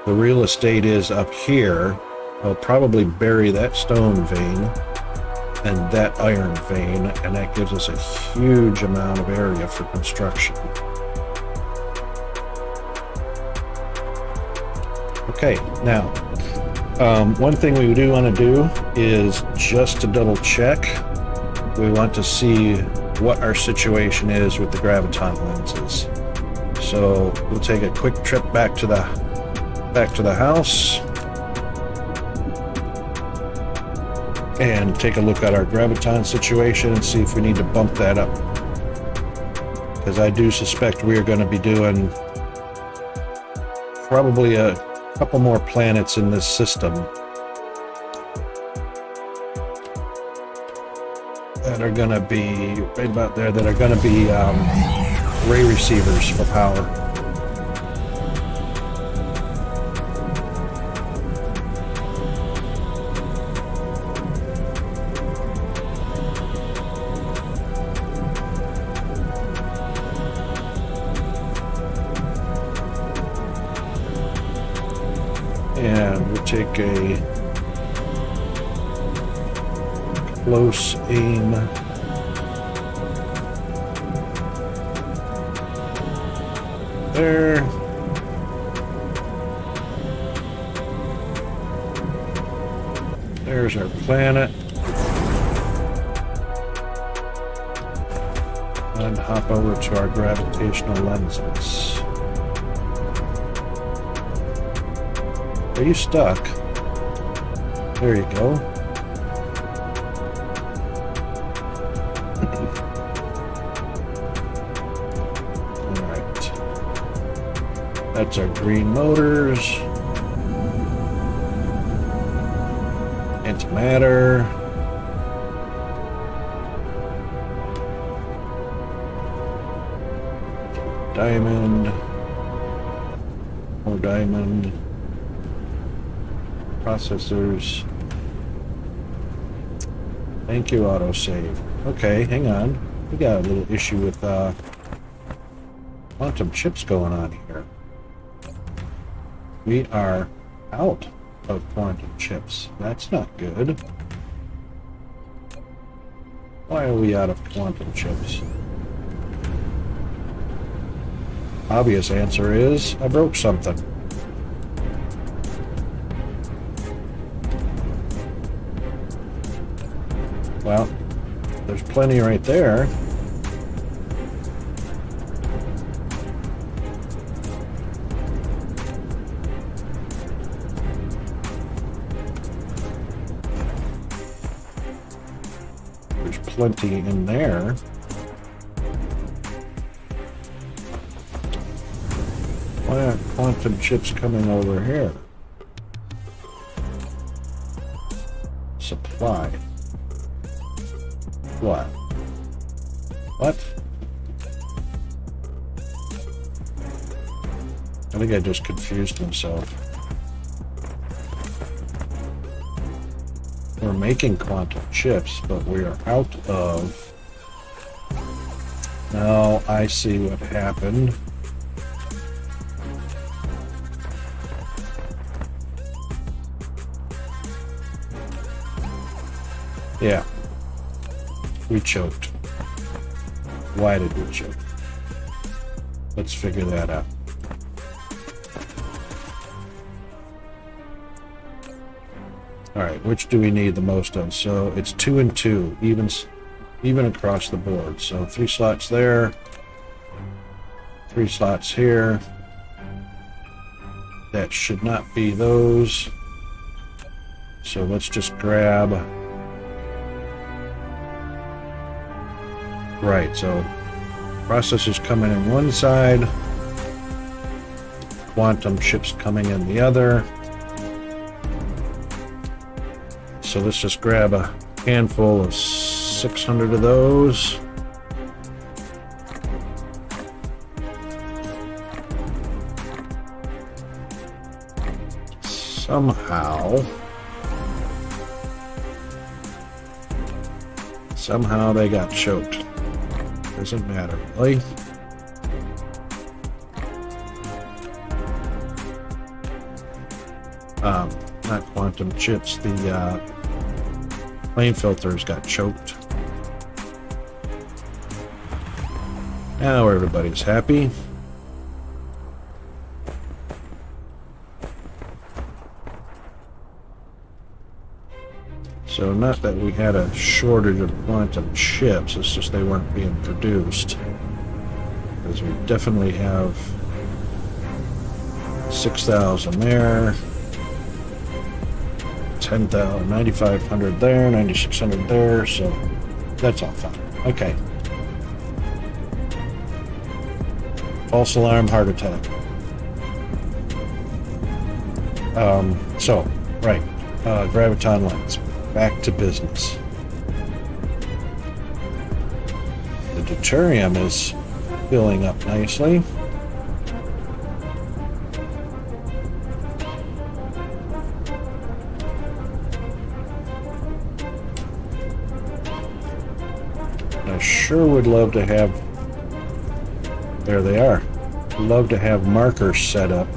the real estate is up here, I'll probably bury that stone vein and that iron vein, and that gives us a huge amount of area for construction. Okay, now, one thing we do want to do is just to double check, we want to see what our situation is with the graviton lenses. So we'll take a quick trip back to the house and take a look at our graviton situation and see if we need to bump that up, because I do suspect we are going to be doing probably a couple more planets in this system that are going to be right about there, that are going to be ray receivers for power. And we'll take a close aim there. There's our planet. And hop over to our gravitational lenses. Are you stuck? There you go. Alright. That's our green motors. Antimatter. Diamond. More diamond. Processors. Thank you, autosave. Okay, hang on. We got a little issue with quantum chips going on here. We are out of quantum chips. That's not good. Why are we out of quantum chips? Obvious answer is I broke something. Well, there's plenty right there. There's plenty in there. Why aren't quantum chips coming over here? Supply. What? What? I think I just confused myself. We're making quantum chips, but we are out of... Now I see what happened. Yeah. We choked. Why did we choke? Let's figure that out. All right, which do we need the most of? So it's 2 and 2, even across the board. So 3 slots there, 3 slots here. That should not be those. So let's just grab. Right, so processors coming in one side, quantum chips coming in the other. So let's just grab a handful of 600 of those. Somehow they got choked. Doesn't matter, really. Not quantum chips, the plane filters got choked. Now everybody's happy. So not that we had a shortage of quantum chips, it's just they weren't being produced. Because we definitely have 6,000 there, 10,000, 9,500 there, 9,600 there, so that's all fine. Okay. False alarm, heart attack. Right, graviton lens. Back to business. The deuterium is filling up nicely. I sure would love to have, there they are, love to have markers set up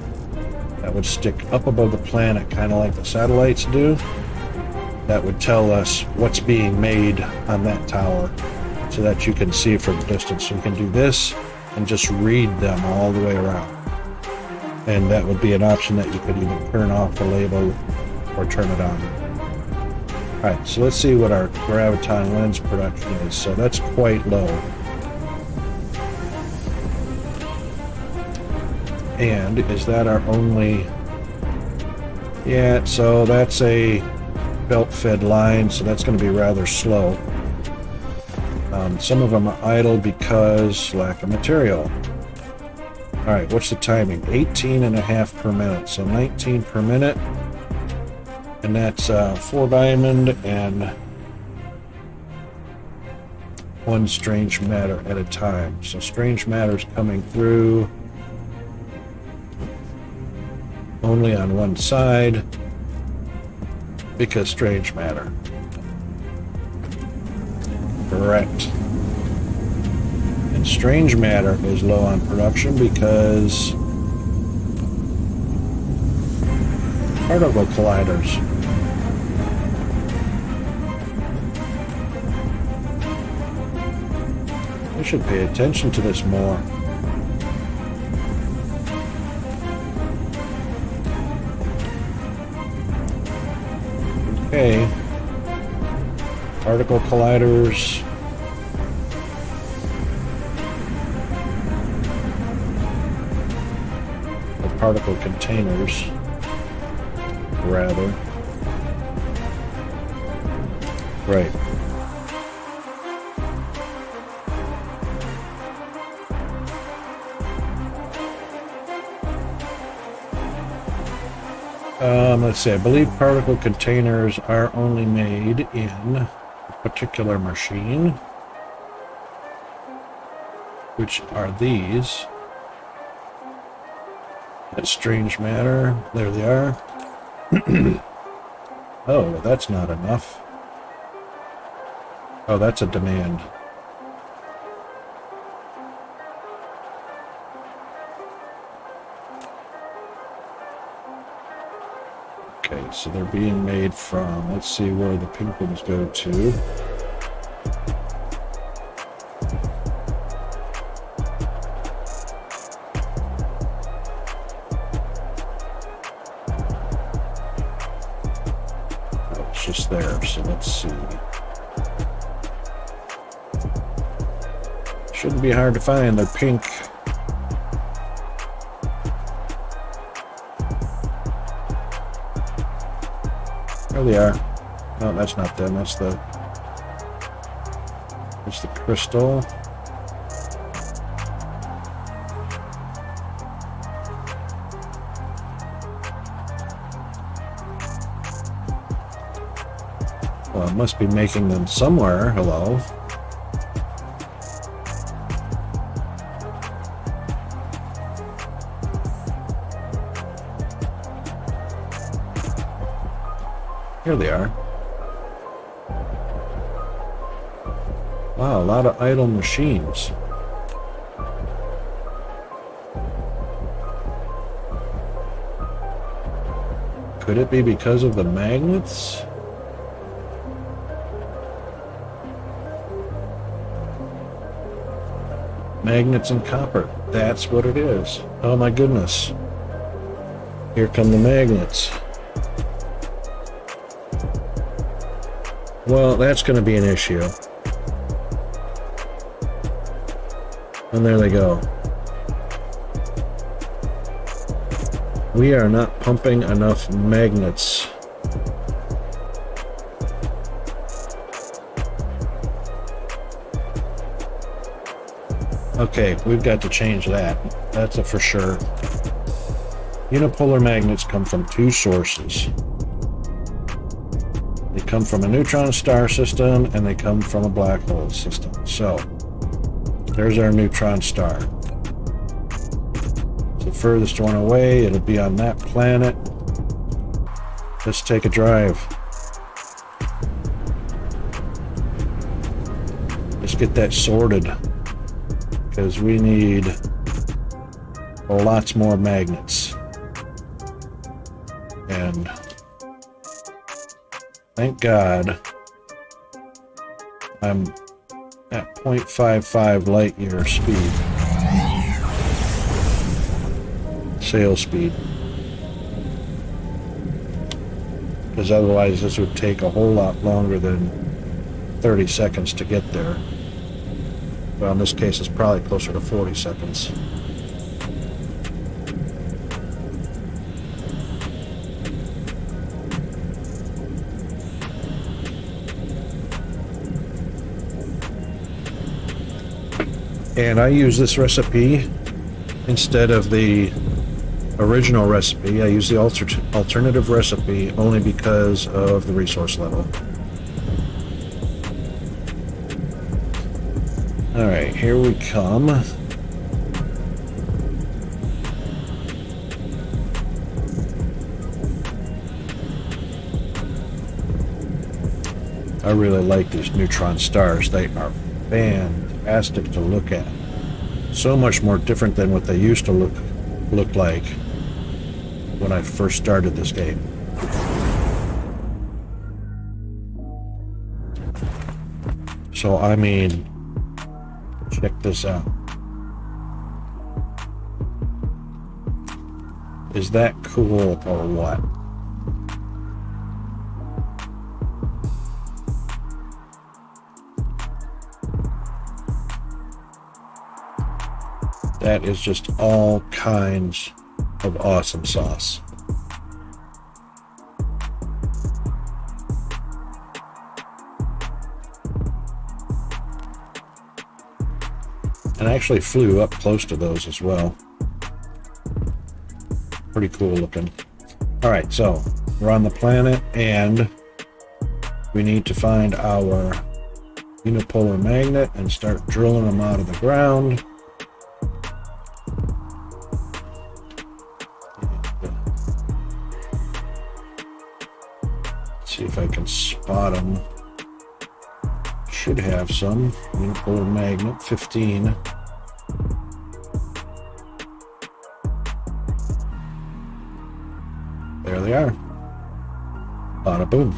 that would stick up above the planet, kind of like the satellites do. That would tell us what's being made on that tower so that you can see from a distance. So you can do this and just read them all the way around. And that would be an option that you could either turn off the label or turn it on. Alright, so let's see what our graviton lens production is. So that's quite low. And is that our only... Yeah, so that's a belt-fed line, so that's going to be rather slow. Some of them are idle because lack of material. Alright, what's the timing? 18.5 per minute, so 19 per minute. And that's 4 diamond and 1 strange matter at a time. So strange matter's coming through only on one side because strange matter. Correct. And strange matter is low on production because particle colliders. I should pay attention to this more. Okay. Particle colliders. Or particle containers, rather. Right. Let's see, I believe particle containers are only made in a particular machine, which are these. That's strange matter. There they are. Oh, that's not enough. Oh, that's a demand. Okay, so they're being made from, let's see where the pink ones go to. So let's see. Shouldn't be hard to find. They're pink. There they are. No, that's not them. That's the crystal. Well, it must be making them somewhere. Hello. Here they are. Wow, a lot of idle machines. Could it be because of the magnets? Magnets and copper. That's what it is. Oh my goodness. Here come the magnets. Well, that's going to be an issue. And there they go. We are not pumping enough magnets. Okay, we've got to change that. That's a for sure. Unipolar magnets come from two sources. They come from a neutron star system and they come from a black hole system. So, there's our neutron star. It's the furthest one away. It'll be on that planet. Let's take a drive. Let's get that sorted, because we need lots more magnets. And thank God I'm at 0.55 light year speed. Sail speed. Because otherwise this would take a whole lot longer than 30 seconds to get there. Well, in this case it's probably closer to 40 seconds. And I use this recipe instead of the original recipe. I use the alternative recipe only because of the resource level. Alright, here we come. I really like these neutron stars. They are fantastic to look at. So much more different than what they used to look like when I first started this game. So I mean, check this out. Is that cool or what? That is just all kinds of awesome sauce. And I actually flew up close to those as well. Pretty cool looking. Alright, so we're on the planet and we need to find our unipolar magnet and start drilling them out of the ground. See if I can spot them. Should have some. Unipolar magnet, 15. There they are. Bada boom.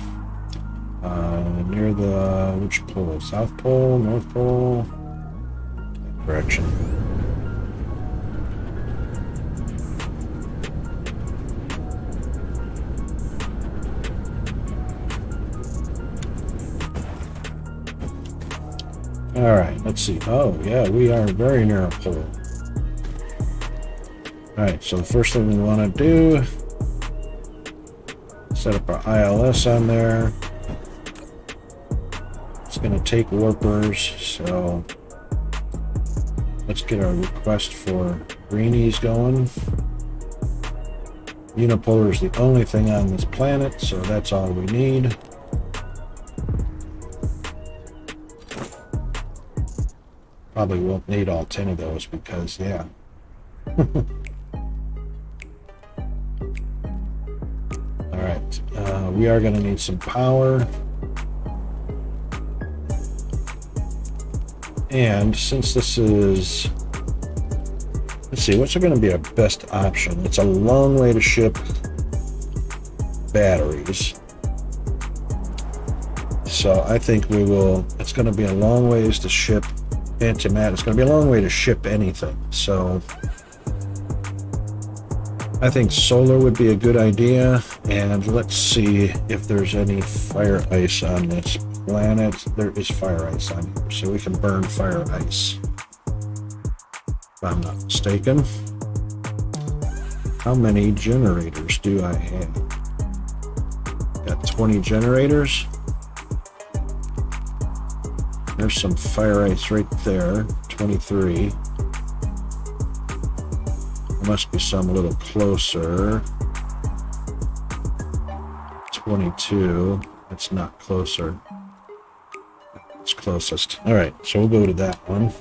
Near the, which pole? South Pole, North Pole? Correction. All right, let's see. Oh, yeah, we are very near a pole. All right, so the first thing we want to do, set up our ILS on there. It's going to take warpers, so let's get our request for greenies going. Unipolar is the only thing on this planet, so that's all we need. Probably won't need all 10 of those because, yeah. Alright, we are going to need some power. And since this is... Let's see, what's going to be our best option? It's a long way to ship batteries. So I think we will... It's going to be a long ways to ship antimatter. It's going to be a long way to ship anything. So I think solar would be a good idea. And let's see if there's any fire ice on this planet. There is fire ice on here, so we can burn fire ice. If I'm not mistaken. How many generators do I have? Got 20 generators. There's some fire ice right there, 23. There must be some a little closer. 22. That's not closer. It's closest. All right, so we'll go to that one.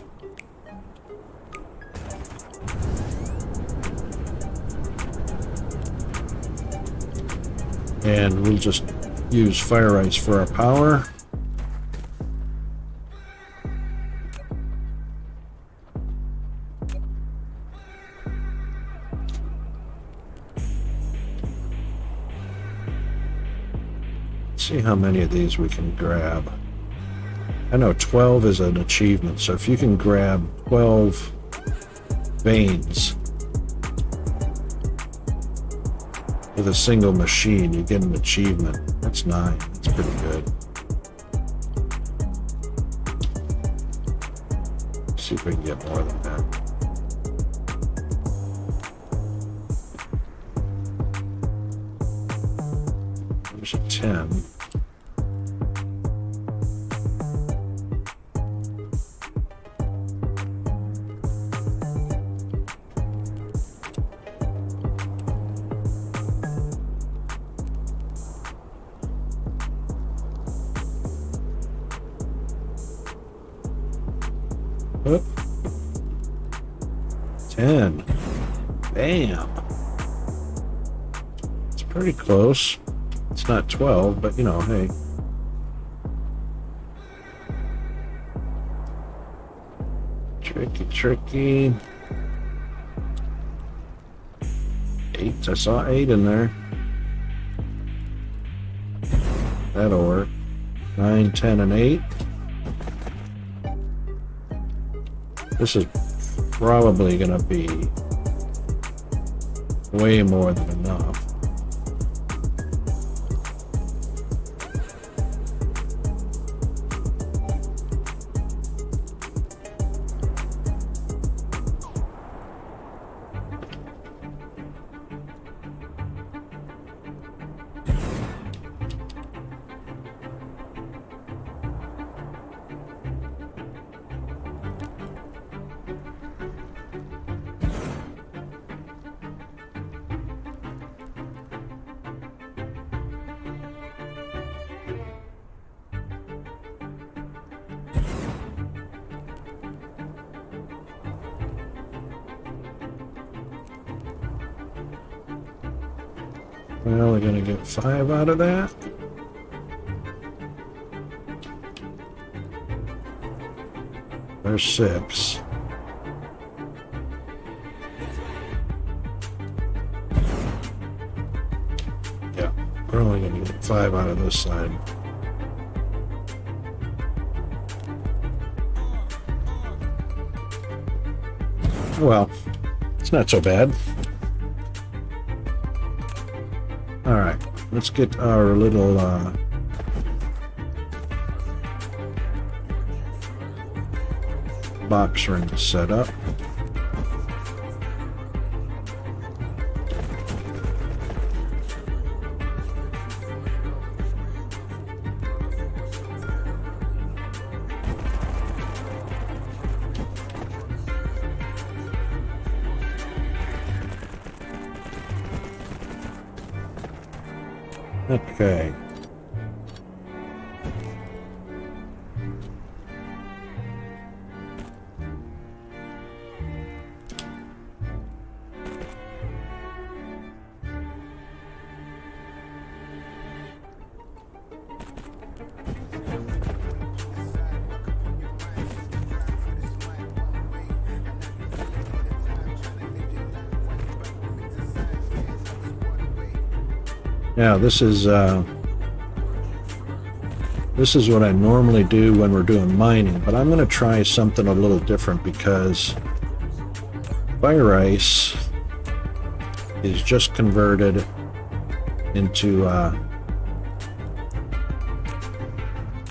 And we'll just use fire ice for our power. See how many of these we can grab. I know 12 is an achievement, so if you can grab 12 veins with a single machine, you get an achievement. That's 9. That's pretty good. Let's see if we can get more than that. There's a 10. Oop. 10. Bam. It's pretty close. It's not 12, but you know, hey. Tricky, tricky. 8. I saw 8 in there. That'll work. 9, 10, and 8. This is probably going to be way more than enough. Well, we're going to get 5 out of that. There's 6. Yeah, we're only going to get 5 out of this side. Well, it's not so bad. All right, let's get our little box ring set up. Okay. Now this is what I normally do when we're doing mining, but I'm going to try something a little different because fire ice is just converted into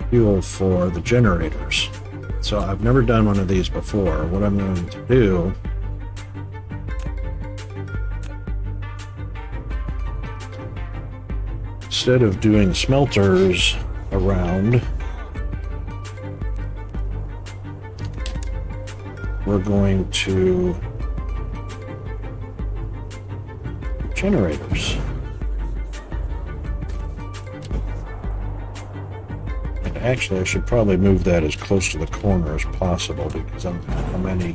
fuel for the generators. So I've never done one of these before. What I'm going to do instead of doing smelters around, we're going to generators. And actually, I should probably move that as close to the corner as possible because I'm how many.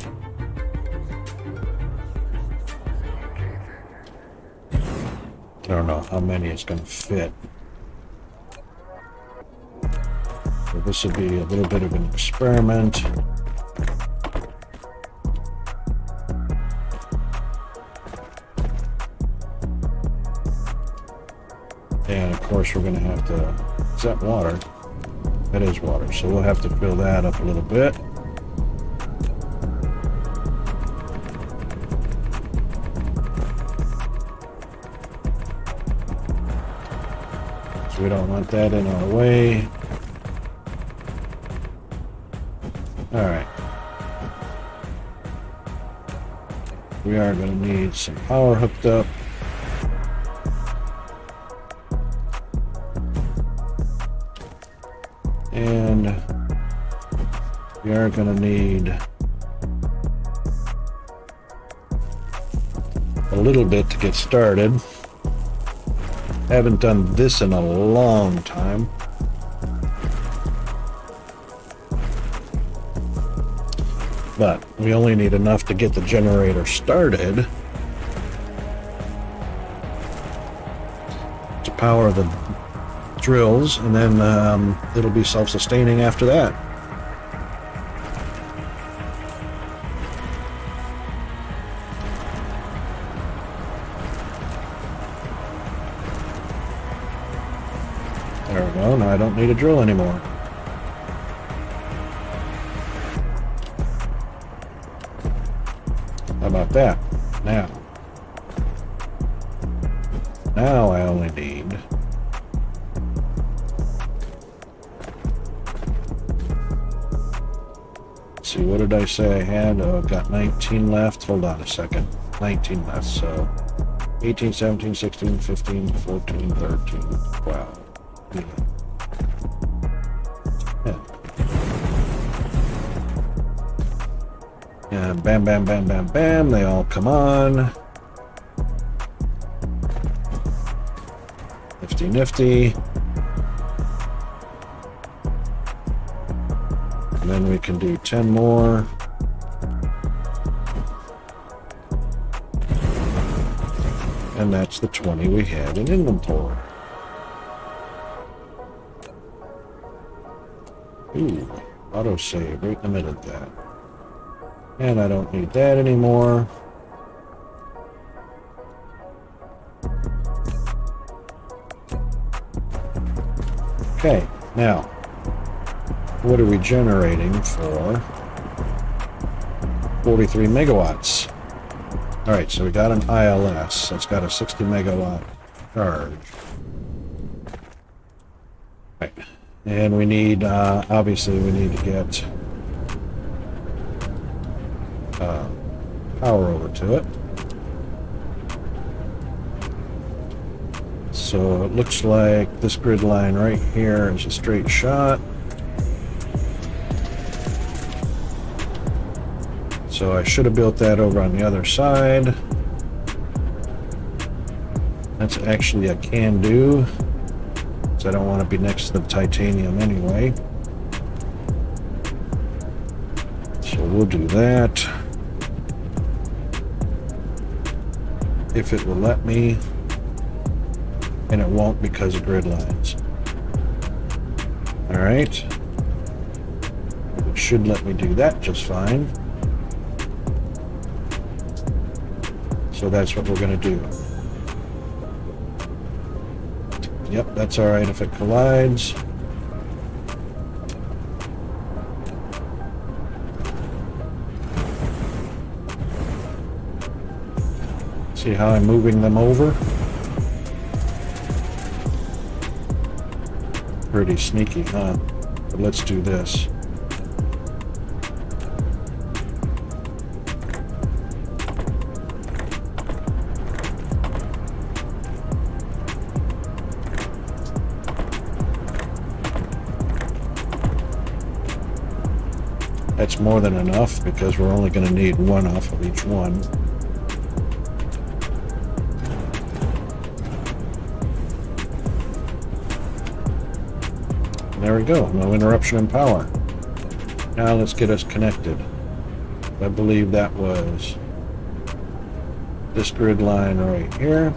I don't know how many it's going to fit. So this will be a little bit of an experiment. And of course we're going to have to, is that water? That is water, so we'll have to fill that up a little bit. So we don't want that in our way. All right. We are going to need some power hooked up. And we are going to need a little bit to get started. Haven't done this in a long time. But we only need enough to get the generator started to power the drills, and then it'll be self-sustaining after that. There we go. Now I don't need a drill anymore. How about that? Now I only need let's see, what did I say I had? Oh, I've got 19 left. Hold on a second. 19 left, so 18, 17, 16, 15, 14, 13, 12. 10. And bam, bam, bam, bam, bam, they all come on. Nifty, nifty. And then we can do 10 more. And that's the 20 we had in inventory. Ooh, autosave right in the middle of that. And I don't need that anymore. Okay, now, what are we generating for? 43 megawatts. All right, so we got an ILS that's got a 60 megawatt charge. Right, and we need, obviously we need to get power over to it. So it looks like this grid line right here is a straight shot. So I should have built that over on the other side. That's actually a can do, because I don't want to be next to the titanium anyway. So we'll do that. If it will let me, and it won't because of grid lines. All right. It should let me do that just fine. So that's what we're going to do. Yep, that's all right if it collides. See how I'm moving them over? Pretty sneaky, huh? But let's do this. That's more than enough because we're only going to need one off of each one. There we go, no interruption in power. Now let's get us connected. I believe that was this grid line right here.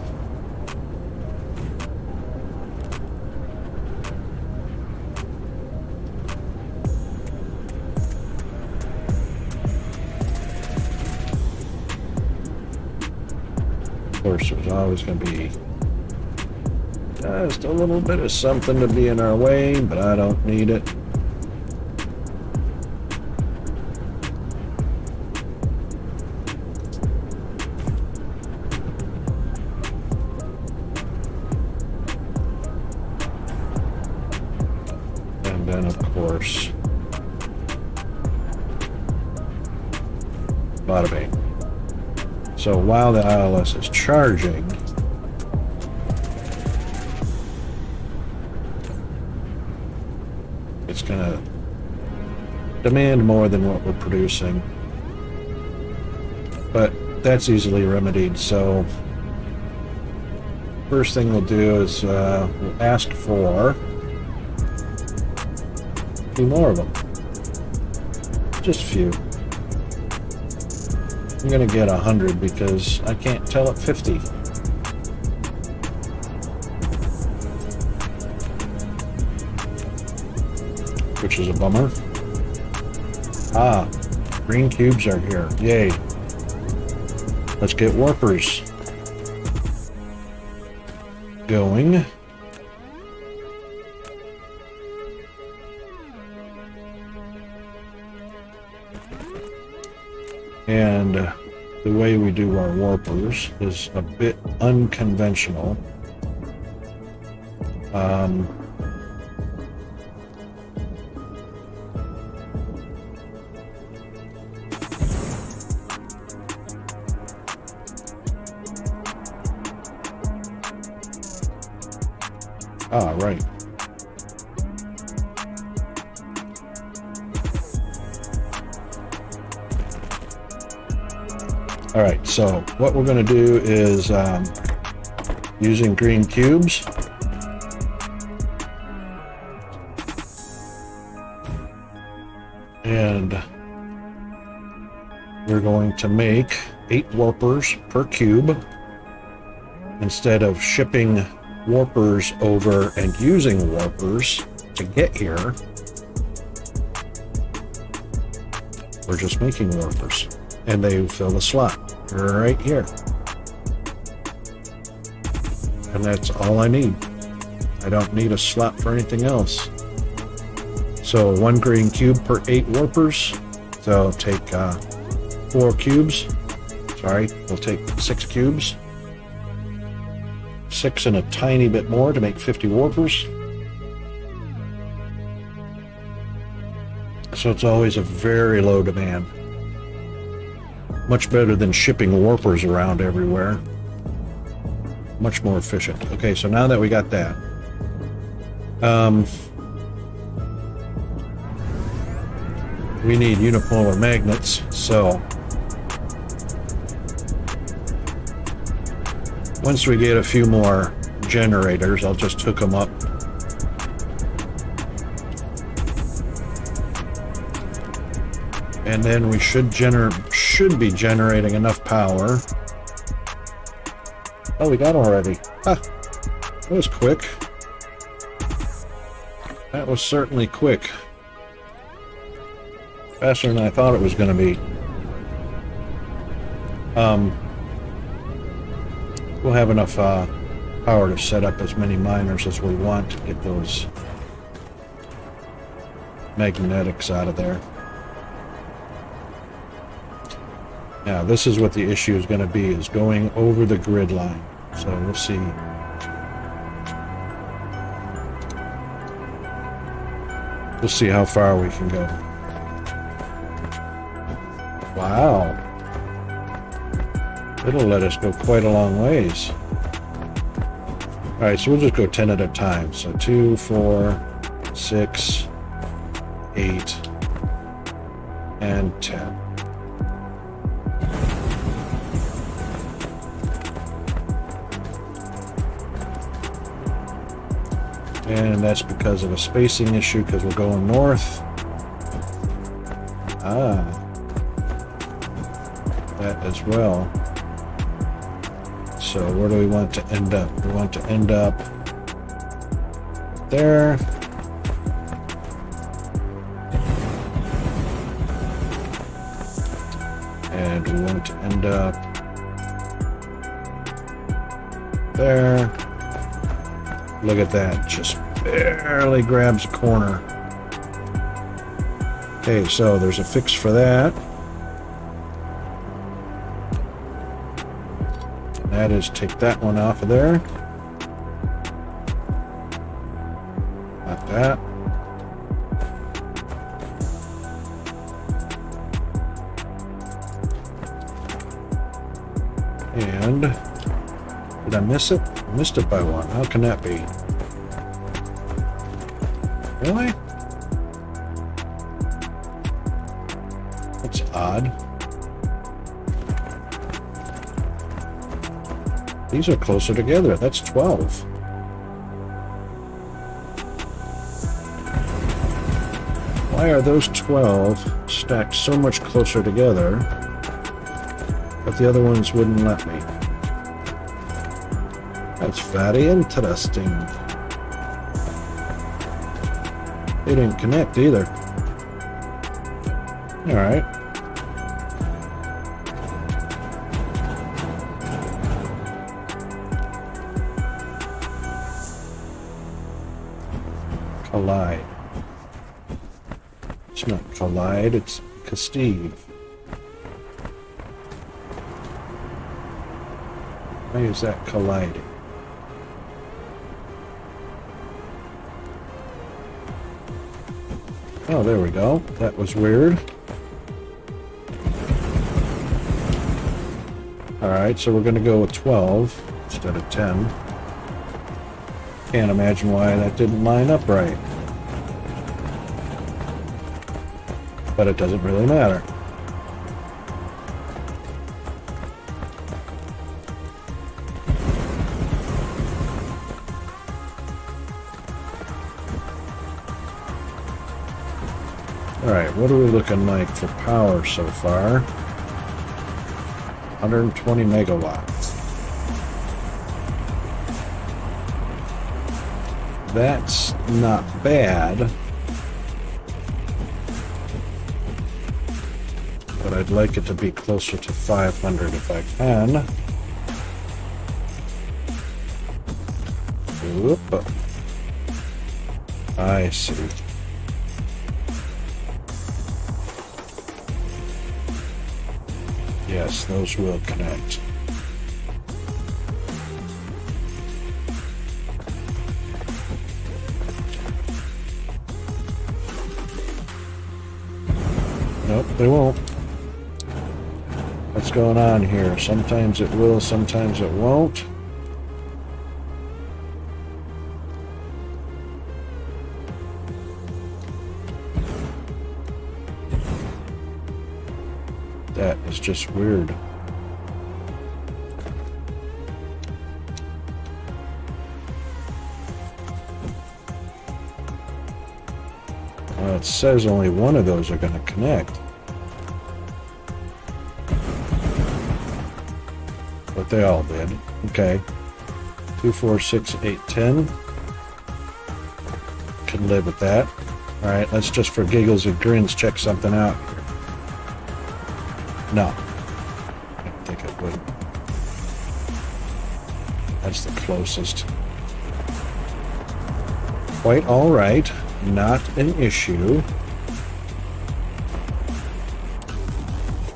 Of course, there's always going to be just a little bit of something to be in our way, but I don't need it. And then, of course, bada bing. So while the ILS is charging, it's going to demand more than what we're producing. But that's easily remedied. So first thing we'll do is we'll ask for a few more of them. Just a few. I'm going to get 100 because I can't tell at 50. Which is a bummer. Ah, green cubes are here. Yay. Let's get warpers going. And the way we do our warpers is a bit unconventional. Right. All right, so what we're going to do is using green cubes. And we're going to make 8 warpers per cube instead of shipping warpers over and using warpers to get here. We're just making warpers and they fill the slot right here, and that's all I need. I don't need a slot for anything else. So 1 green cube per 8 warpers. So take 4 cubes. Sorry, we'll take 6 cubes. 6 and a tiny bit more to make 50 warpers. So it's always a very low demand. Much better than shipping warpers around everywhere. Much more efficient. Okay, so now that we got that, we need unipolar magnets, so once we get a few more generators, I'll just hook them up. And then we should be generating enough power. Oh, we got already. Ah, that was quick. That was certainly quick. Faster than I thought it was going to be. We'll have enough power to set up as many miners as we want to get those magnetics out of there. Now, this is what the issue is going to be, is going over the grid line. So we'll see. We'll see how far we can go. Wow. It'll let us go quite a long ways. Alright, so we'll just go 10 at a time. So 2, 4, 6, 8, and 10. And that's because of a spacing issue, because we're going north. Ah. That as well. So where do we want to end up? We want to end up there. And we want to end up there. Look at that, just barely grabs a corner. Okay, so there's a fix for that. And that is take that one off of there. Like that. And did I miss it? I missed it by one. How can that be? Really? That's odd. These are closer together. That's 12. Why are those 12 stacked so much closer together, but the other ones wouldn't let me? That's very interesting. They didn't connect either. Alright. Collide. It's not collide, it's Steve. Why is that colliding? Oh, there we go. That was weird. Alright, so we're going to go with 12 instead of 10. Can't imagine why that didn't line up right. But it doesn't really matter. Alright, what are we looking like for power so far? 120 megawatts. That's not bad. But I'd like it to be closer to 500 if I can. Whoop. I see. Yes, those will connect. Nope, they won't. What's going on here? Sometimes it will, sometimes it won't. That is just weird. Well, it says only one of those are going to connect. But they all did. Okay. 2, 4, 6, 8, 10. Can live with that. Alright, let's just for giggles and grins check something out here. No. I don't think it would. That's the closest. Quite alright. Not an issue.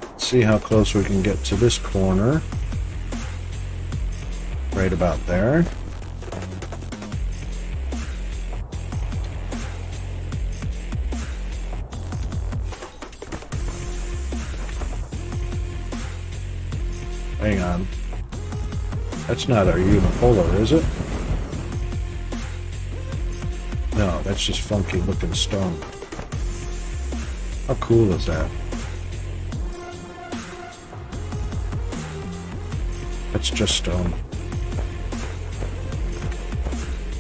Let's see how close we can get to this corner. Right about there. Hang on. That's not our unipolar, is it? No, that's just funky looking stone. How cool is that? That's just stone.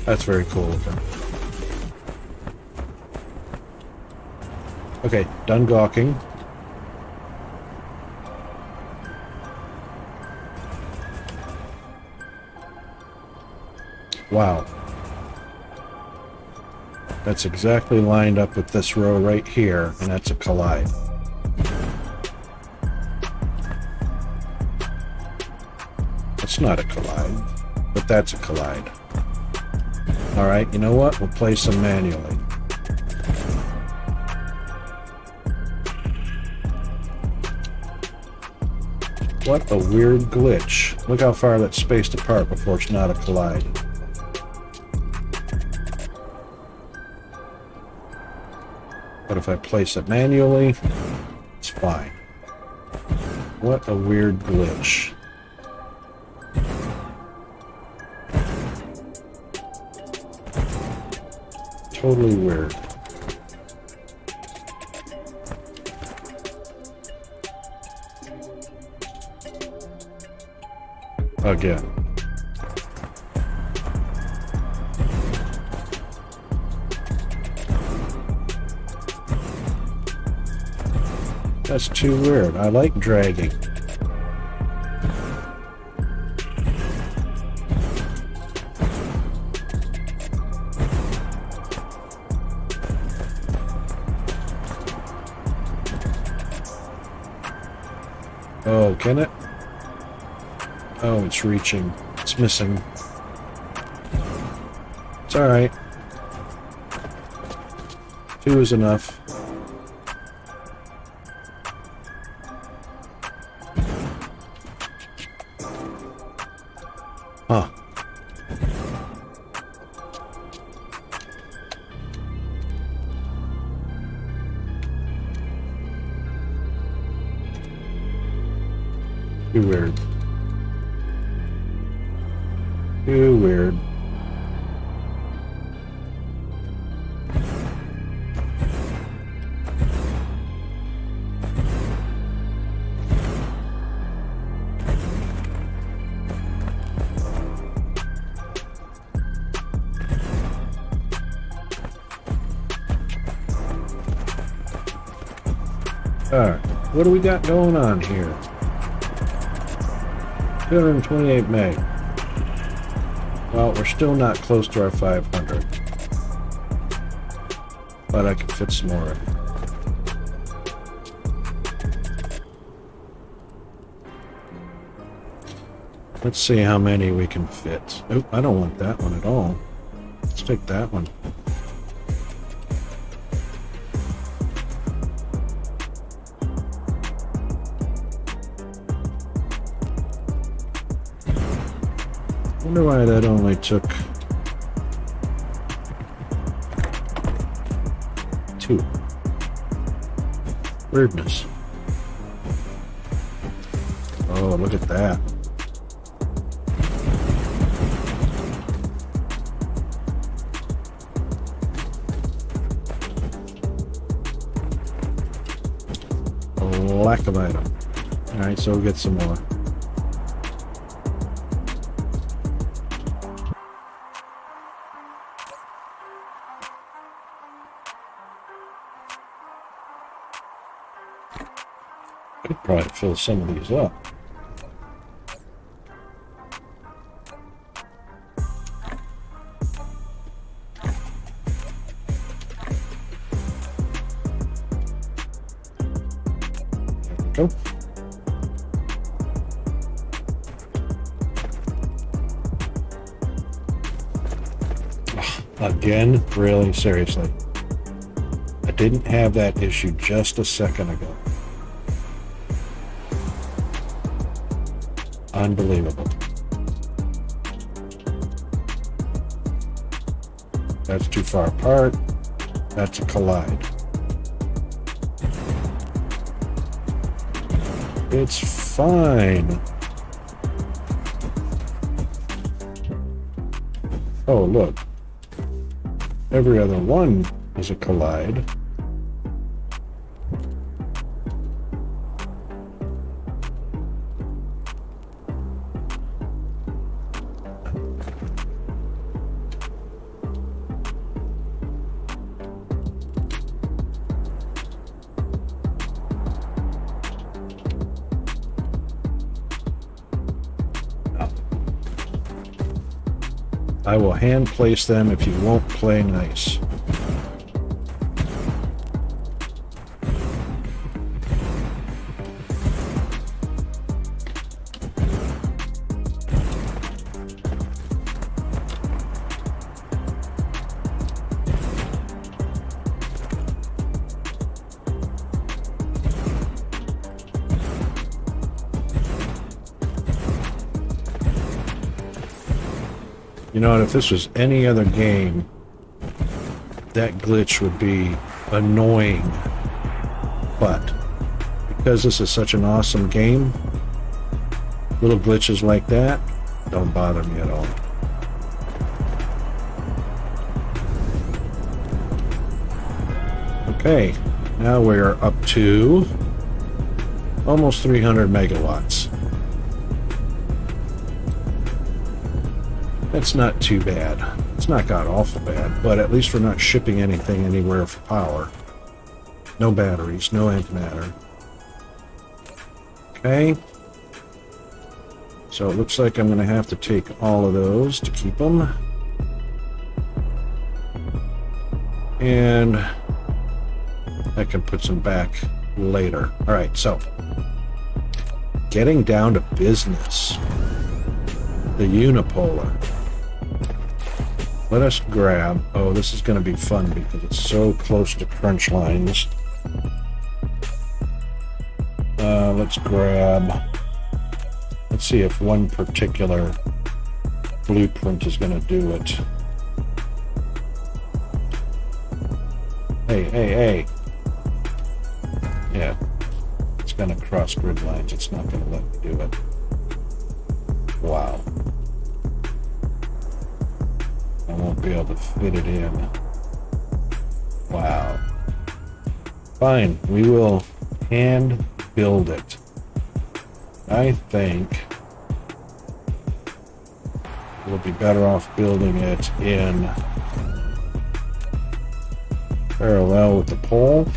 That's very cool looking. Okay, done gawking. Wow. That's exactly lined up with this row right here, and that's a collide. It's not a collide, but that's a collide. Alright, you know what? We'll place them manually. What a weird glitch. Look how far that's spaced apart before it's not a collide. But if I place it manually, it's fine. What a weird glitch. Totally weird. Again. That's too weird. I like dragging. Oh, can it? Oh, it's reaching. It's missing. It's alright. 2 is enough. Huh. Too weird. Too weird. Alright, what do we got going on here? 228 meg. Well, we're still not close to our 500. But I can fit some more in. Let's see how many we can fit. Oh, I don't want that one at all. Let's take that one. I wonder why that only took 2. Weirdness. Oh, look at that. A lack of item. Alright, so we'll get some more. Could probably fill some of these up. There we go. Again, really, seriously. I didn't have that issue just a second ago. Unbelievable. That's too far apart. That's a collide. It's fine. Oh, look. Every other one is a collide. I will hand place them if you won't play nice. You know, if this was any other game, that glitch would be annoying. But because this is such an awesome game, little glitches like that don't bother me at all. Okay, now we're up to almost 300 megawatts. That's not too bad. It's not god awful bad, but at least we're not shipping anything anywhere for power. No batteries, no antimatter. Okay. So it looks like I'm going to have to take all of those to keep them. And I can put some back later. Alright, so getting down to business. The unipolar. Let us grab, oh, this is going to be fun because it's so close to crunch lines. Let's grab, let's see if one particular blueprint is going to do it. Hey. Yeah, it's going to cross grid lines. It's not going to let me do it. Wow. I won't be able to fit it in. Wow. Fine, we will hand build it. I think we'll be better off building it in parallel with the pole.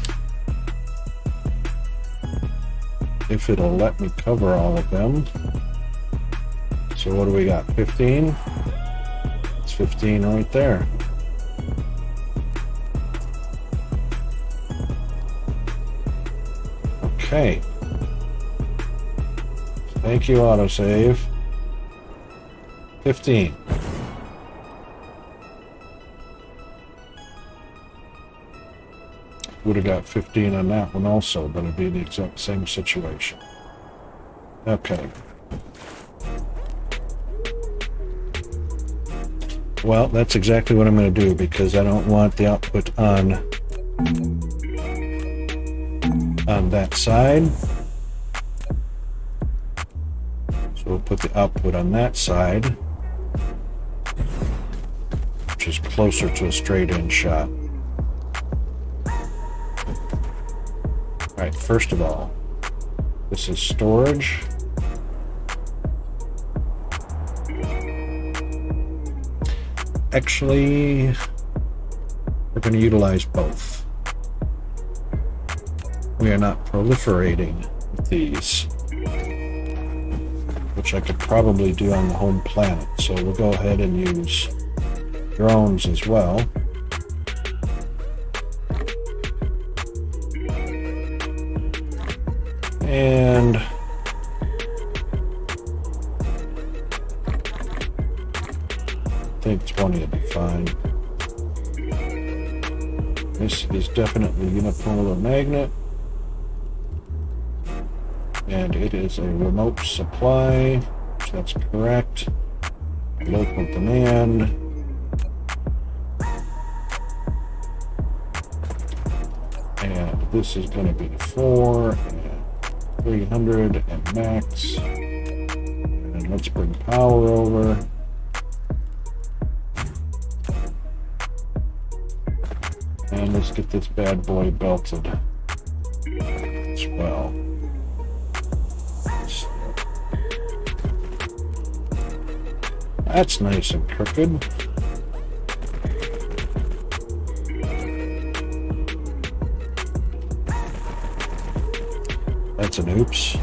If it'll let me cover all of them. So what do we got? 15? 15 right there. Okay. Thank you, autosave. 15. Would have got 15 on that one also, but it'd be the exact same situation. Okay. Well, that's exactly what I'm going to do because I don't want the output on that side. So we'll put the output on that side, which is closer to a straight-in shot. All right, first of all, this is storage. Actually, we're going to utilize both. We are not proliferating with these, which I could probably do on the home planet. So we'll go ahead and use drones as well. And I think 20 will be fine. This is definitely unipolar magnet. And it is a remote supply, so that's correct. Local demand. And this is going to be 4 and 300 and max. And let's bring power over. And let's get this bad boy belted as well. That's nice and crooked. That's an oops.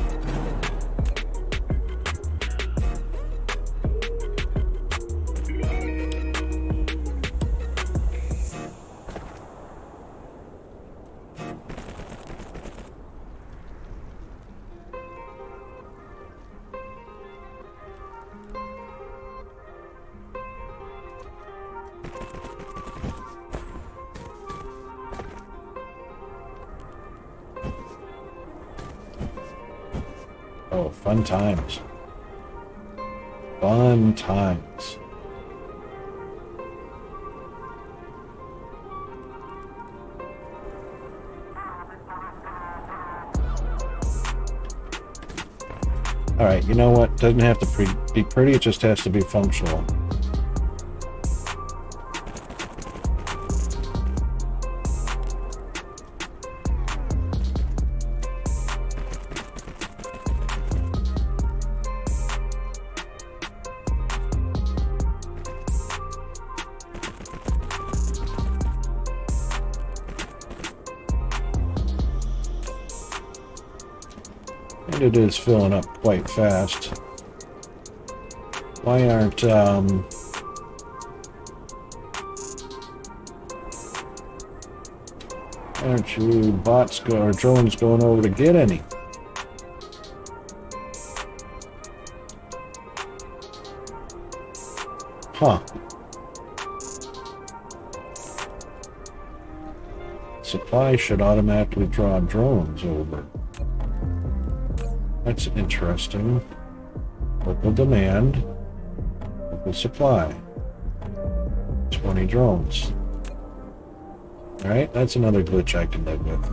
Oh, fun times. Fun times. All right, you know what? Doesn't have to be pretty, it just has to be functional. And it is filling up quite fast. Why aren't you bots or drones going over to get any? Huh. Supply should automatically draw drones over. That's interesting. Local demand, local supply. 20 drones. Alright, that's another glitch I can live with.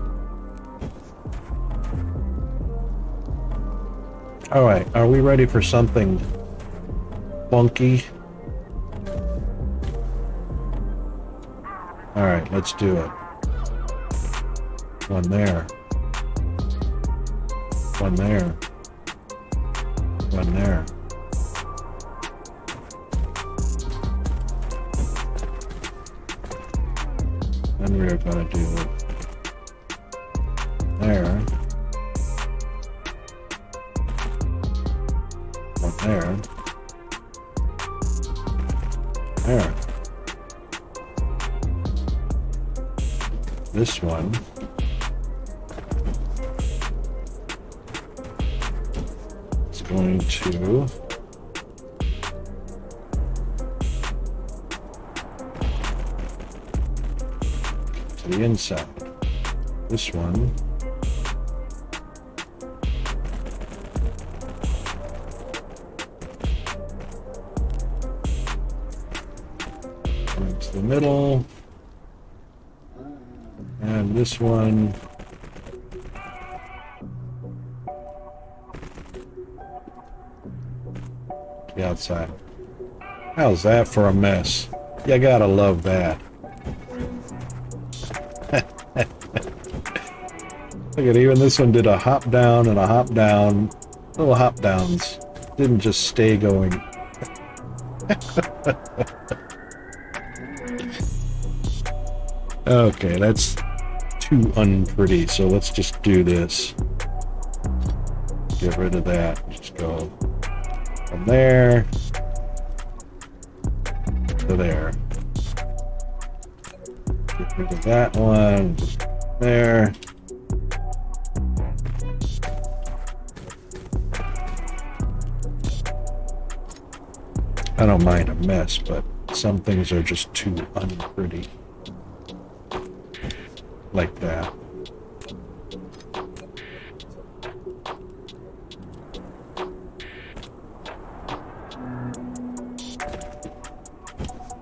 Alright, are we ready for something funky? Alright, let's do it. One there. One there. One there. Then we're going to do there. One there. There. This one. Going to the inside. This one going to the middle, and this one the outside. How's that for a mess? You gotta love that. Look at, even this one did a hop down and a hop down. Little hop downs. Didn't just stay going. Okay, that's too unpretty, so let's just do this. Get rid of that. Just go from there to there. Get rid of that one. There. I don't mind a mess, but some things are just too unpretty. Like that.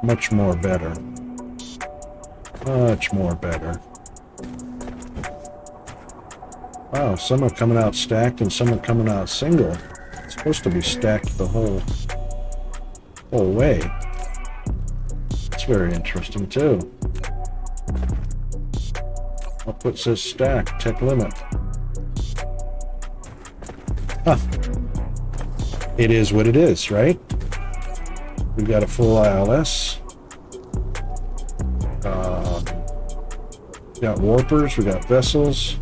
Much more better. Much more better. Wow, some are coming out stacked and some are coming out single. It's supposed to be stacked the whole way. It's very interesting too. Output says stack, tech limit. Huh. It is what it is, right? We've got a full ILS. We got warpers, we got vessels.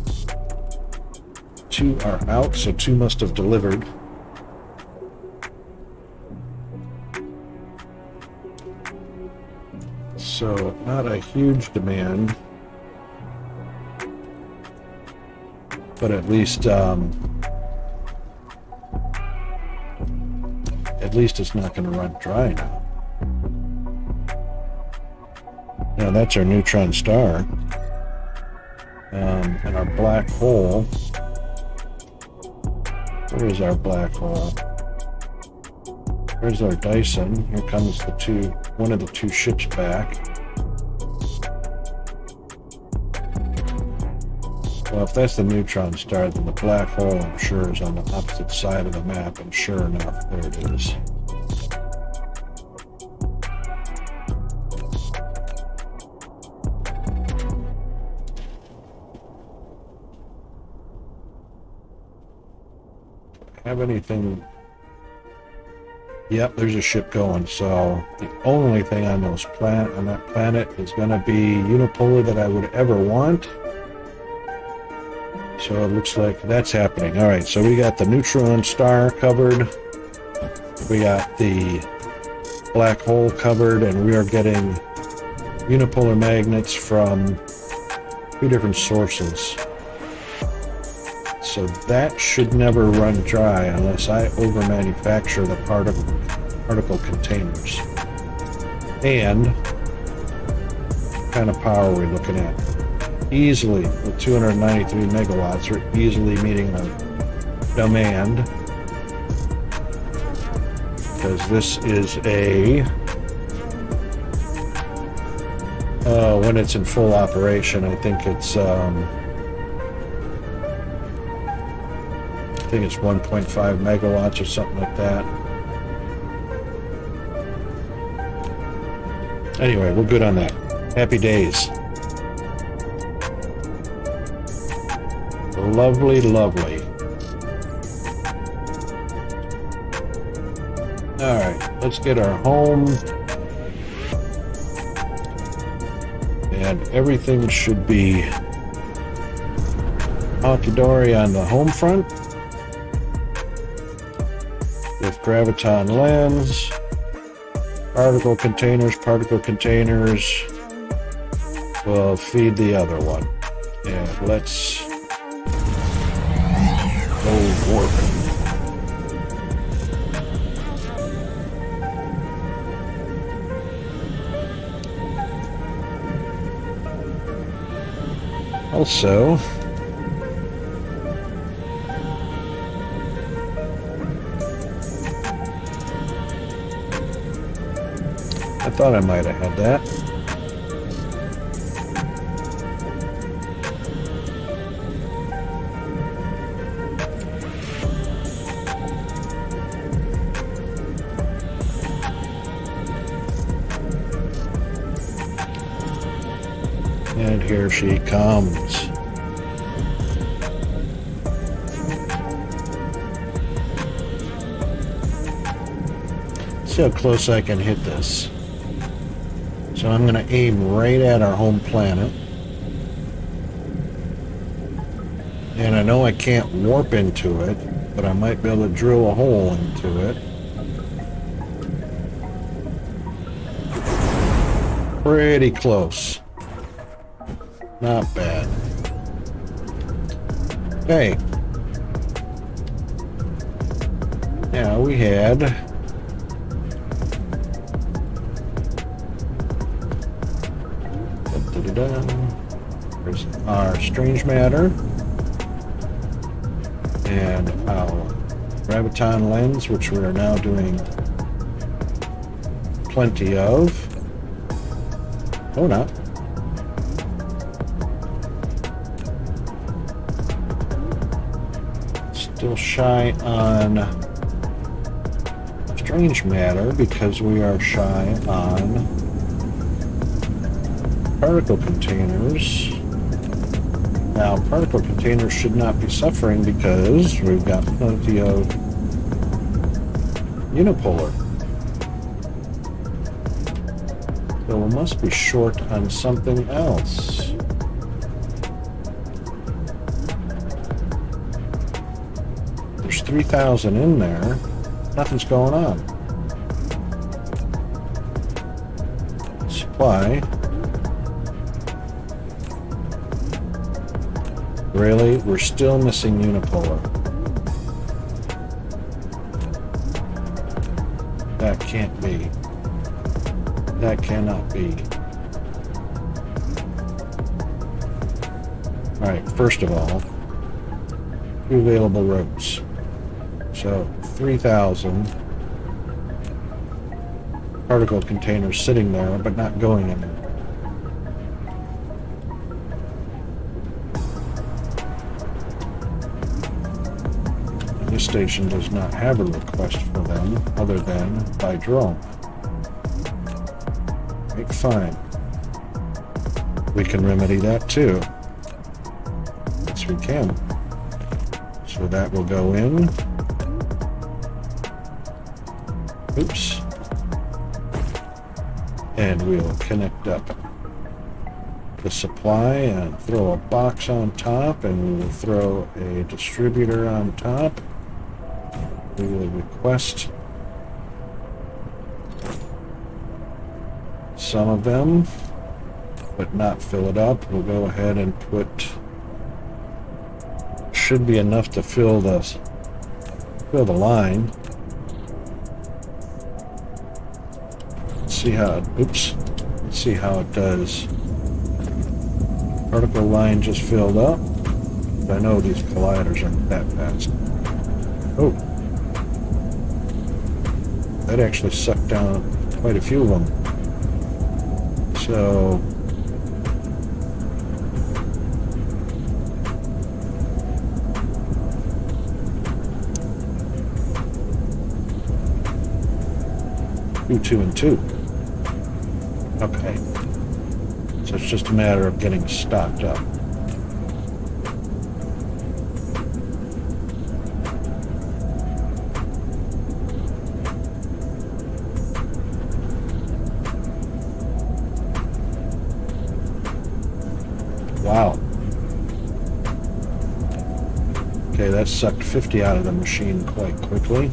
2 are out, so 2 must have delivered. So not a huge demand, but at least it's not going to run dry now. Now that's our neutron star, and our black hole. Where is our black hole? There's our Dyson. Here comes one of the 2 ships back. Well, if that's the neutron star, then the black hole, I'm sure, is on the opposite side of the map, and sure enough, there it is. Have anything? Yep, there's a ship going. So the only thing on that planet is going to be unipolar that I would ever want. So it looks like that's happening. All right, so we got the neutron star covered. We got the black hole covered, and we are getting unipolar magnets from 2 different sources. So that should never run dry unless I over-manufacture the particle containers. And what kind of power are we looking at? Easily, with 293 megawatts, we're easily meeting our demand. Because this is when it's in full operation, I think it's 1.5 megawatts or something like that. Anyway, we're good on that. Happy days. Lovely, lovely. Alright, let's get our home. And everything should be honky-dory on the home front. With graviton lens, particle containers will feed the other one. And let's go warping. Also, I thought I might have had that. here she comes. See how close I can hit this. So I'm going to aim right at our home planet. And I know I can't warp into it, but I might be able to drill a hole into it. Pretty close. Not bad. Okay. Now we had there's our strange matter and our graviton lens, which we are now doing plenty of. Oh, not. Still shy on strange matter because we are shy on particle containers. Now, particle containers should not be suffering because we've got plenty of unipolar. So we must be short on something else. There's 3,000 in there. Nothing's going on. Supply. Really? We're still missing unipolar. That can't be. That cannot be. Alright, first of all, 2 available routes. So, 3,000 particle containers sitting there, but not going anywhere. This station does not have a request for them, other than by drone. Right, fine. We can remedy that too. Yes, we can. So that will go in. Oops. And we'll connect up the supply and throw a box on top, and we will throw a distributor on top. We will request some of them, but not fill it up. We'll go ahead and put, should be enough to fill the line. Let's see how it, oops, let's see how it does. Particle line just filled up. I know these colliders aren't that fast. Oh. That actually sucked down quite a few of them. So two and two. Okay. So it's just a matter of getting stocked up. Wow. Okay, that sucked 50 out of the machine quite quickly.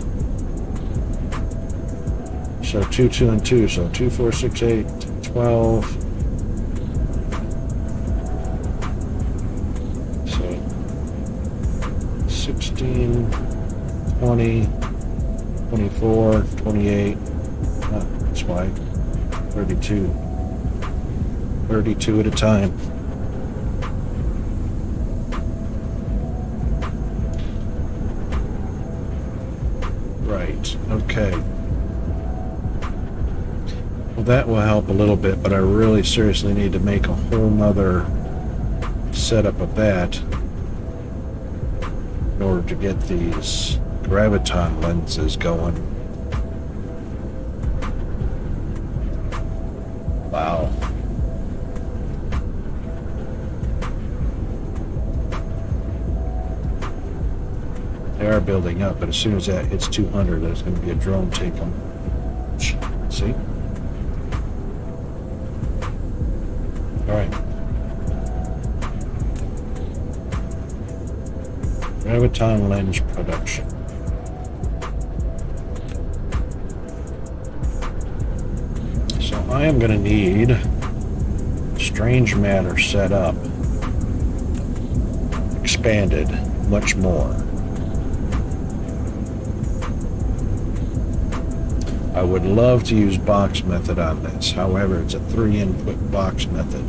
So 2, 2, and 2. So 2, 4, 6, 8, 12. So 16, 20, 24, 28. That's why. 32. 32 at a time. Right, okay. Well, that will help a little bit, but I really seriously need to make a whole nother setup of that in order to get these graviton lenses going. Wow. They are building up, but as soon as that hits 200, there's going to be a drone take them. See? All right. Graviton lens production. So I am going to need strange matter set up, expanded much more. I would love to use box method on this. However, it's a 3-input box method.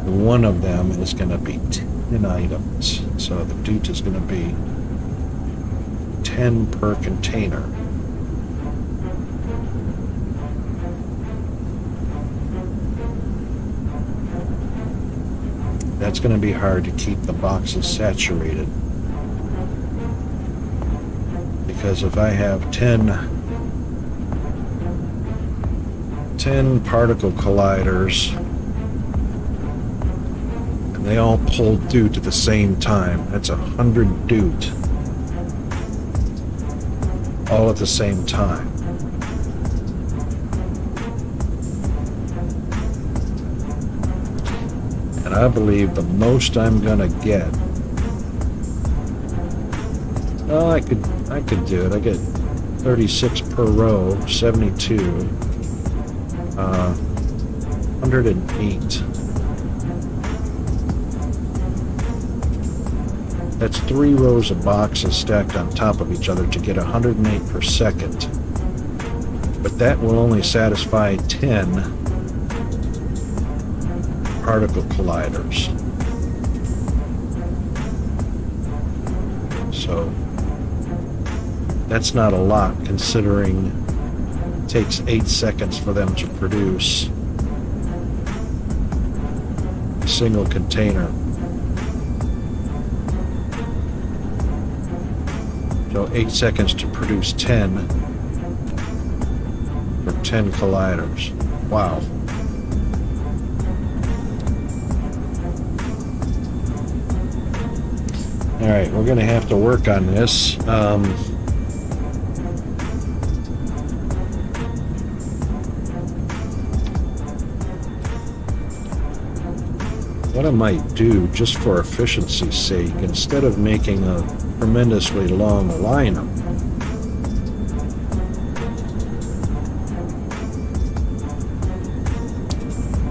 One of them is going to be 10 items. So the doot is going to be 10 per container. That's going to be hard to keep the boxes saturated. Because if I have 10 particle colliders and they all pull doot at the same time, that's 100 doot all at the same time. And I believe the most I'm gonna get, oh, I could do it. I get 36 per row, 72. 108. That's 3 rows of boxes stacked on top of each other to get 108 per second. But that will only satisfy 10 particle colliders. So that's not a lot considering it takes 8 seconds for them to produce a single container. So 8 seconds to produce 10 for 10 colliders. Wow. All right, we're going to have to work on this. What I might do, just for efficiency's sake, instead of making a tremendously long lineup,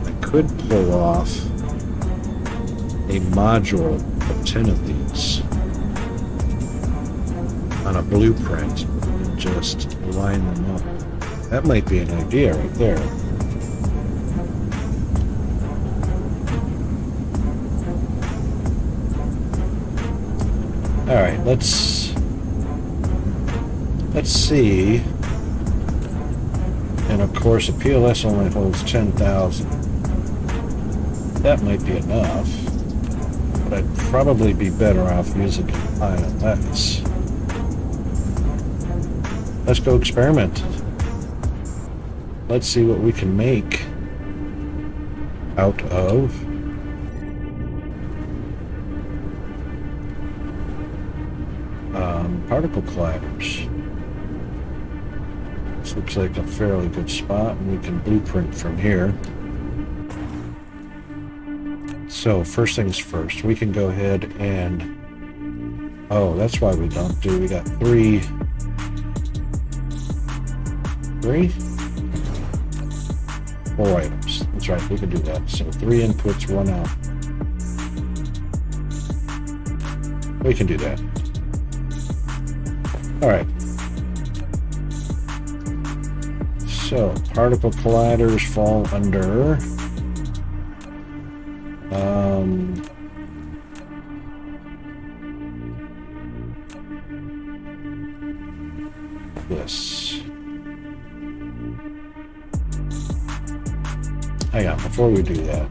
I could pull off a module of 10 of these on a blueprint and just line them up. That might be an idea right there. All right, let's see. And of course, a PLS only holds 10,000. That might be enough, but I'd probably be better off using an ILS. Let's go experiment. Let's see what we can make out of particle colliders. This looks like a fairly good spot, and we can blueprint from here. So first things first, we can go ahead and, oh, that's why we don't do, we got three, four items. That's right, we can do that. So 3 inputs, 1 out. We can do that. All right. So particle colliders fall under this. Hang on, before we do that,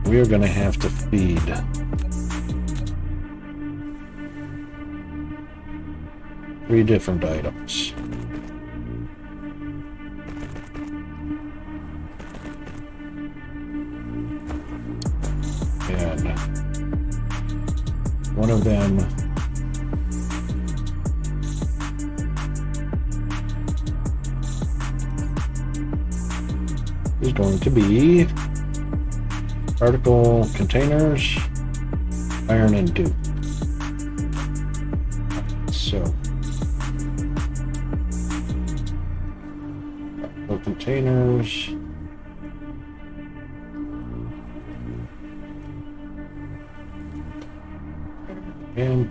we are going to have to feed three different items. And one of them is going to be particle containers, iron and dupe. So, particle containers. And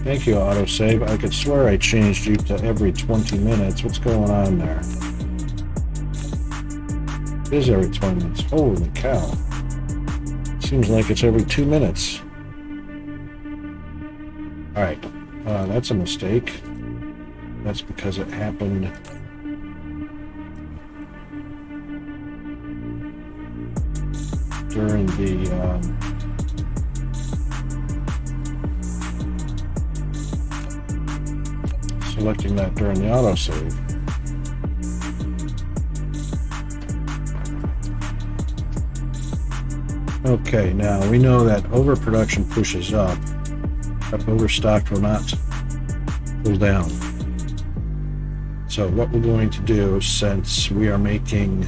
thank you, autosave. I could swear I changed you to every 20 minutes. What's going on there? It is every 20 minutes. Holy cow. Seems like it's every 2 minutes. Alright, that's a mistake. That's because it happened during the selecting that during the autosave. Okay, now we know that overproduction pushes up, but overstocked will not pull down. So what we're going to do, since we are making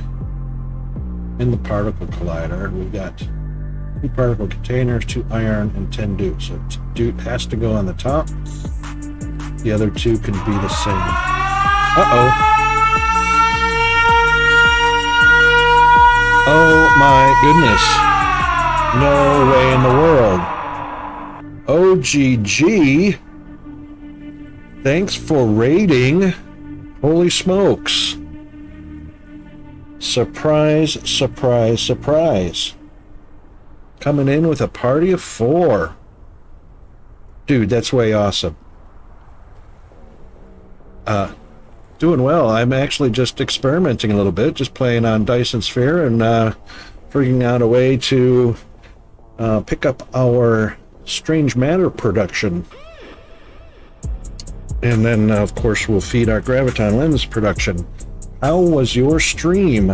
in the particle collider, we've got 2 particle containers, 2 iron, and 10 dupe. So dupe has to go on the top. The other 2 can be the same. Uh-oh. Oh my goodness. No way in the world. OGG. Thanks for raiding. Holy smokes. Surprise, surprise, surprise. Coming in with a party of 4. Dude, that's way awesome. Doing well. I'm actually just experimenting a little bit, just playing on Dyson Sphere and figuring out a way to pick up our Strange Matter production. And then, of course, we'll feed our Graviton Lens production. How was your stream?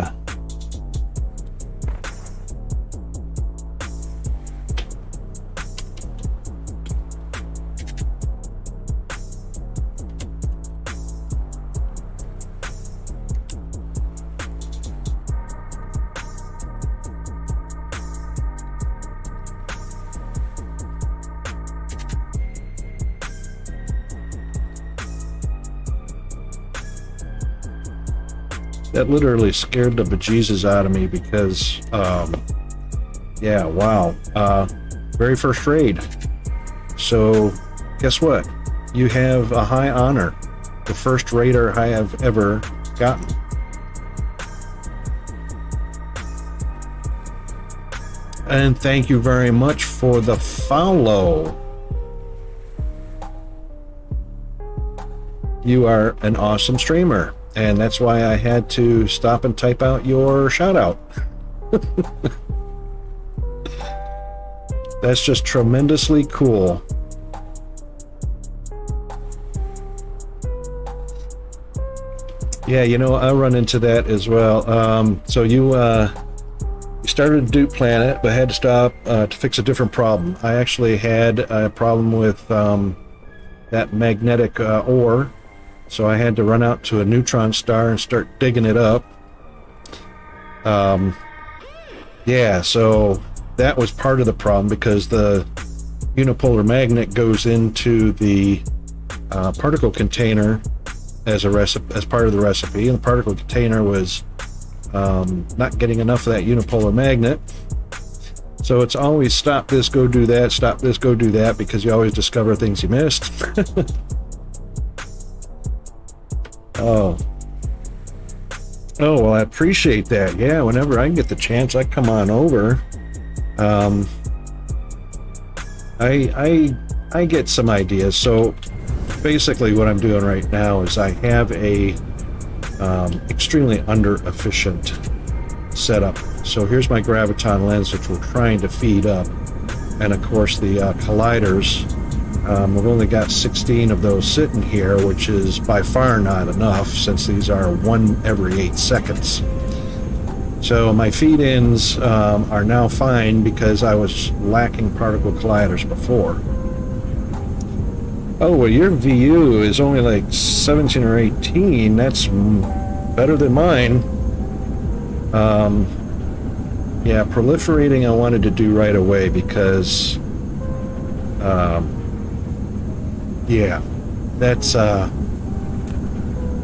That literally scared the bejesus out of me because, yeah, wow. Very first raid. So, guess what? You have a high honor. The first raider I have ever gotten. And thank you very much for the follow. You are an awesome streamer. And that's why I had to stop and type out your shout out. That's just tremendously cool. Yeah, you know, I run into that as well. So you started a dupe planet, but had to stop to fix a different problem. I actually had a problem with that magnetic ore. So I had to run out to a neutron star and start digging it up. Yeah, so that was part of the problem because the unipolar magnet goes into the particle container as part of the recipe, and the particle container was not getting enough of that unipolar magnet. So it's always stop this, go do that, stop this, go do that, because you always discover things you missed. Oh, well, I appreciate that. Yeah, whenever I can get the chance, I come on over. I get some ideas. So basically what I'm doing right now is I have a extremely under-efficient setup. So here's my Graviton lens, which we're trying to feed up. And of course the colliders. We've only got 16 of those sitting here, which is by far not enough since these are 1 every 8 seconds. So my feed-ins are now fine because I was lacking particle colliders before. Oh, well, your VU is only like 17 or 18. That's better than mine. Yeah, proliferating I wanted to do right away because, yeah, that's, you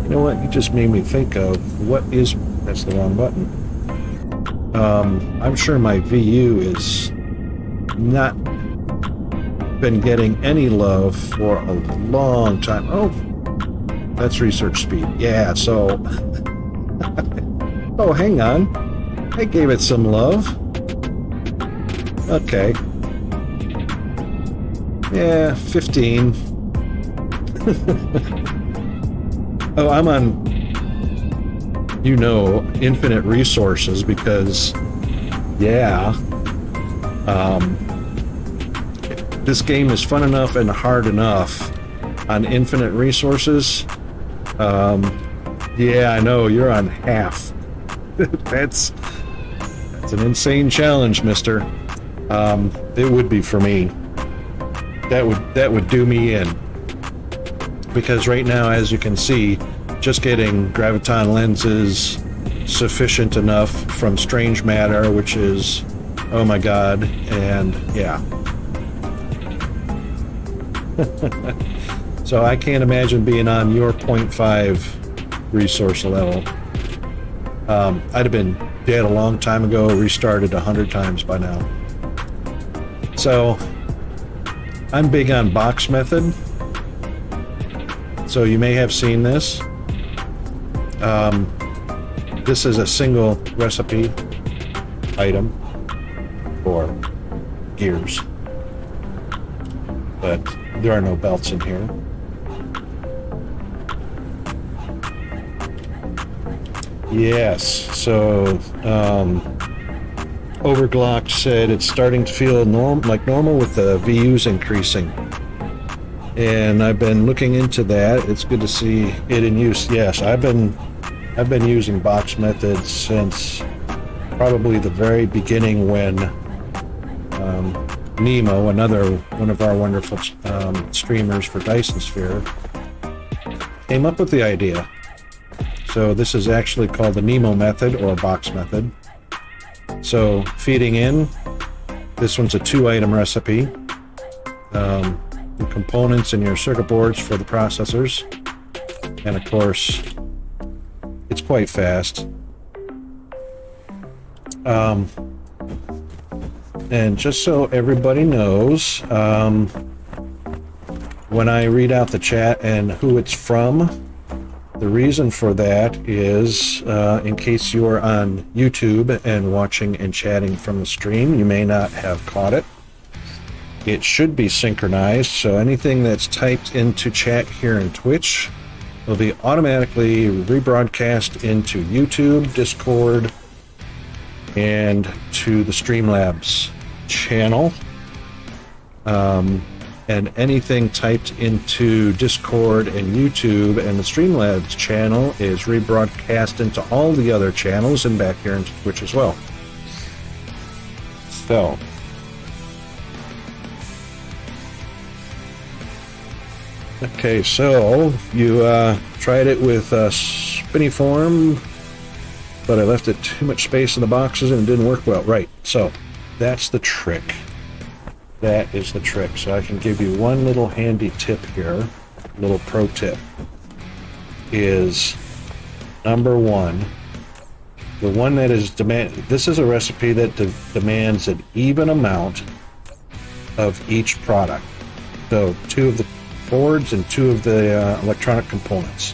know what, you just made me think of that's the wrong button. I'm sure my VU is not been getting any love for a long time. Oh, that's research speed. Yeah, so oh, hang on, I gave it some love. Okay, yeah, 15. Oh, I'm on, you know, infinite resources because, yeah, this game is fun enough and hard enough on infinite resources. Yeah, I know, you're on half. That's an insane challenge, mister. It would be for me. That would do me in. Because right now, as you can see, just getting graviton lenses sufficient enough from strange matter, which is, oh my god, and yeah. So I can't imagine being on your 0.5 resource level. I'd have been dead a long time ago, restarted 100 times by now. So I'm big on box method. So you may have seen this. This is a single recipe item for gears, but there are no belts in here. Yes, so Overglock said it's starting to feel normal with the VUs increasing. And I've been looking into that. It's good to see it in use. Yes, I've been using box methods since probably the very beginning when Nemo, another one of our wonderful streamers for Dyson Sphere, came up with the idea. So this is actually called the Nemo method or box method. So feeding in, this one's a 2-item recipe. The components in your circuit boards for the processors, and of course it's quite fast. And just so everybody knows, when I read out the chat and who it's from, the reason for that is in case you are on YouTube and watching and chatting from the stream, you may not have caught it. It should be synchronized, so anything that's typed into chat here in Twitch will be automatically rebroadcast into YouTube, Discord, and to the Streamlabs channel. And anything typed into Discord and YouTube and the Streamlabs channel is rebroadcast into all the other channels and back here into Twitch as well. So okay, so you tried it with Spiniform, but I left it too much space in the boxes and it didn't work well. Right, so that's the trick. That is the trick. So I can give you one little handy tip here, little pro tip, is number one, the one that is this is a recipe that demands an even amount of each product. So 2 of the boards and 2 of the electronic components.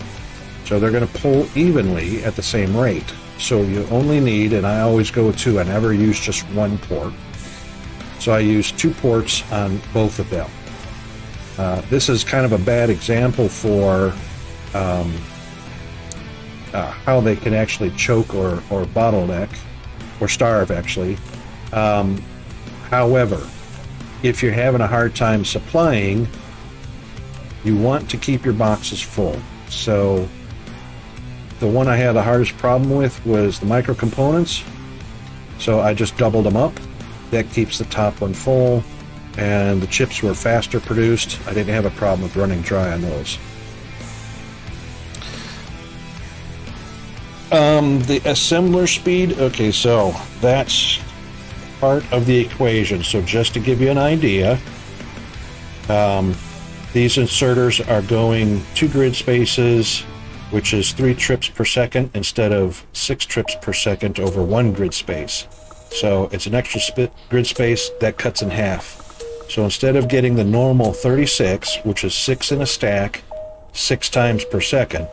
So they're going to pull evenly at the same rate. So you only need, and I always go with 2, I never use just 1 port. So I use 2 ports on both of them. This is kind of a bad example for how they can actually choke or bottleneck, or starve actually. However, if you're having a hard time supplying, you want to keep your boxes full. So The one I had the hardest problem with was the micro components. So I just doubled them up. That keeps the top one full, and the chips were faster produced. I didn't have a problem with running dry on those. The assembler speed, okay, so that's part of the equation. So just to give you an idea, these inserters are going 2 grid spaces, which is 3 trips per second instead of 6 trips per second over 1 grid space. So it's an extra grid space that cuts in half. So instead of getting the normal 36, which is 6 in a stack, 6 times per second,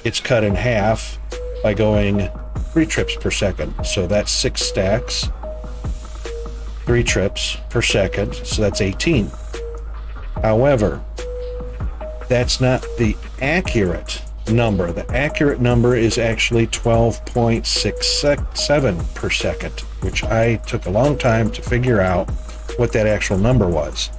it's cut in half by going 3 trips per second. So that's 6 stacks, 3 trips per second, so that's 18. However, that's not the accurate number. The accurate number is actually 12.67 per second, which I took a long time to figure out what that actual number was.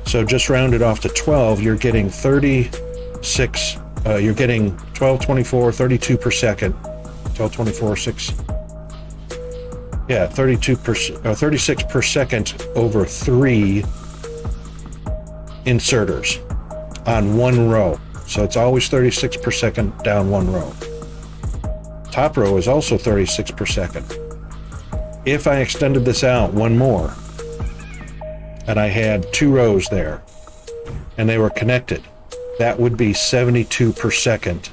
So just rounded off to 12, you're getting 36, you're getting 1224, 32 per second, 1224, 6, yeah, 36 per second over 3 inserters on 1 row. So it's always 36 per second down 1 row. Top row is also 36 per second. If I extended this out 1 more, and I had 2 rows there, and they were connected, that would be 72 per second,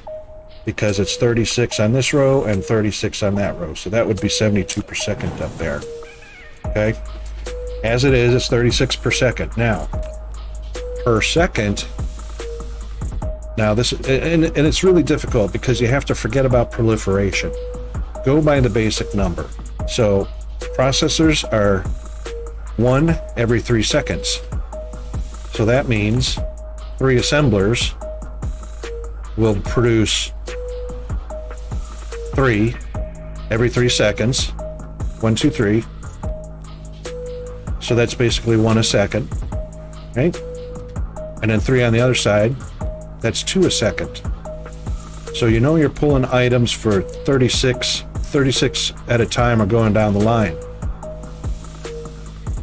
because it's 36 on this row and 36 on that row. So that would be 72 per second up there. Okay? As it is, it's 36 per second. Now, per second, now this, and it's really difficult because you have to forget about proliferation. Go by the basic number. So processors are 1 every 3 seconds. So that means 3 assemblers will produce 3 every 3 seconds. 1, 2, 3. So that's basically 1 a second. Right? And then 3 on the other side. That's 2 a second. So you know you're pulling items for 36 at a time are going down the line.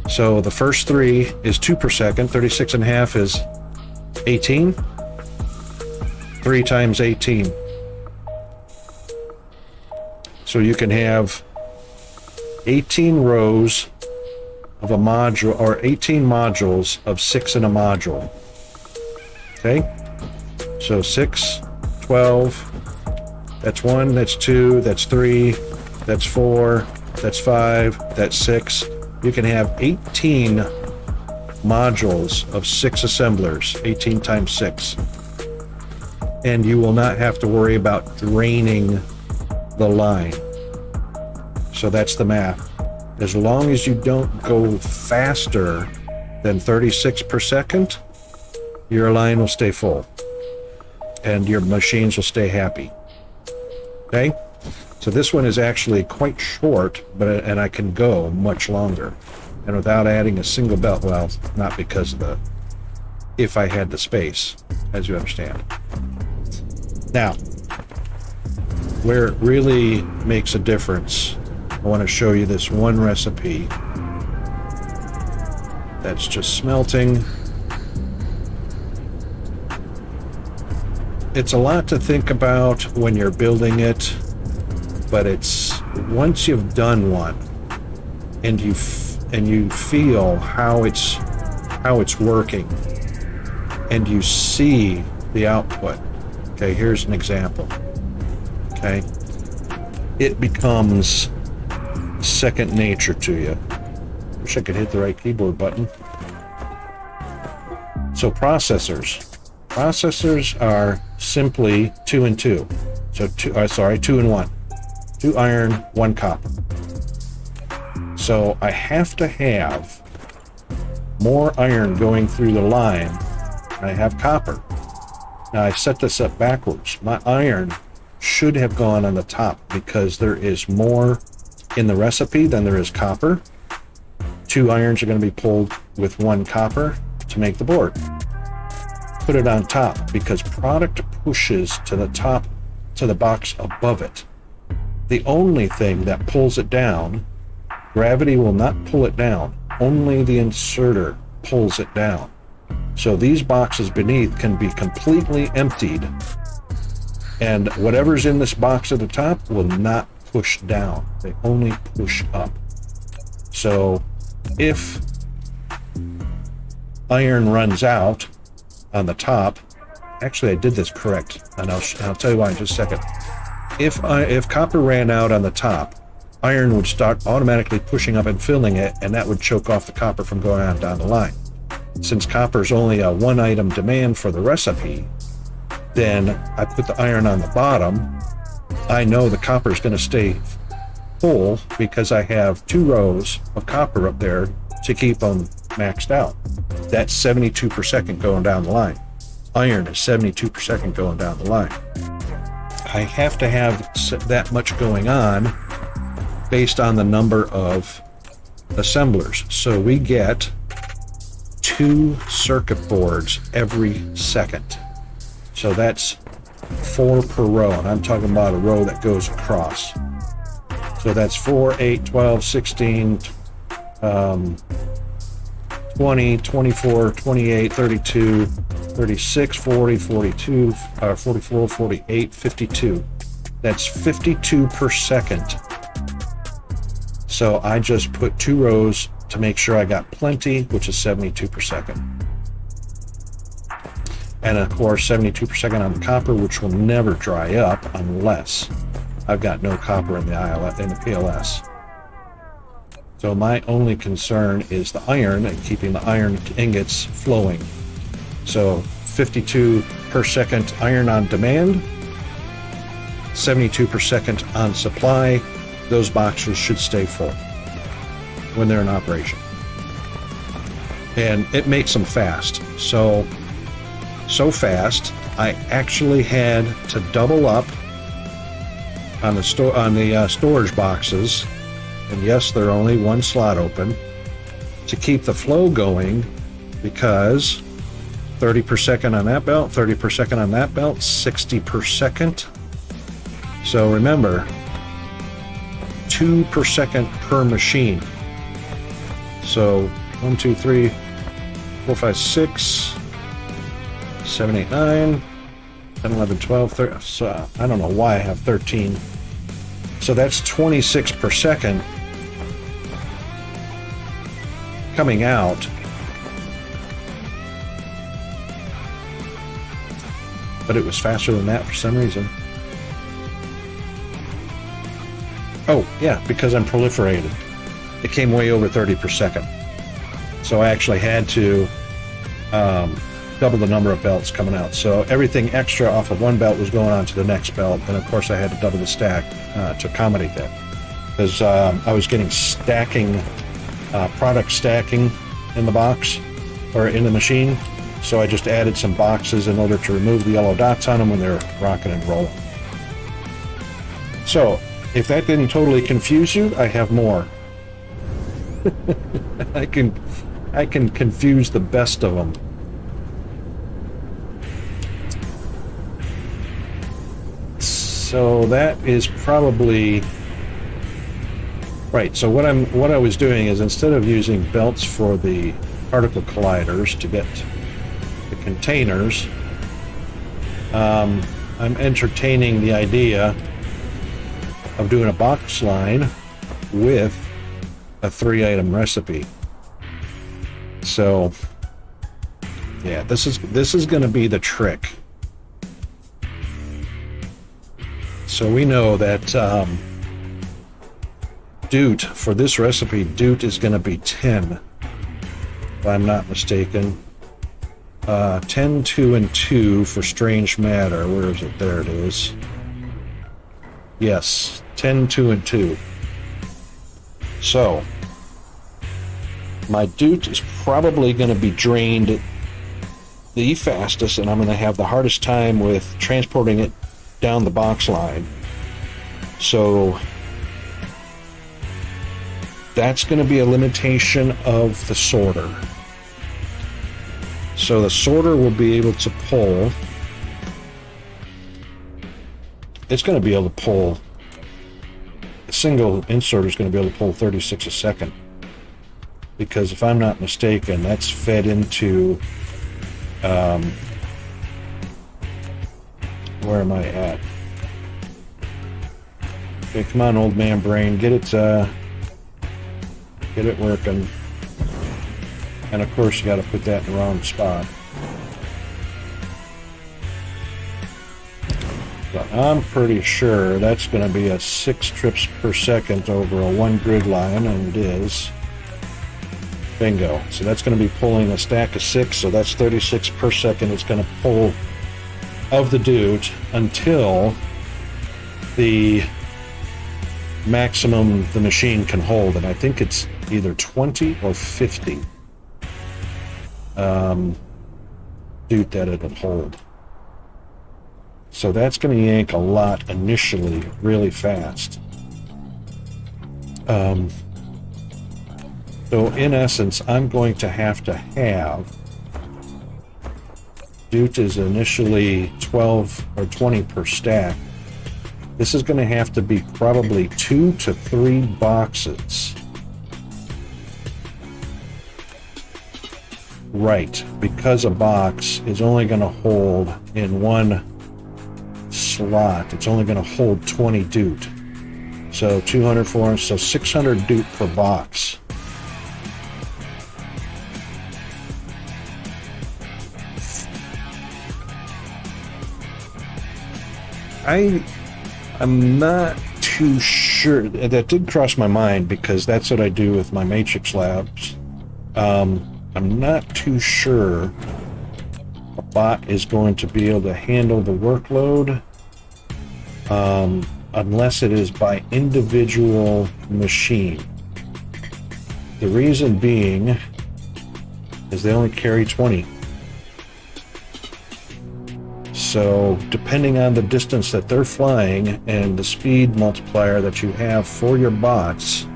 So the first 3 is 2 per second. 36 and a half is 18. 3 times 18. So you can have 18 rows of a module, or 18 modules of 6 in a module. Okay? So 6, 12, that's 1, that's 2, that's 3, that's 4, that's 5, that's 6. You can have 18 modules of 6 assemblers, 18 times 6. And you will not have to worry about draining the line. So that's the math. As long as you don't go faster than 36 per second, your line will stay full. And your machines will stay happy. Okay? So this one is actually quite short, and I can go much longer. And without adding a single belt, well, not because of the, if I had the space, as you understand. Now, where it really makes a difference, I want to show you this one recipe that's just smelting. It's a lot to think about when you're building it, but it's once you've done one and you feel how it's working and you see the output. Okay, here's an example. Okay, it becomes second nature to you. Wish I could hit the right keyboard button. So processors are simply 2 and 2. So 2 and 1. 2 iron, 1 copper. So I have to have more iron going through the line than I have copper. Now I set this up backwards. My iron should have gone on the top because there is more in the recipe than there is copper. 2 irons are going to be pulled with 1 copper to make the board. Put it on top because product pushes to the top to the box above it. The only thing that pulls it down, gravity will not pull it down. Only the inserter pulls it down. So these boxes beneath can be completely emptied, and whatever's in this box at the top will not push down. They only push up. So if iron runs out on the top, actually I did this correct, and I'll tell you why in just a second. If copper ran out on the top, iron would start automatically pushing up and filling it, and that would choke off the copper from going on down the line. Since copper is only a one item demand for the recipe, then I put the iron on the bottom. I know the copper is going to stay full because I have 2 rows of copper up there to keep them maxed out. That's 72 per second going down the line. Iron is 72 per second going down the line. I have to have that much going on based on the number of assemblers. So we get 2 circuit boards every second. So that's 4 per row, and I'm talking about a row that goes across. So that's 4, 8, 12, 16, 20, 24, 28, 32, 36, 40, 42, 44, 48, 52. That's 52 per second. So I just put 2 rows to make sure I got plenty, which is 72 per second. And of course, 72 per second on the copper, which will never dry up unless I've got no copper in the PLS. So my only concern is the iron and keeping the iron ingots flowing. So 52 per second iron on demand, 72 per second on supply. Those boxes should stay full when they're in operation. And it makes them fast. So fast, I actually had to double up on the storage boxes. And yes, they're only 1 slot open to keep the flow going, because 30 per second on that belt, 30 per second on that belt, 60 per second. So remember, 2 per second per machine. So 1, 2, 3, 4, 5, 6, 7, 8, 9, 10, 11, 12, 13. So I don't know why I have 13. So that's 26 per second coming out. But it was faster than that for some reason. Oh, yeah, because I'm proliferated. It came way over 30 per second. So I actually had to double the number of belts coming out. So everything extra off of one belt was going on to the next belt. And of course I had to double the stack to accommodate that. Because I was getting product stacking in the box, or in the machine. So I just added some boxes in order to remove the yellow dots on them when they're rocking and rolling. So if that didn't totally confuse you, I have more. I can confuse the best of them. So that is probably right. So what I was doing is, instead of using belts for the particle colliders to get the containers, I'm entertaining the idea of doing a box line with a 3-item recipe. So yeah, this is going to be the trick. So we know that Doot, for this recipe, Doot is going to be 10, if I'm not mistaken. 10, 2, and 2 for strange matter. Where is it? There it is. Yes, 10, 2, and 2. So my Doot is probably going to be drained the fastest, and I'm going to have the hardest time with transporting it down the box line. So that's going to be a limitation of the sorter. So the sorter will be able to pull it's going to be able to pull, a single inserter is going to be able to pull 36 a second. Because if I'm not mistaken, that's fed into, where am I at? Okay, come on, old man brain, get it working. And of course, you got to put that in the wrong spot. But I'm pretty sure that's going to be a 6 trips per second over a 1 grid line, and it is. Bingo. So that's going to be pulling a stack of 6, so that's 36 per second. It's going to pull of the dude until the maximum the machine can hold, and I think it's either 20 or 50 dude that it'll hold. So that's going to yank a lot initially, really fast. So in essence, I'm going to have Dute is initially 12 or 20 per stack. This is going to have to be probably 2 to 3 boxes. Right, because a box is only going to hold in one slot. It's only going to hold 20 Dute. So 200 for, so 600 Dute per box. I'm not too sure. That did cross my mind because that's what I do with my Matrix labs. I'm not too sure a bot is going to be able to handle the workload unless it is by individual machine. The reason being is they only carry 20. So depending on the distance that they're flying and the speed multiplier that you have for your bots,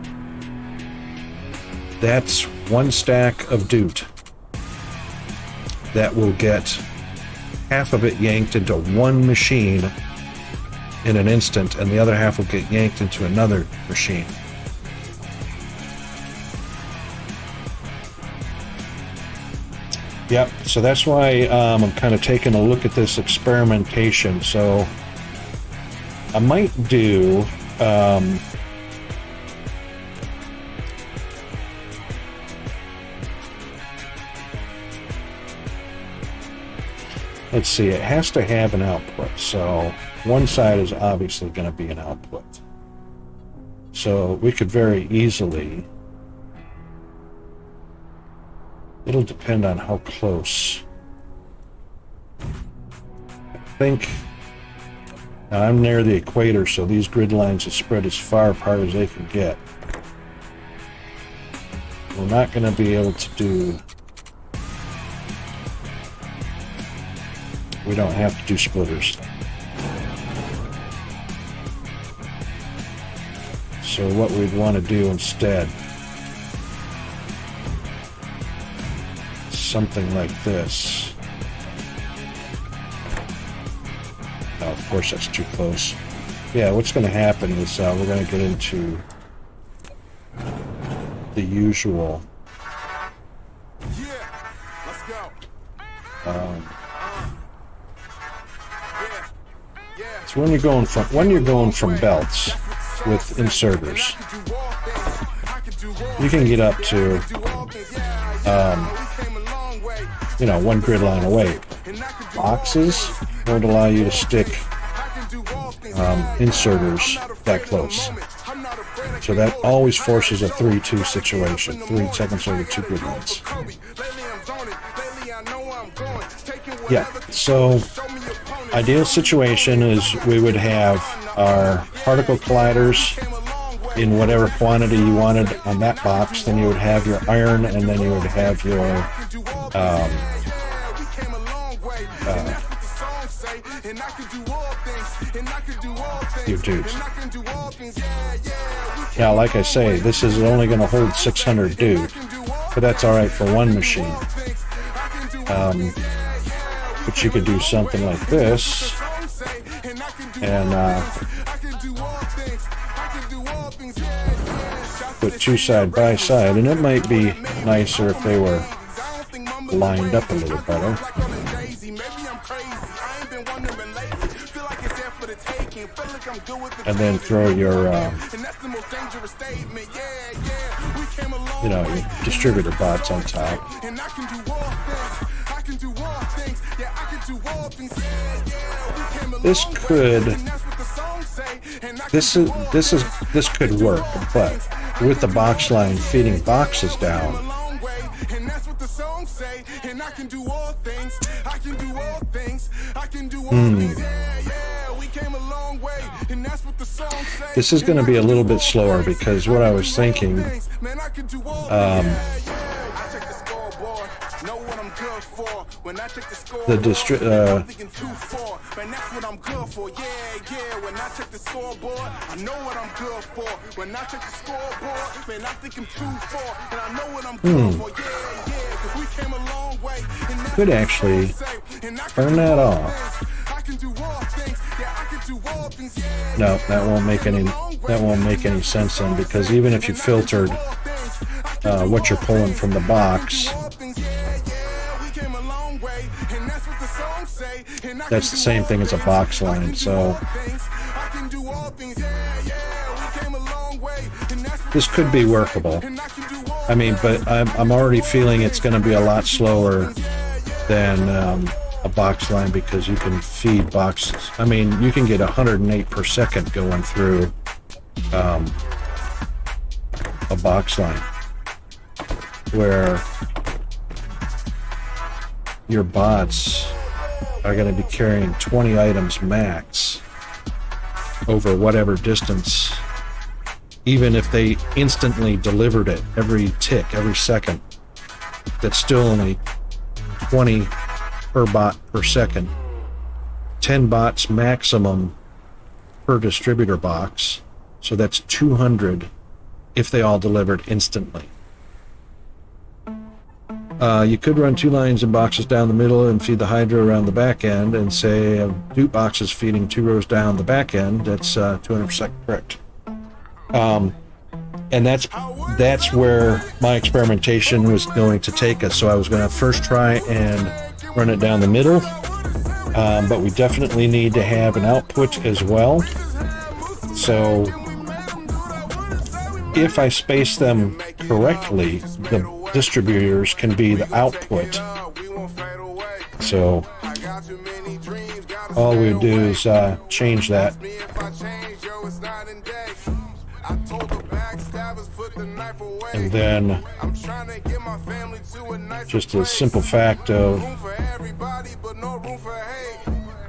that's 1 stack of Dute that will get half of it yanked into one machine in an instant, and the other half will get yanked into another machine. Yep, so that's why I'm kind of taking a look at this experimentation. So I might do let's see, it has to have an output. So one side is obviously going to be an output. So we could very easily, it'll depend on how close. I think now I'm near the equator, so these grid lines are spread as far apart as they can get. We're not going to be able to do, we don't have to do splitters. So what we'd want to do instead, something like this. Oh, of course that's too close. Yeah, what's going to happen is we're going to get into the usual so when you're going from belts with inserters, you can get up to 1 grid line away. Boxes won't allow you to stick inserters that close. So that always forces a 3-2 situation, 3 seconds over 2 grid lines. Yeah, so ideal situation is we would have our particle colliders in whatever quantity you wanted on that box. Then you would have your iron, and then you would have your dudes. Now, like I say, this is only going to hold 600 dude, but that's all right for one machine. But you could do something like this. and put two side by side, and it might be nicer if they were lined up a little better. And then throw your, your distributor bots on top. This could work, but with the box line feeding boxes down, this is going to be a little bit slower, because what I was thinking, could actually turn that off. No, that won't make any sense then, because even if you filtered what you're pulling from the box, that's the same thing as a box line. So this could be workable. I mean, but I'm already feeling it's going to be a lot slower than a box line, because you can feed boxes. I mean, you can get 108 per second going through a box line, where your bots are going to be carrying 20 items max over whatever distance, even if they instantly delivered it every tick, every second. That's still only 20 per bot per second. 10 bots maximum per distributor box, so that's 200 if they all delivered instantly. You could run 2 lines and boxes down the middle and feed the Hydra around the back end, and say 2 boxes feeding 2 rows down the back end. That's 200% correct. And that's where my experimentation was going to take us. So I was going to first try and run it down the middle, but we definitely need to have an output as well. So if I space them correctly, the distributors can be the output. So all we do is change that. And then just a simple fact of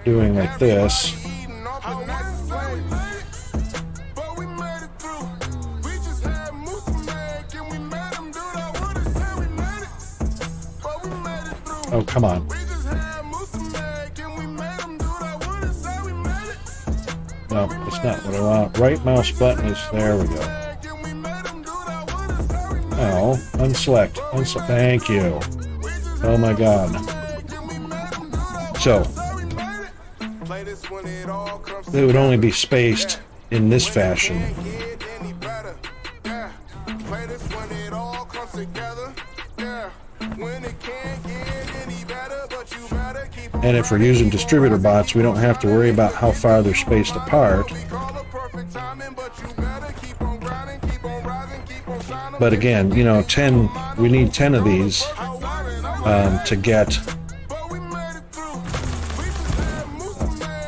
doing like this. Oh, come on. No, it's not what I want. Right mouse button is, there we go. Oh, unselect. Thank you. Oh my God. So, they would only be spaced in this fashion. And if we're using distributor bots, we don't have to worry about how far they're spaced apart. But again, 10, we need 10 of these to get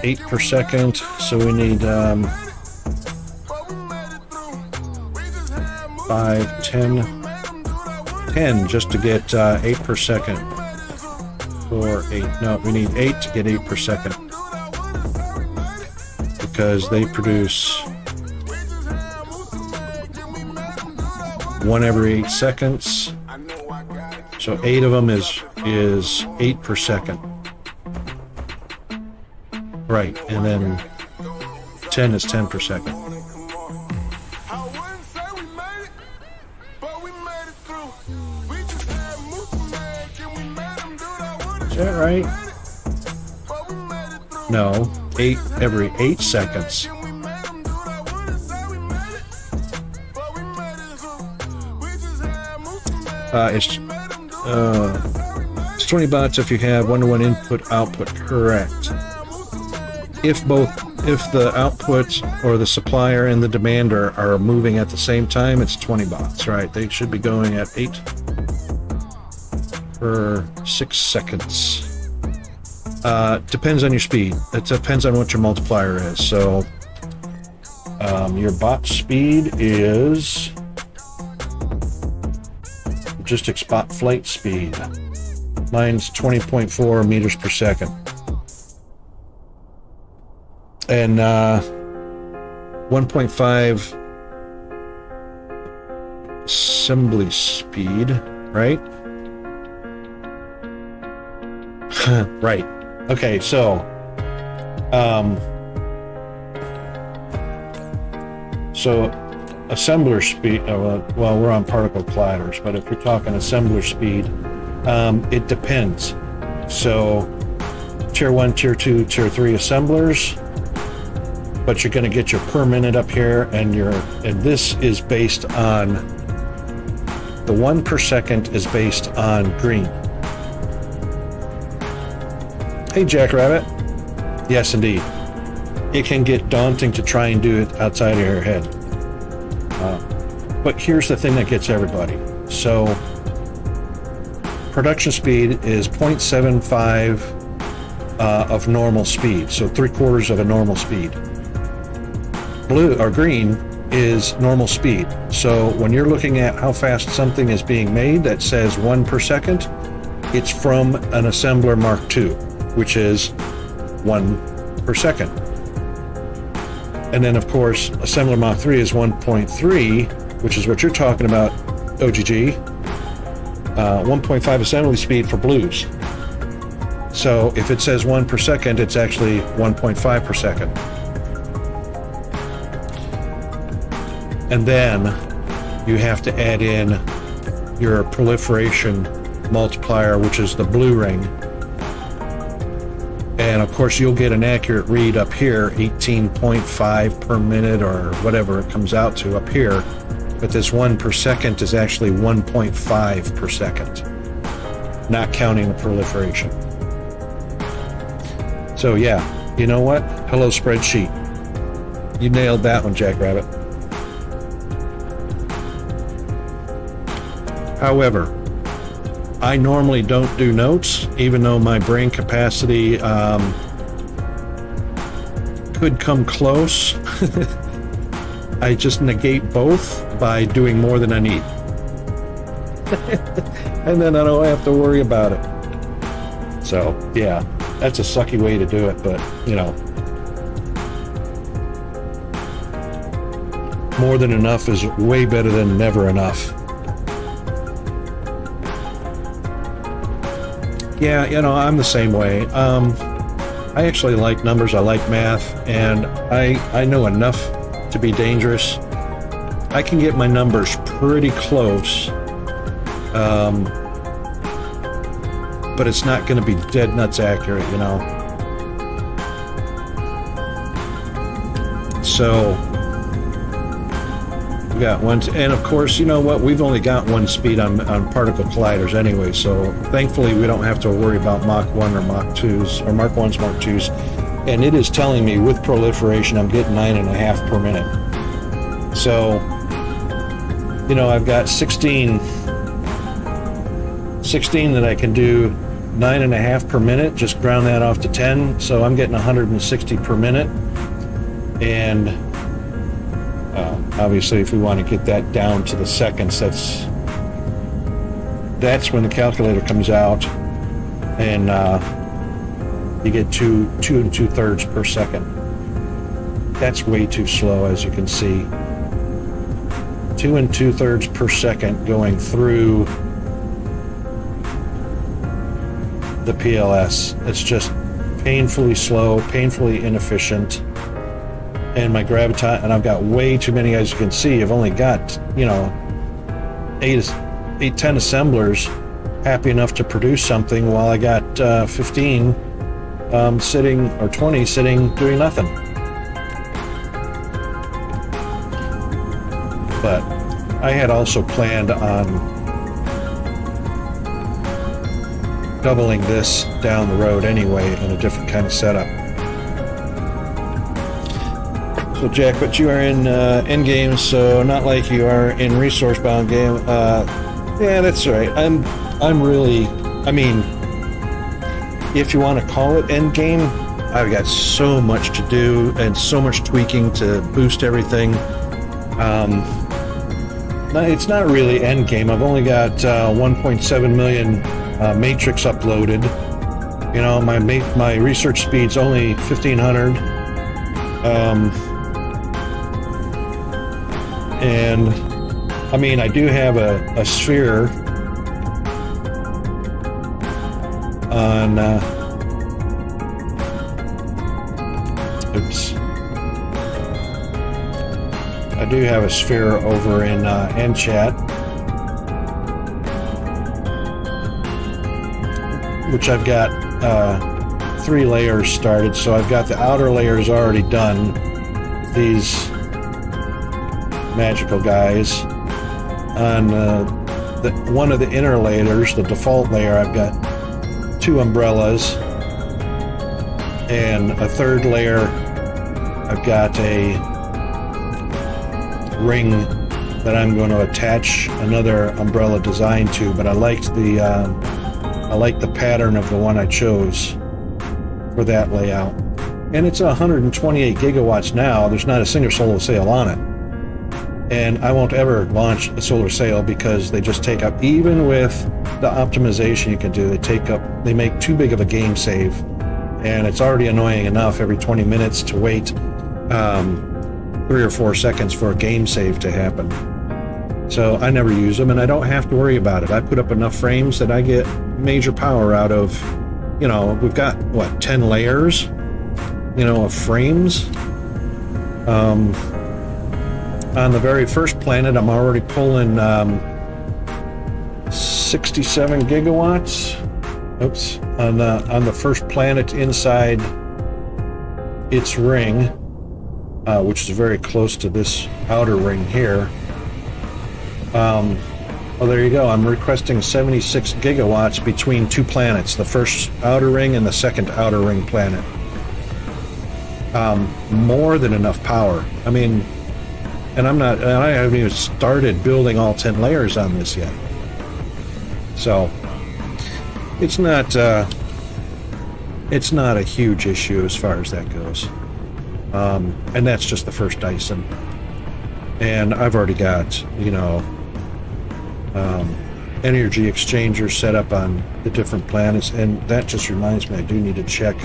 8 per second. So we need 5, 10 just to get 8 per second. Or 8. No, we need 8 to get 8 per second. Because they produce 1 every 8 seconds. So 8 of them is 8 per second. Right, and then 10 is 10 per second. Is that right? No. every 8 seconds. It's 20 bots if you have 1-to-1 input output, correct. If the output or the supplier and the demander are moving at the same time, it's 20 bots, right? They should be going at 8 per 6 seconds. Depends on your speed. It depends on what your multiplier is. So your bot speed is logistics bot flight speed. Mine's 20.4 meters per second. And 1.5 assembly speed, right? Right. Okay, so assembler speed, well, we're on particle colliders, but if you're talking assembler speed, it depends. So tier 1, tier 2, tier 3 assemblers, but you're going to get your per minute up here, and this is based on, the 1 per second is based on green. Hey, Jackrabbit. Yes, indeed. It can get daunting to try and do it outside of your head. But here's the thing that gets everybody. So, production speed is 0.75 of normal speed, so 3/4 of a normal speed. Blue or green is normal speed. So when you're looking at how fast something is being made that says 1 per second, it's from an assembler Mark II, which is 1 per second. And then of course, assembler Mach 3 is 1.3, which is what you're talking about, OGG. 1.5 assembly speed for blues. So if it says 1 per second, it's actually 1.5 per second. And then you have to add in your proliferation multiplier, which is the blue ring. And of course, you'll get an accurate read up here, 18.5 per minute or whatever it comes out to up here. But this 1 per second is actually 1.5 per second, not counting the proliferation. So yeah, you know what? Hello, spreadsheet. You nailed that one, Jackrabbit. However, I normally don't do notes, even though my brain capacity could come close. I just negate both by doing more than I need. And then I don't have to worry about it. So, yeah, that's a sucky way to do it, but, you know. More than enough is way better than never enough. Yeah, you know, I'm the same way. I actually like numbers, I like math, and I know enough to be dangerous. I can get my numbers pretty close, but it's not going to be dead nuts accurate, you know. So we got one, and of course, you know what? We've only got 1 speed on particle colliders anyway, so thankfully we don't have to worry about Mach 1 or Mach 2s, or Mark 1s, Mark 2s. And it is telling me with proliferation I'm getting 9.5 per minute. So, you know, I've got 16 that I can do 9.5 per minute, just ground that off to 10, so I'm getting 160 per minute. And obviously, if we want to get that down to the seconds, that's when the calculator comes out, and you get 2 2/3 per second. That's way too slow, as you can see. 2 2/3 per second going through the PLS. It's just painfully slow, painfully inefficient. And my graviton, and I've got way too many, as you can see. I've only got, you know, 10 assemblers happy enough to produce something, while I got 15 sitting, or 20 sitting doing nothing. But I had also planned on doubling this down the road anyway in a different kind of setup. So Jack, but you are in endgame, so not like you are in resource-bound game. Yeah, that's right. I'm really, I mean, if you want to call it endgame, I've got so much to do and so much tweaking to boost everything. It's not really endgame. I've only got 1.7 million matrix uploaded. You know, my research speed's only 1500. And I mean, I do have a sphere on oops. I do have a sphere over in EnChat, which I've got 3 layers started, so I've got the outer layers already done. These magical guys. On one of the inner layers, the default layer, I've got 2 umbrellas, and a third layer, I've got a ring that I'm going to attach another umbrella design to. But I liked the pattern of the one I chose for that layout, and it's 128 gigawatts now. There's not a single solar sail on it. And I won't ever launch a solar sail because they just take up, even with the optimization you can do, they make too big of a game save. And it's already annoying enough every 20 minutes to wait 3 or 4 seconds for a game save to happen. So I never use them, and I don't have to worry about it. I put up enough frames that I get major power out of, you know, we've got, what, 10 layers, you know, of frames. On the very first planet, I'm already pulling 67 gigawatts. Oops. On the first planet inside its ring, which is very close to this outer ring here. Oh, there you go. I'm requesting 76 gigawatts between 2 planets, the first outer ring and the second outer ring planet. More than enough power. I mean, and I haven't even started building all 10 layers on this yet. So it's not a huge issue as far as that goes. And that's just the first Dyson. And I've already got, you know, energy exchangers set up on the different planets. And that just reminds me, I do need to check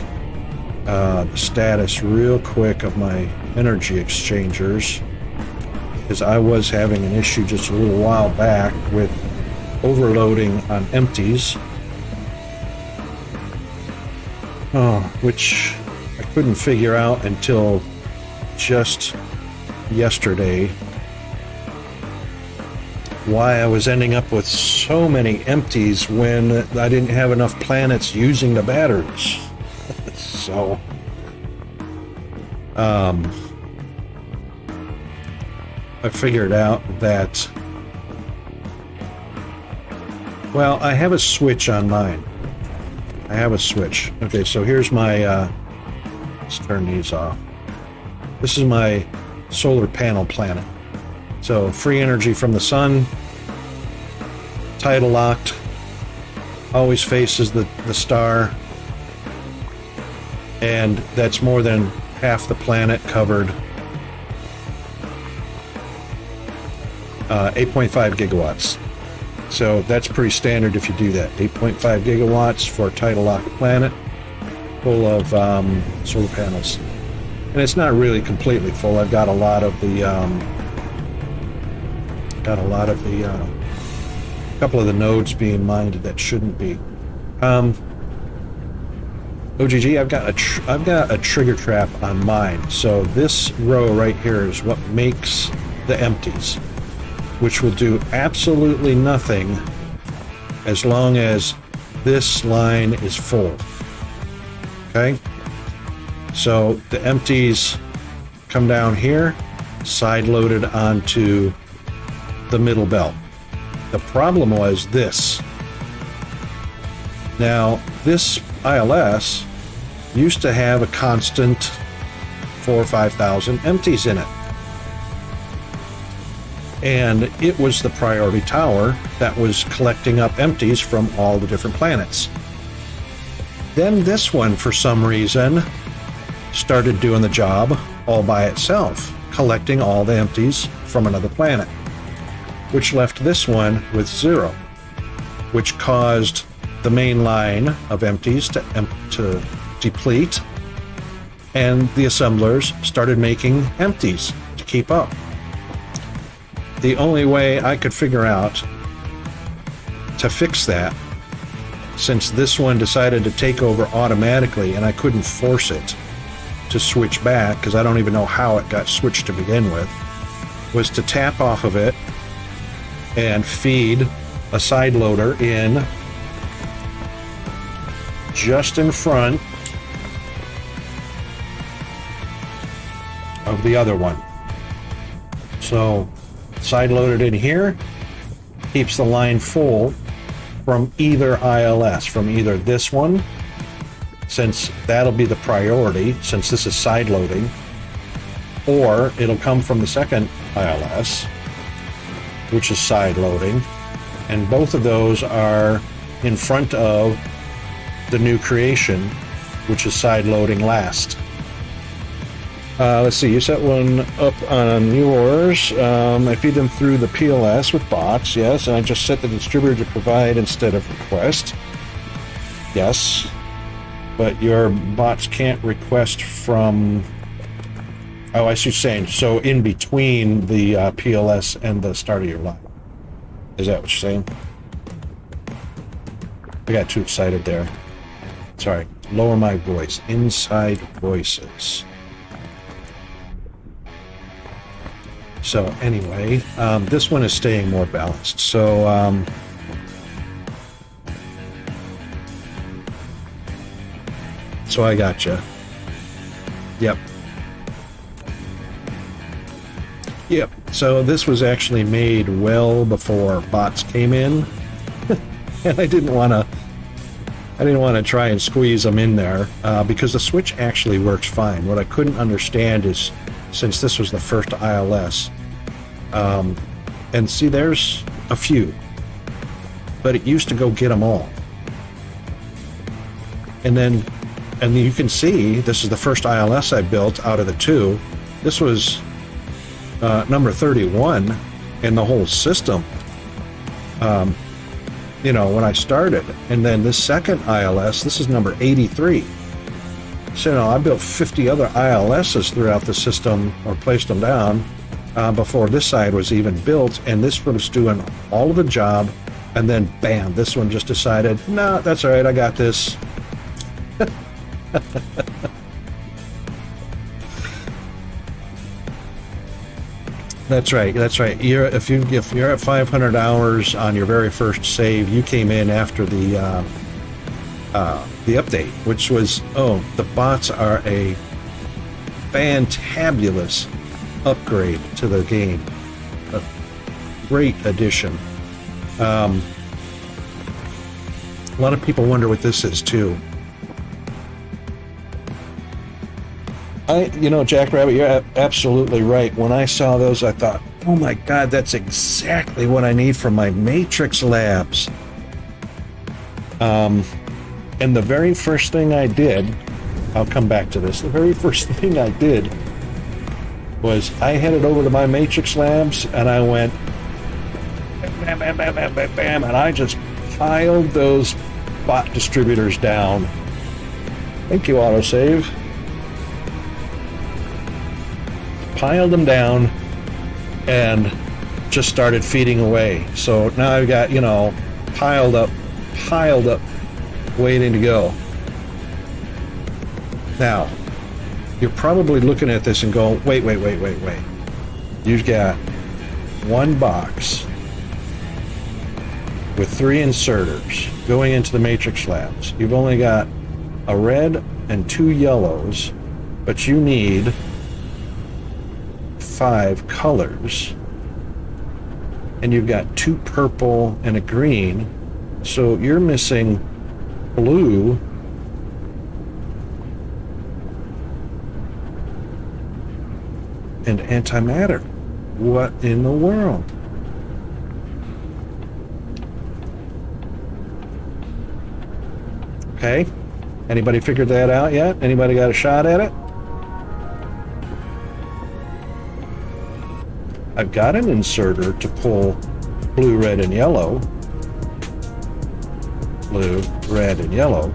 the status real quick of my energy exchangers, because I was having an issue just a little while back with overloading on empties, which I couldn't figure out until just yesterday, why I was ending up with so many empties when I didn't have enough planets using the batteries. So I figured out that, well, I have a switch on mine. I have a switch. Okay, so here's my, let's turn these off. This is my solar panel planet. So free energy from the sun, tidal locked, always faces the star, and that's more than half the planet covered. 8.5 gigawatts. So that's pretty standard if you do that. 8.5 gigawatts for a tidal locked planet full of solar panels. And it's not really completely full. I've got a lot of the couple of the nodes being mined that shouldn't be. OGG, I've got a trigger trap on mine. So this row right here is what makes the empties, which will do absolutely nothing as long as this line is full. Okay? So the empties come down here, side loaded onto the middle belt. The problem was this. Now, this ILS used to have a constant 4,000 or 5,000 empties in it. And it was the priority tower that was collecting up empties from all the different planets. Then this one, for some reason, started doing the job all by itself, collecting all the empties from another planet, which left this one with 0, which caused the main line of empties to deplete, and the assemblers started making empties to keep up. The only way I could figure out to fix that, since this one decided to take over automatically and I couldn't force it to switch back, because I don't even know how it got switched to begin with, was to tap off of it and feed a side loader in just in front of the other one. So side loaded in here keeps the line full from either ILS, from either this one, since that'll be the priority since this is side loading, or it'll come from the second ILS, which is side loading, and both of those are in front of the new creation, which is side loading last. Let's see, you set one up on yours. I feed them through the PLS with bots, yes, and I just set the distributor to provide instead of request. Yes, but your bots can't request from... Oh, I see what you're saying. So in between the PLS and the start of your line. Is that what you're saying? I got too excited there. Sorry, lower my voice. Inside voices. So anyway, this one is staying more balanced. So I gotcha. Yep. Yep. So this was actually made well before bots came in, and I didn't want to try and squeeze them in there because the switch actually works fine. What I couldn't understand is, since this was the first ILS, and see, there's a few, but it used to go get them all, and you can see this is the first ILS I built out of the two. This was number 31 in the whole system, you know, when I started. And then this second ILS, this is number 83. So, you know, I built 50 other ILSs throughout the system, or placed them down, before this side was even built, and this one was doing all of the job, and then bam, this one just decided, nah, that's all right, I got this. That's right. That's right. If you're at 500 hours on your very first save, you came in after the update, which was, the bots are a fantabulous upgrade to the game. A great addition. A lot of people wonder what this is too. Jackrabbit, you're absolutely right. When I saw those, I thought, oh my God, that's exactly what I need for my Matrix labs. And the very first thing I did, I'll come back to this, the very first thing I did was I headed over to my Matrix labs and I went bam, bam, bam, bam, bam, bam, and I just piled those bot distributors down. Thank you, autosave. Piled them down and just started feeding away. So now I've got, piled up, waiting to go. Now, you're probably looking at this and going, wait. You've got one box with 3 inserters going into the Matrix labs. You've only got a red, and 2 yellows, but you need 5 colors. And you've got 2 purple and a green, so you're missing blue and antimatter. What in the world? Okay, anybody figured that out yet? Anybody got a shot at it? I've got an inserter to pull blue, red, and yellow. Blue, red, and yellow.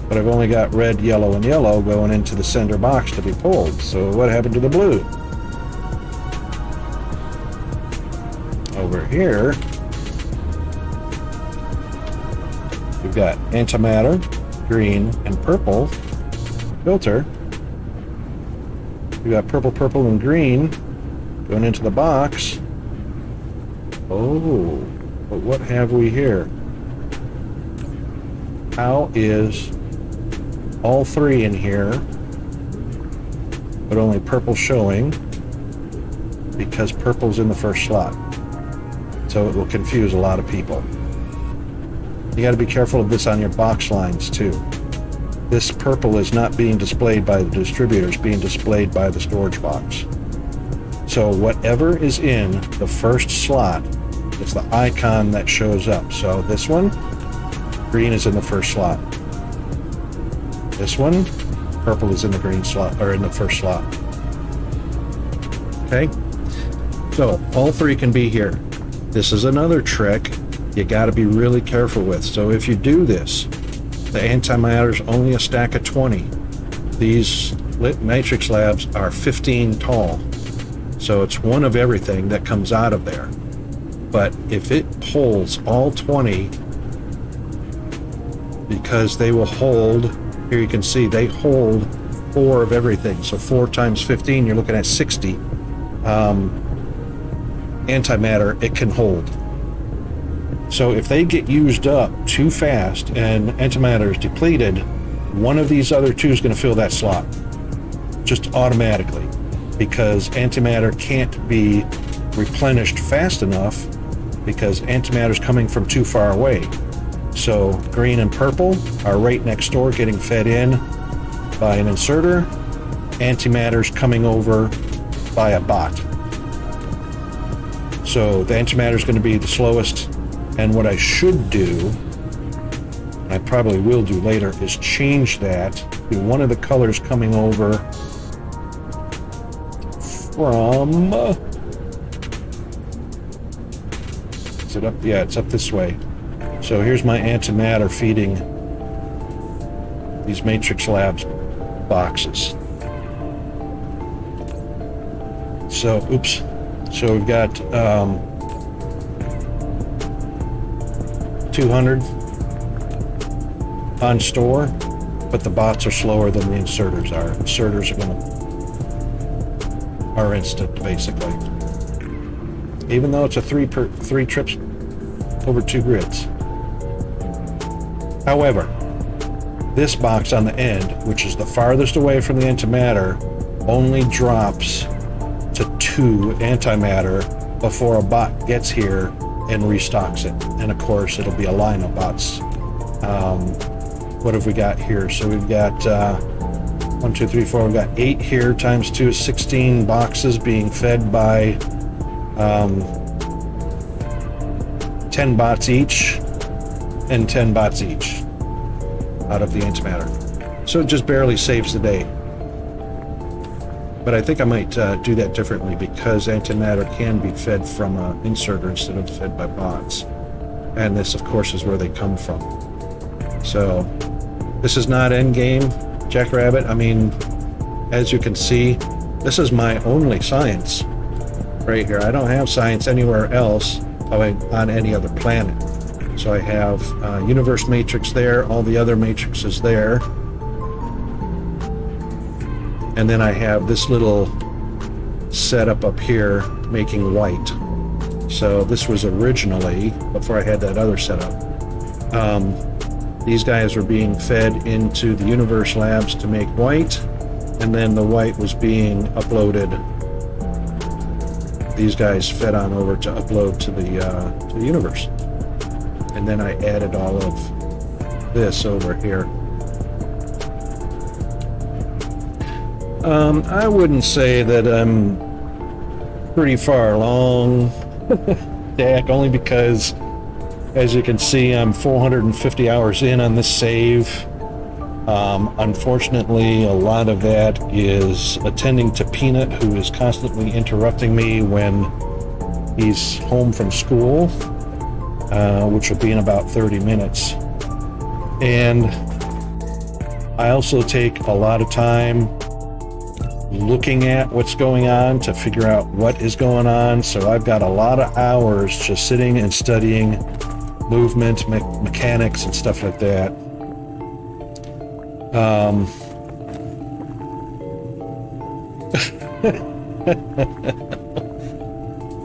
But I've only got red, yellow, and yellow going into the center box to be pulled. So what happened to the blue? Over here, we've got antimatter, green, and purple filter. We've got purple, purple, and green going into the box. Oh, but what have we here? How is all 3 in here, but only purple showing? Because purple's in the first slot. So it will confuse a lot of people. You got to be careful of this on your box lines too. This purple is not being displayed by the distributor, it's being displayed by the storage box. So whatever is in the first slot is the icon that shows up. So this one, green is in the first slot. This one, purple is in the green slot, or in the first slot. Okay? So all 3 can be here. This is another trick you got to be really careful with. So if you do this, the antimatter is only a stack of 20. These lit matrix slabs are 15 tall. So it's one of everything that comes out of there. But if it pulls all 20, because they will hold, here you can see they hold 4 of everything. So 4 times 15, you're looking at 60. Antimatter, it can hold. So if they get used up too fast and antimatter is depleted, one of these other 2 is going to fill that slot just automatically, because antimatter can't be replenished fast enough because antimatter is coming from too far away. So green and purple are right next door getting fed in by an inserter. Antimatter's coming over by a bot. So the antimatter is going to be the slowest, and what I should do, and I probably will do later, is change that to one of the colors coming over from, is it up? Yeah, it's up this way. So here's my antimatter feeding these Matrix Labs boxes. So, oops. So we've got 200 on store, but the bots are slower than the inserters are. Inserters are instant, basically. Even though it's a 3 trips over 2 grids. However, this box on the end, which is the farthest away from the antimatter, only drops to 2 antimatter before a bot gets here and restocks it. And of course, it'll be a line of bots. What have we got here? So we've got 1, 2, 3, 4. We've got 8 here times 2 is 16 boxes being fed by 10 bots each and 10 bots each out of the antimatter. So it just barely saves the day. But I think I might do that differently, because antimatter can be fed from an inserter instead of fed by bots. And this, of course, is where they come from. So this is not endgame, Jackrabbit. I mean, as you can see, this is my only science right here. I don't have science anywhere else on any other planet. So I have universe matrix there, all the other matrices there. And then I have this little setup up here making white. So this was originally, before I had that other setup, These guys were being fed into the Universe Labs to make white, and then the white was being uploaded. These guys fed on over to upload to the universe. And then I added all of this over here. I wouldn't say that I'm pretty far along, Dak, only because, as you can see, I'm 450 hours in on this save. Unfortunately, a lot of that is attending to Peanut, who is constantly interrupting me when he's home from school, which will be in about 30 minutes. And I also take a lot of time looking at what's going on to figure out what is going on. So I've got a lot of hours just sitting and studying movement, mechanics, and stuff like that.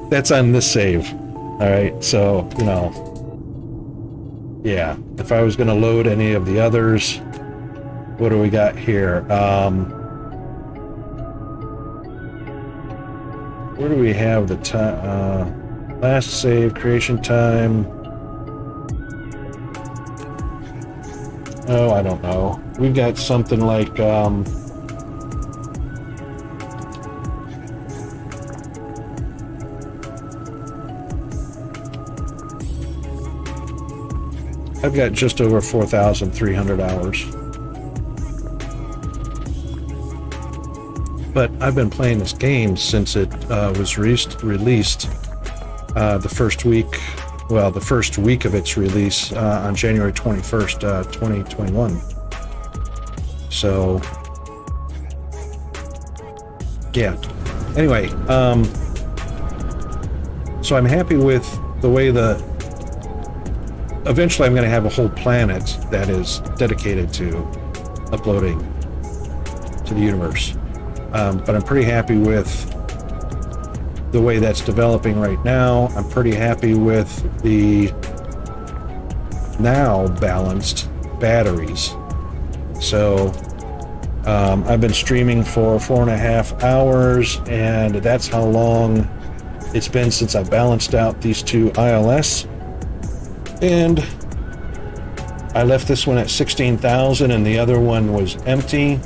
That's on this save. All right, so, you know, yeah, if I was going to load any of the others, what do we got here? Where do we have the time? Last save, creation time. Oh, I don't know. We've got something like, I've got just over 4,300 hours. But I've been playing this game since it was released the first week of its release on January 21st, 2021. So, yeah. Anyway, so I'm happy with the way eventually I'm going to have a whole planet that is dedicated to uploading to the universe. But I'm pretty happy with the way that's developing right now. I'm pretty happy with the now balanced batteries. So I've been streaming for 4.5 hours, and that's how long it's been since I balanced out these two ILS. And I left this one at 16,000 and the other one was empty.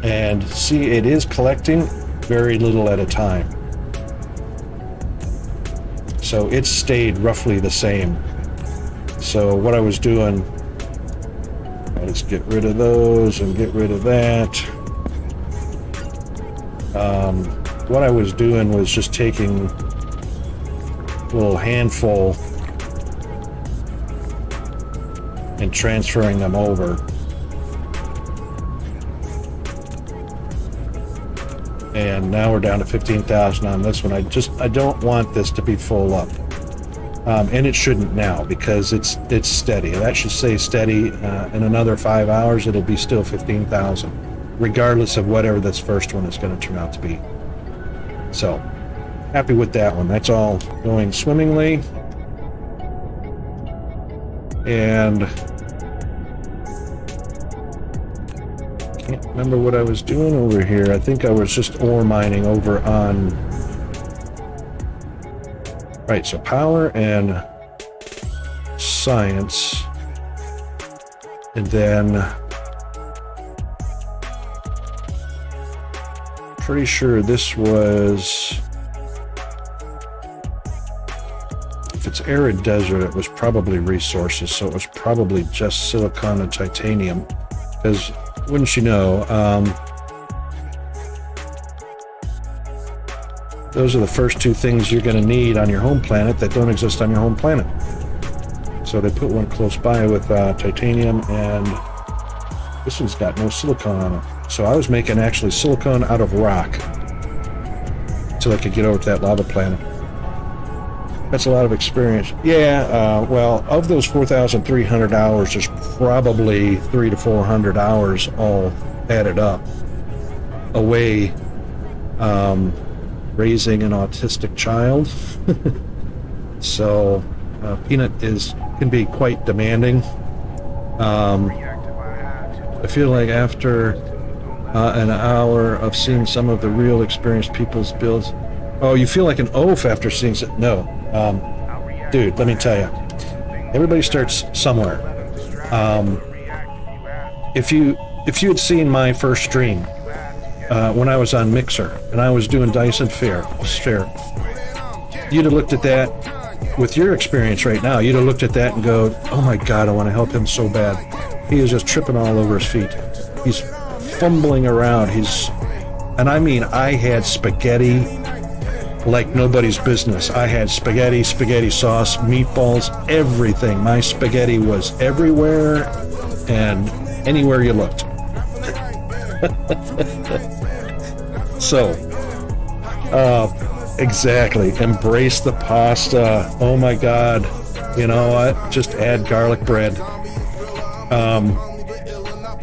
And see, it is collecting very little at a time. So it's stayed roughly the same. So what I was doing, let's get rid of those and get rid of that. What I was doing was just taking a little handful and transferring them over. And now we're down to 15,000 on this one. I don't want this to be full up. And it shouldn't now because it's steady. That should stay steady. In another 5 hours, it'll be still 15,000, regardless of whatever this first one is going to turn out to be. So, happy with that one. That's all going swimmingly. And can't remember what I was doing over here. I think I was just ore mining over on... Right, so power and science. And then... Pretty sure this was... If it's arid desert, it was probably resources, so it was probably just silicon and titanium. Because, wouldn't you know, those are the first two things you're going to need on your home planet that don't exist on your home planet. So they put one close by with titanium, and this one's got no silicon on it. So I was making actually silicon out of rock until I could get over to that lava planet. That's a lot of experience. Yeah, well, of those 4,300 hours, there's probably 300 to 400 hours all added up away raising an autistic child. So, Peanut can be quite demanding. I feel like after an hour of seeing some of the real experienced people's builds, oh, you feel like an oaf after seeing it. No, dude, let me tell you, everybody starts somewhere. If you had seen my first stream when I was on Mixer and I was doing Dyson Sphere, you'd have looked at that with your experience right now. You'd have looked at that and go, "Oh my God, I want to help him so bad." He is just tripping all over his feet. He's fumbling around. And I mean, I had spaghetti like nobody's business. I had spaghetti sauce, meatballs, everything. My spaghetti was everywhere and anywhere you looked. So, exactly. Embrace the pasta. Oh my God. You know what? Just add garlic bread.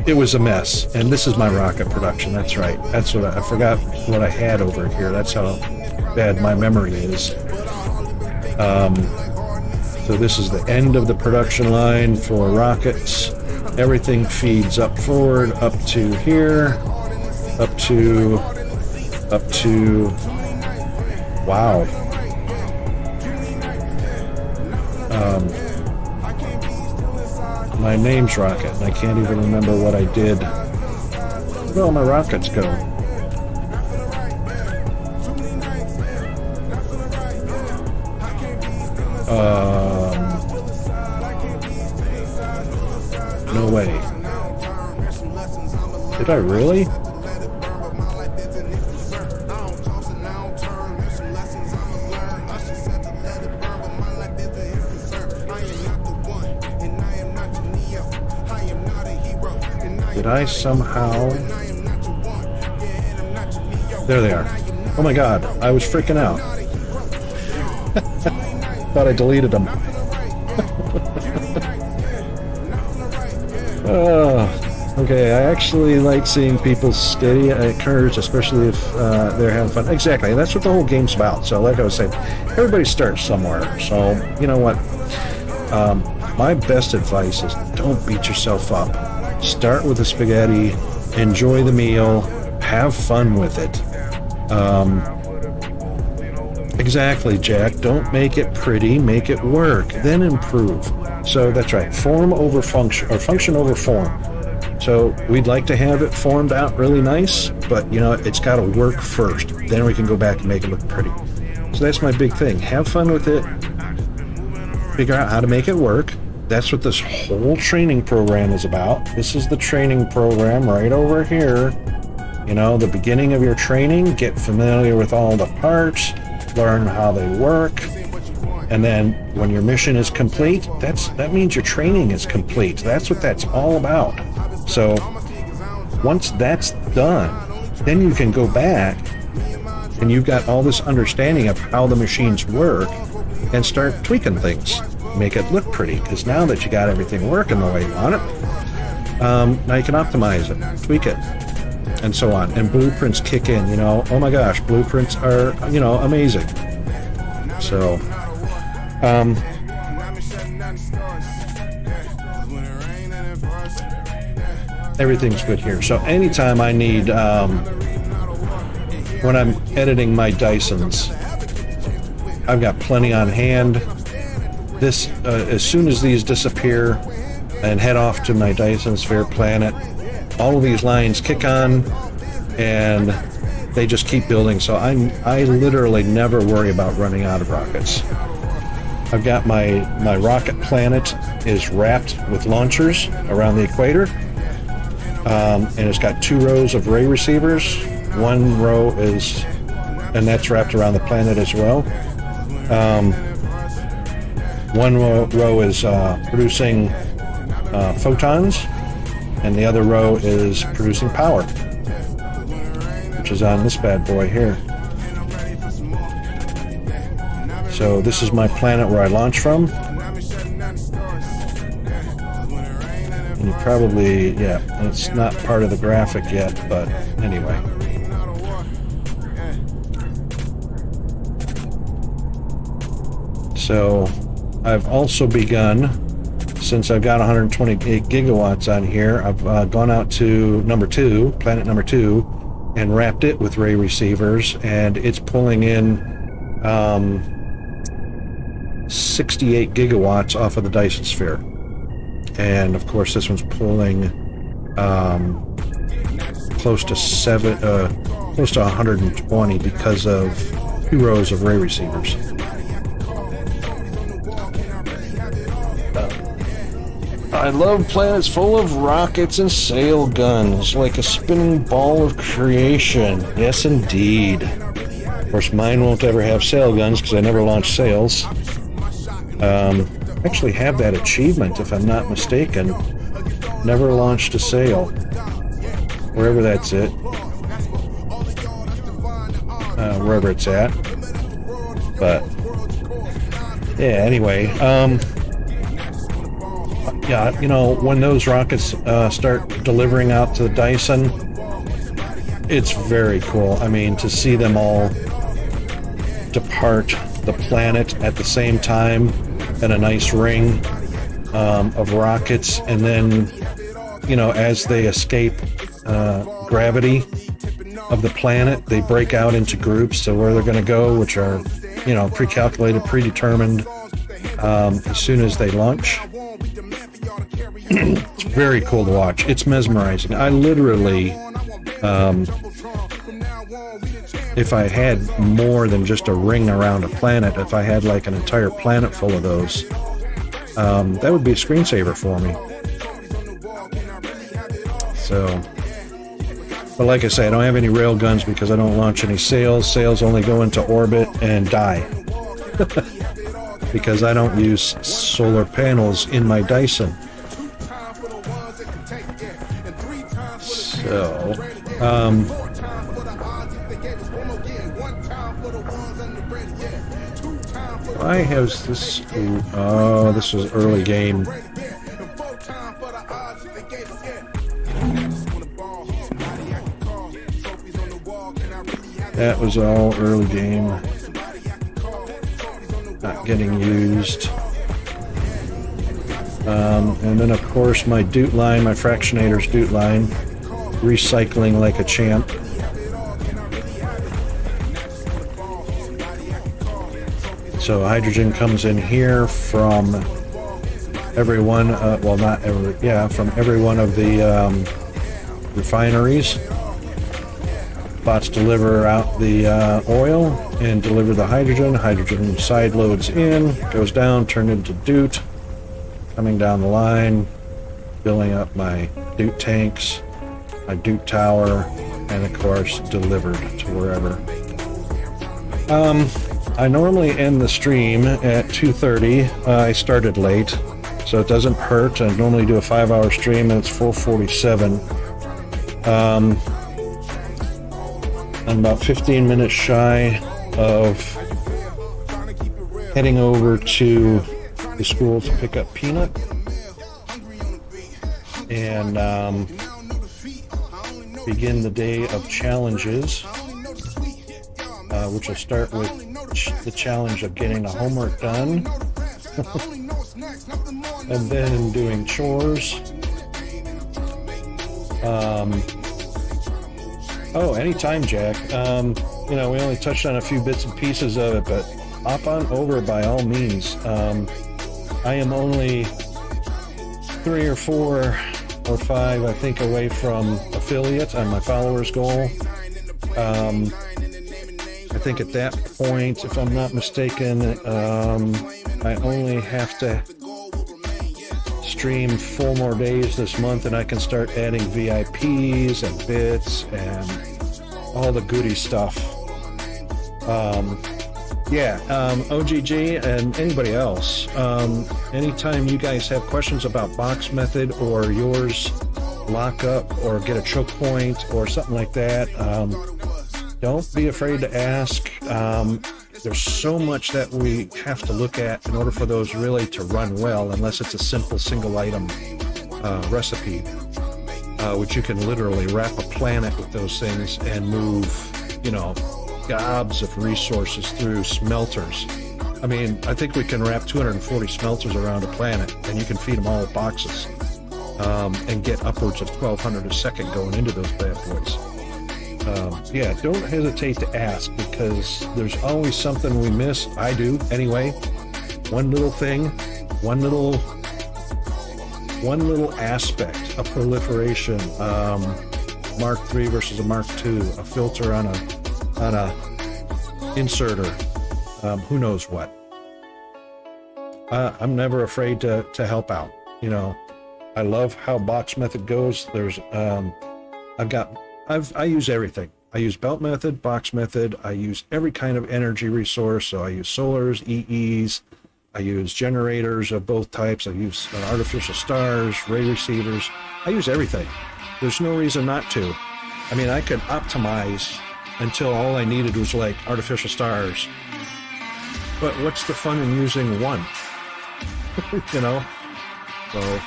It was a mess. And this is my rocket production. That's right. That's what I forgot what I had over here. That's how bad my memory is. So this is the end of the production line for rockets. Everything feeds up forward, up to here, up to, wow. My name's Rocket, and I can't even remember what I did. Where did all my rockets go? No way. Did I really? Did I somehow... There they are. Oh my God, I was freaking out. Thought I deleted them. Okay, I actually like seeing people stay encouraged, especially if they're having fun. Exactly, that's what the whole game's about. So like I was saying, everybody starts somewhere. So, you know what? My best advice is don't beat yourself up. Start with the spaghetti, enjoy the meal, have fun with it. Exactly, Jack. Don't make it pretty, make it work, then improve. So that's right, form over function, or function over form. So we'd like to have it formed out really nice, but you know, it's got to work first. Then we can go back and make it look pretty. So that's my big thing. Have fun with it. Figure out how to make it work. That's what this whole training program is about. This is the training program right over here. You know, the beginning of your training, get familiar with all the parts, learn how they work, and then when your mission is complete, that means your training is complete. That's what that's all about. So once that's done, then you can go back and you've got all this understanding of how the machines work and start tweaking things. Make it look pretty, because now that you got everything working the way you want it, now you can optimize it, tweak it, and so on. And blueprints kick in, you know. Oh my gosh, blueprints are, you know, amazing. So, everything's good here. So anytime I need, when I'm editing my Dysons, I've got plenty on hand. This, as soon as these disappear and head off to my Dyson Sphere planet, all of these lines kick on and they just keep building. So I literally never worry about running out of rockets. I've got my rocket planet is wrapped with launchers around the equator, and it's got 2 rows of ray receivers. 1 row is, and that's wrapped around the planet as well. 1 row is producing photons, and the other row is producing power, which is on this bad boy here. So this is my planet where I launch from. And you probably, yeah, it's not part of the graphic yet, but anyway. So I've also begun, since I've got 128 gigawatts on here, I've gone out to planet number 2, and wrapped it with ray receivers, and it's pulling in 68 gigawatts off of the Dyson Sphere. And of course this one's pulling close to 120 because of 2 rows of ray receivers. I love planets full of rockets and sail guns, like a spinning ball of creation. Yes, indeed. Of course, mine won't ever have sail guns because I never launched sails. Actually have that achievement, if I'm not mistaken. Never launched a sail. Wherever that's it. Wherever it's at. But, yeah, anyway. Yeah, you know, when those rockets start delivering out to the Dyson, it's very cool. I mean, to see them all depart the planet at the same time in a nice ring of rockets, and then, you know, as they escape gravity of the planet, they break out into groups to where they're going to go, which are, you know, pre-calculated, predetermined as soon as they launch. It's very cool to watch. It's mesmerizing. I literally, if I had more than just a ring around a planet, if I had like an entire planet full of those, that would be a screensaver for me. So, but like I say, I don't have any rail guns because I don't launch any sails. Sails only go into orbit and die. Because I don't use solar panels in my Dyson. So, I have this. Oh, this was early game. That was all early game. Not getting used. And then of course my Doot line, my Fractionator's Doot line, recycling like a champ. So hydrogen comes in here from every one, well not every, yeah, from every one of the refineries. Bots deliver out the oil and deliver the hydrogen. Hydrogen side loads in, goes down, turned into Doot, coming down the line, filling up my Doot tanks, my Doot tower, and of course delivered to wherever. I normally end the stream at 2:30. I started late, so it doesn't hurt. I normally do a 5-hour stream and it's 4:47. I'm about 15 minutes shy of heading over to the school to pick up Peanut and begin the day of challenges, which will start with the challenge of getting the homework done and then doing chores. Oh, anytime, Jack. You know, we only touched on a few bits and pieces of it, but hop on over by all means. I am only 3 or 4 or 5, I think, away from affiliate on my followers goal. I think at that point, if I'm not mistaken, I only have to stream 4 more days this month and I can start adding VIPs and bits and all the goody stuff. OGG and anybody else, anytime you guys have questions about box method or yours lock up or get a choke point or something like that, don't be afraid to ask. There's so much that we have to look at in order for those really to run well, unless it's a simple single item recipe, which you can literally wrap a planet with those things and move, you know, gobs of resources through smelters I mean, I think we can wrap 240 smelters around a planet, and you can feed them all boxes, and get upwards of 1,200 a second going into those bad boys. Yeah, don't hesitate to ask, because there's always something we miss. I do, anyway. One little thing, one little aspect, a proliferation, Mark III versus a Mark II, a filter on a inserter, who knows what. I'm never afraid to help out. You know, I love how box method goes. There's, I use everything. I use belt method, box method. I use every kind of energy resource. So I use solars, EEs. I use generators of both types. I use artificial stars, ray receivers. I use everything. There's no reason not to. I mean, I could optimize until all I needed was like artificial stars. But what's the fun in using one? You know? So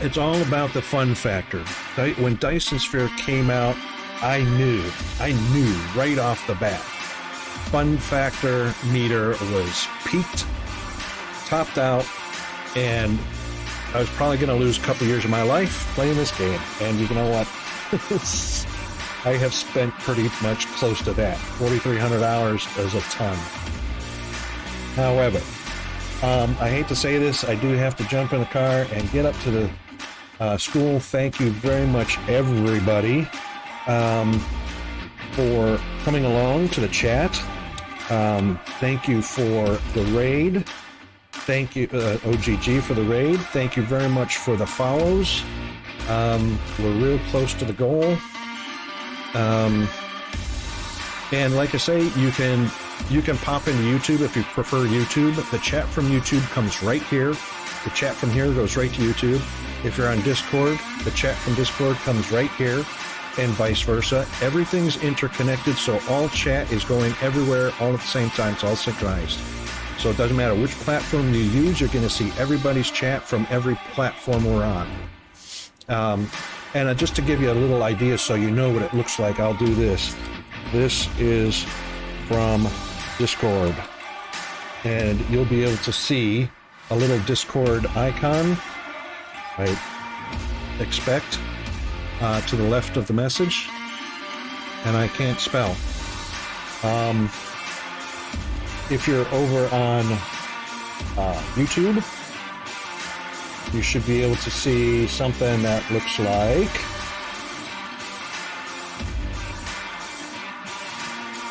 it's all about the fun factor. When Dyson Sphere came out, I knew right off the bat. Fun factor meter was peaked, topped out, and I was probably going to lose a couple years of my life playing this game. And you know what? I have spent pretty much close to that. 4,300 hours is a ton. However, I hate to say this, I do have to jump in the car and get up to the school. Thank you very much, everybody, for coming along to the chat. Thank you for the raid. Thank you, OGG, for the raid. Thank you very much for the follows. We're real close to the goal. And like I say, you can pop into YouTube if you prefer YouTube. The chat from YouTube comes right here. The chat from here goes right to YouTube. If you're on Discord, the chat from Discord comes right here, and vice versa. Everything's interconnected, so all chat is going everywhere all at the same time. It's all synchronized. So it doesn't matter which platform you use, you're going to see everybody's chat from every platform we're on. And just to give you a little idea so you know what it looks like, I'll do this. This is from Discord. And you'll be able to see a little Discord icon. I expect to the left of the message, and I can't spell. If you're over on YouTube, you should be able to see something that looks like...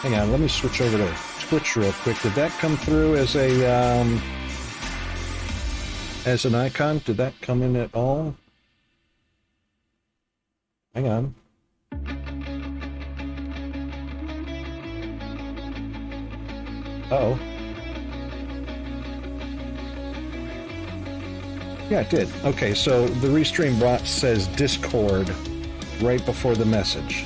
Hang on, let me switch over to Twitch real quick. Did that come through as an icon? Did that come in at all? Hang on. Uh-oh. Yeah, it did. Okay, so the Restream bot says Discord right before the message.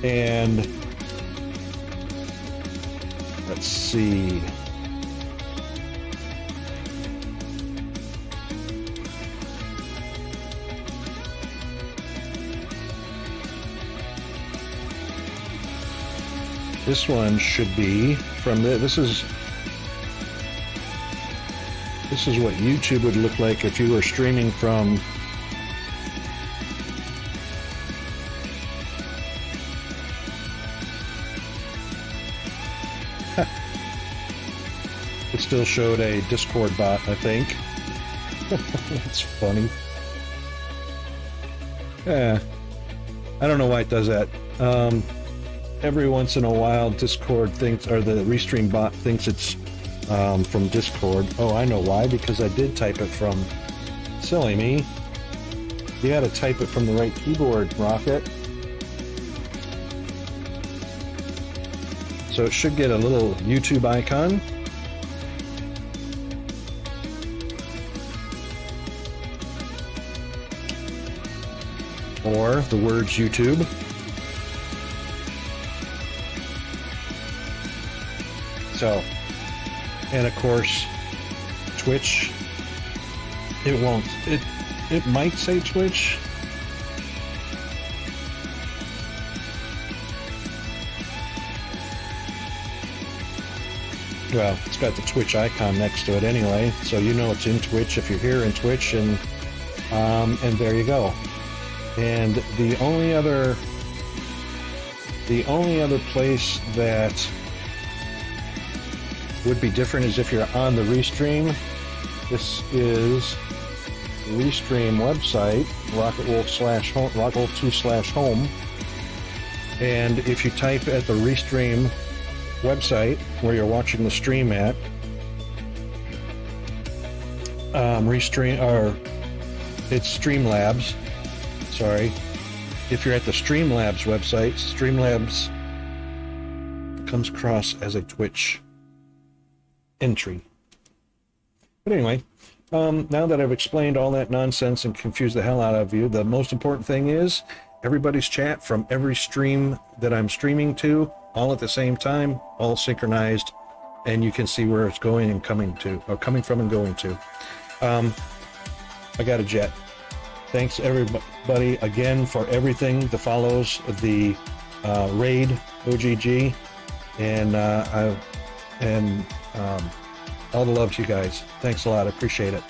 And let's see. This one should be from this is what YouTube would look like if you were streaming from it still showed a Discord bot, I think. That's funny. Yeah, I don't know why it does that. Every once in a while, Discord thinks, or the Restream bot thinks it's from Discord. Oh, I know why, because I did type it from... Silly me. You had to type it from the right keyboard, Rocket. So it should get a little YouTube icon. Or the words YouTube. So, and of course, Twitch, it won't, it might say Twitch. well, it's got the Twitch icon next to it anyway, so you know it's in Twitch if you're here in Twitch, and there you go. And the only other place that would be different is if you're on the Restream. This is the Restream website, RocketWolf/home, RocketWolf2/home. And if you type at the Restream website where you're watching the stream at, it's Streamlabs. Sorry. If you're at the Streamlabs website, Streamlabs comes across as a Twitch entry. But anyway, now that I've explained all that nonsense and confused the hell out of you, the most important thing is everybody's chat from every stream that I'm streaming to, all at the same time, all synchronized, and you can see where it's going and coming to, or coming from and going to. I got a jet. Thanks everybody again for everything, the follows, the raid, OGG, and all the love to you guys. Thanks a lot. I appreciate it.